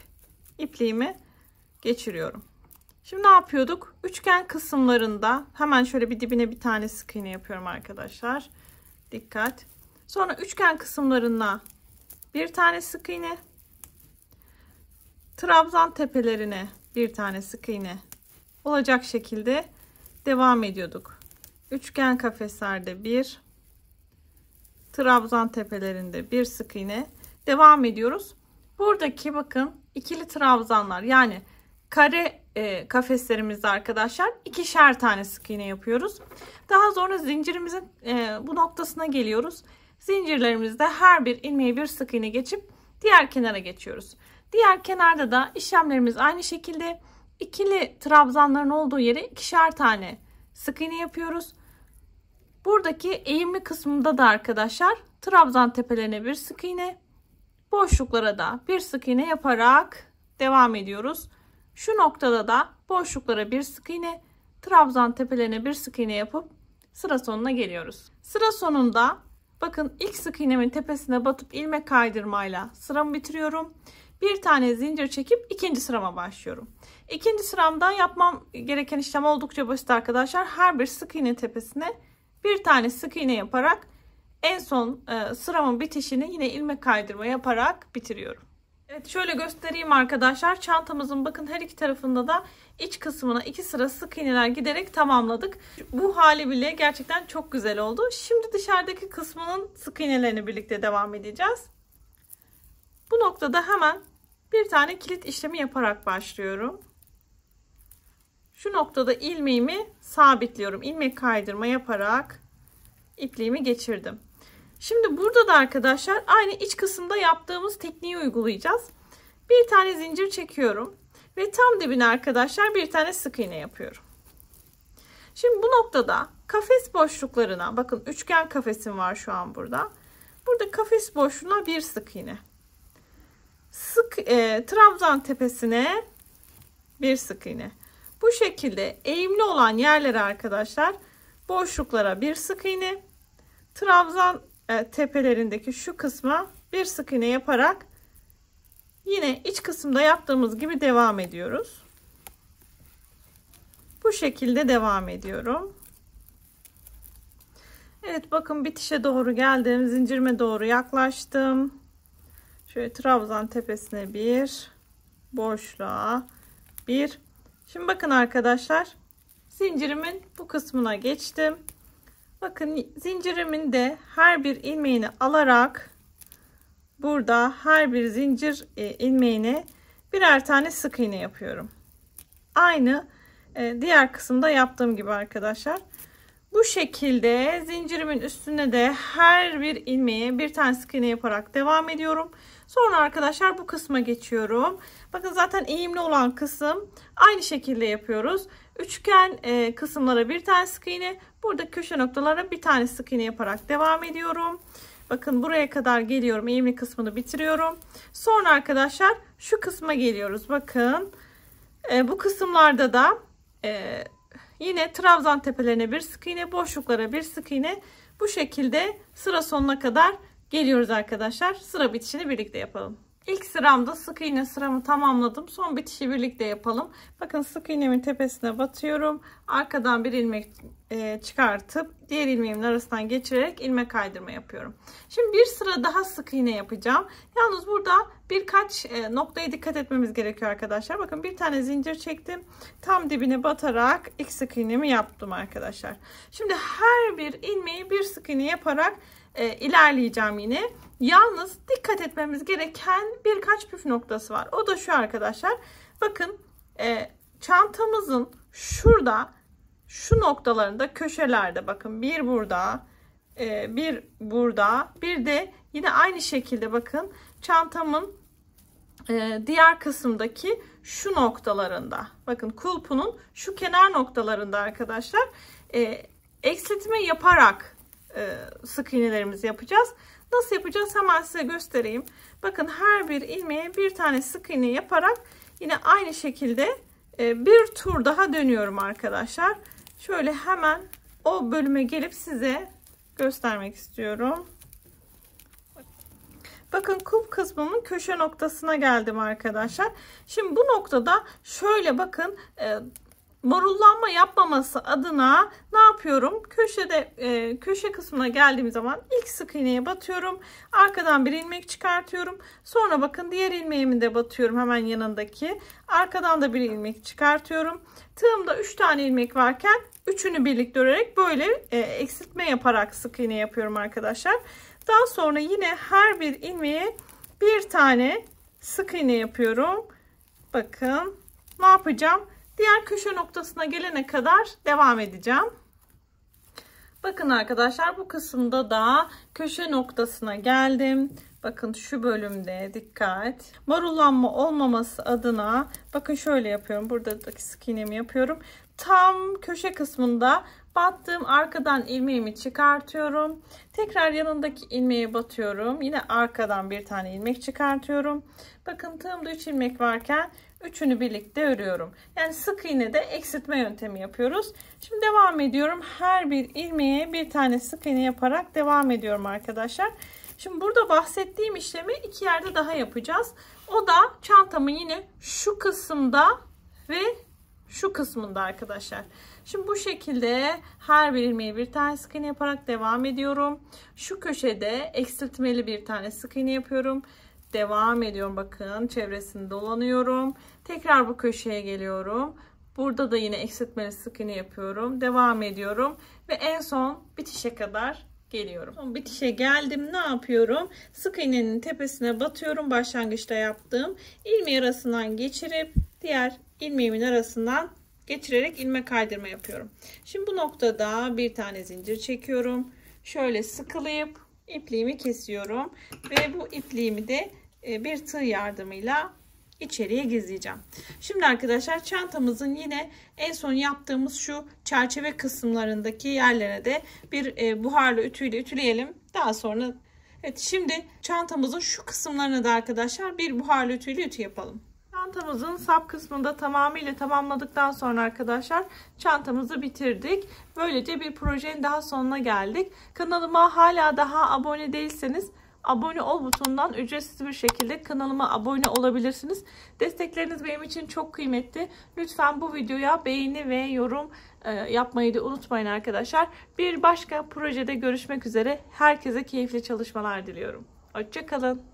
ipliğimi geçiriyorum. Şimdi ne yapıyorduk? Üçgen kısımlarında hemen şöyle bir dibine bir tane sık iğne yapıyorum arkadaşlar. Dikkat. Sonra üçgen kısımlarına bir tane sık iğne. Trabzan tepelerine bir tane sık iğne olacak şekilde devam ediyorduk. Üçgen kafeslerde bir, trabzan tepelerinde bir sık iğne devam ediyoruz. Buradaki bakın ikili trabzanlar yani kare kafeslerimizde arkadaşlar 2'şer tane sık iğne yapıyoruz. Daha sonra zincirimizin bu noktasına geliyoruz. Zincirlerimizde her bir ilmeğe bir sık iğne geçip diğer kenara geçiyoruz. Diğer kenarda da işlemlerimiz aynı şekilde ikili trabzanların olduğu yere 2'şer tane sık iğne yapıyoruz. Buradaki eğimli kısmında da arkadaşlar trabzan tepelerine bir sık iğne, boşluklara da bir sık iğne yaparak devam ediyoruz. Şu noktada da boşluklara bir sık iğne, trabzan tepelerine bir sık iğne yapıp sıra sonuna geliyoruz. Sıra sonunda bakın ilk sık iğnemin tepesine batıp ilmek kaydırmayla sıramı bitiriyorum. Bir tane zincir çekip ikinci sırama başlıyorum. İkinci sıramda yapmam gereken işlem oldukça basit arkadaşlar. Her bir sık iğne tepesine bir tane sık iğne yaparak en son sıramın bitişini yine ilmek kaydırma yaparak bitiriyorum. Evet, şöyle göstereyim arkadaşlar. Çantamızın bakın her iki tarafında da iç kısmına 2 sıra sık iğneler giderek tamamladık. Bu hali bile gerçekten çok güzel oldu. Şimdi dışarıdaki kısmının sık iğnelerini birlikte devam edeceğiz. Bu noktada hemen bir tane kilit işlemi yaparak başlıyorum. Şu noktada ilmeğimi sabitliyorum. İlmek kaydırma yaparak ipliğimi geçirdim. Şimdi burada da arkadaşlar aynı iç kısımda yaptığımız tekniği uygulayacağız. Bir tane zincir çekiyorum ve tam dibine arkadaşlar bir tane sık iğne yapıyorum. Şimdi bu noktada kafes boşluklarına bakın, üçgen kafesim var şu an burada. Burada kafes boşluğuna bir sık iğne. Trabzan tepesine bir sık iğne. Bu şekilde eğimli olan yerlere arkadaşlar boşluklara bir sık iğne, trabzan tepelerindeki şu kısma bir sık iğne yaparak yine iç kısımda yaptığımız gibi devam ediyoruz. Bu şekilde devam ediyorum. Evet, bakın bitişe doğru geldim. Zincirime doğru yaklaştım. Şöyle trabzan tepesine bir, boşluğa bir. Şimdi bakın arkadaşlar, zincirimin bu kısmına geçtim. Bakın zincirimin de her bir ilmeğini alarak burada her bir zincir ilmeğine birer tane sık iğne yapıyorum. Aynı diğer kısımda yaptığım gibi arkadaşlar. Bu şekilde zincirimin üstüne de her bir ilmeğe bir tane sık iğne yaparak devam ediyorum. Sonra arkadaşlar bu kısma geçiyorum. Bakın zaten eğimli olan kısım aynı şekilde yapıyoruz. Üçgen kısımlara bir tane sık iğne, burada köşe noktalara bir tane sık iğne yaparak devam ediyorum. Bakın buraya kadar geliyorum, eğimli kısmını bitiriyorum. Sonra arkadaşlar şu kısma geliyoruz. Bakın bu kısımlarda da yine trabzan tepelerine bir sık iğne, boşluklara bir sık iğne, bu şekilde sıra sonuna kadar geliyoruz arkadaşlar. Sıra bitişini birlikte yapalım. İlk sıramda sık iğne sıramı tamamladım. Son bitişi birlikte yapalım. Bakın sık iğnemin tepesine batıyorum. Arkadan bir ilmek çıkartıp diğer ilmeğimin arasından geçirerek ilmek kaydırma yapıyorum. Şimdi bir sıra daha sık iğne yapacağım. Yalnız burada birkaç noktaya dikkat etmemiz gerekiyor arkadaşlar. Bakın bir tane zincir çektim. Tam dibine batarak ilk sık iğnemi yaptım arkadaşlar. Şimdi her bir ilmeği bir sık iğne yaparak ilerleyeceğim yine. Yalnız dikkat etmemiz gereken birkaç püf noktası var. O da şu arkadaşlar. Bakın çantamızın şurada, şu noktalarında, köşelerde bakın bir burada, bir burada, bir de yine aynı şekilde bakın çantamın diğer kısımdaki şu noktalarında, bakın kulpunun şu kenar noktalarında arkadaşlar eksiltme yaparak sık iğnelerimizi yapacağız. Nasıl yapacağız hemen size göstereyim. Bakın her bir ilmeğe bir tane sık iğne yaparak yine aynı şekilde bir tur daha dönüyorum arkadaşlar. Şöyle hemen o bölüme gelip size göstermek istiyorum. Bakın kulp kısmının köşe noktasına geldim arkadaşlar. Şimdi bu noktada şöyle bakın marullanma yapmaması adına ne yapıyorum? Köşe kısmına geldiğim zaman ilk sık iğneye batıyorum. Arkadan bir ilmek çıkartıyorum. Sonra bakın diğer ilmeğimi de batıyorum hemen yanındaki. Arkadan da bir ilmek çıkartıyorum. Tığımda 3 tane ilmek varken üçünü birlikte örerek böyle eksiltme yaparak sık iğne yapıyorum arkadaşlar. Daha sonra yine her bir ilmeğe bir tane sık iğne yapıyorum. Bakın ne yapacağım? Diğer köşe noktasına gelene kadar devam edeceğim. Bakın arkadaşlar bu kısımda da köşe noktasına geldim. Bakın şu bölümde dikkat. Marullanma olmaması adına bakın şöyle yapıyorum. Buradaki sık iğnemi yapıyorum. Tam köşe kısmında battığım arkadan ilmeğimi çıkartıyorum. Tekrar yanındaki ilmeğe batıyorum. Yine arkadan bir tane ilmek çıkartıyorum. Bakın tığımda 3 ilmek varken üçünü birlikte örüyorum. Yani sık iğnede eksiltme yöntemi yapıyoruz. Şimdi devam ediyorum. Her bir ilmeğe bir tane sık iğne yaparak devam ediyorum arkadaşlar. Şimdi burada bahsettiğim işlemi 2 yerde daha yapacağız. O da çantamın yine şu kısımda ve şu kısmında arkadaşlar. Şimdi bu şekilde her bir ilmeğe bir tane sık iğne yaparak devam ediyorum. Şu köşede eksiltmeli bir tane sık iğne yapıyorum. Devam ediyorum. Bakın çevresini dolanıyorum. Tekrar bu köşeye geliyorum. Burada da yine eksiltmeli sık iğne yapıyorum. Devam ediyorum. Ve en son bitişe kadar geliyorum. Son bitişe geldim. Ne yapıyorum? Sık iğnenin tepesine batıyorum. Başlangıçta yaptığım ilmeği arasından geçirip diğer ilmeğimin arasından geçirerek ilmek kaydırma yapıyorum. Şimdi bu noktada bir tane zincir çekiyorum. Şöyle sıkılayıp ipliğimi kesiyorum. Ve bu ipliğimi de bir tığ yardımıyla içeriye gizleyeceğim. Şimdi arkadaşlar çantamızın yine en son yaptığımız şu çerçeve kısımlarındaki yerlere de bir buharlı ütüyle ütüleyelim. Daha sonra evet, şimdi çantamızın şu kısımlarına da arkadaşlar bir buharlı ütüyle ütü yapalım. Çantamızın sap kısmında tamamıyla tamamladıktan sonra arkadaşlar çantamızı bitirdik. Böylece bir projenin daha sonuna geldik. Kanalıma hala daha abone değilseniz abone ol butonundan ücretsiz bir şekilde kanalıma abone olabilirsiniz. Destekleriniz benim için çok kıymetli. Lütfen bu videoya beğeni ve yorum yapmayı da unutmayın arkadaşlar. Bir başka projede görüşmek üzere. Herkese keyifli çalışmalar diliyorum. Hoşça kalın.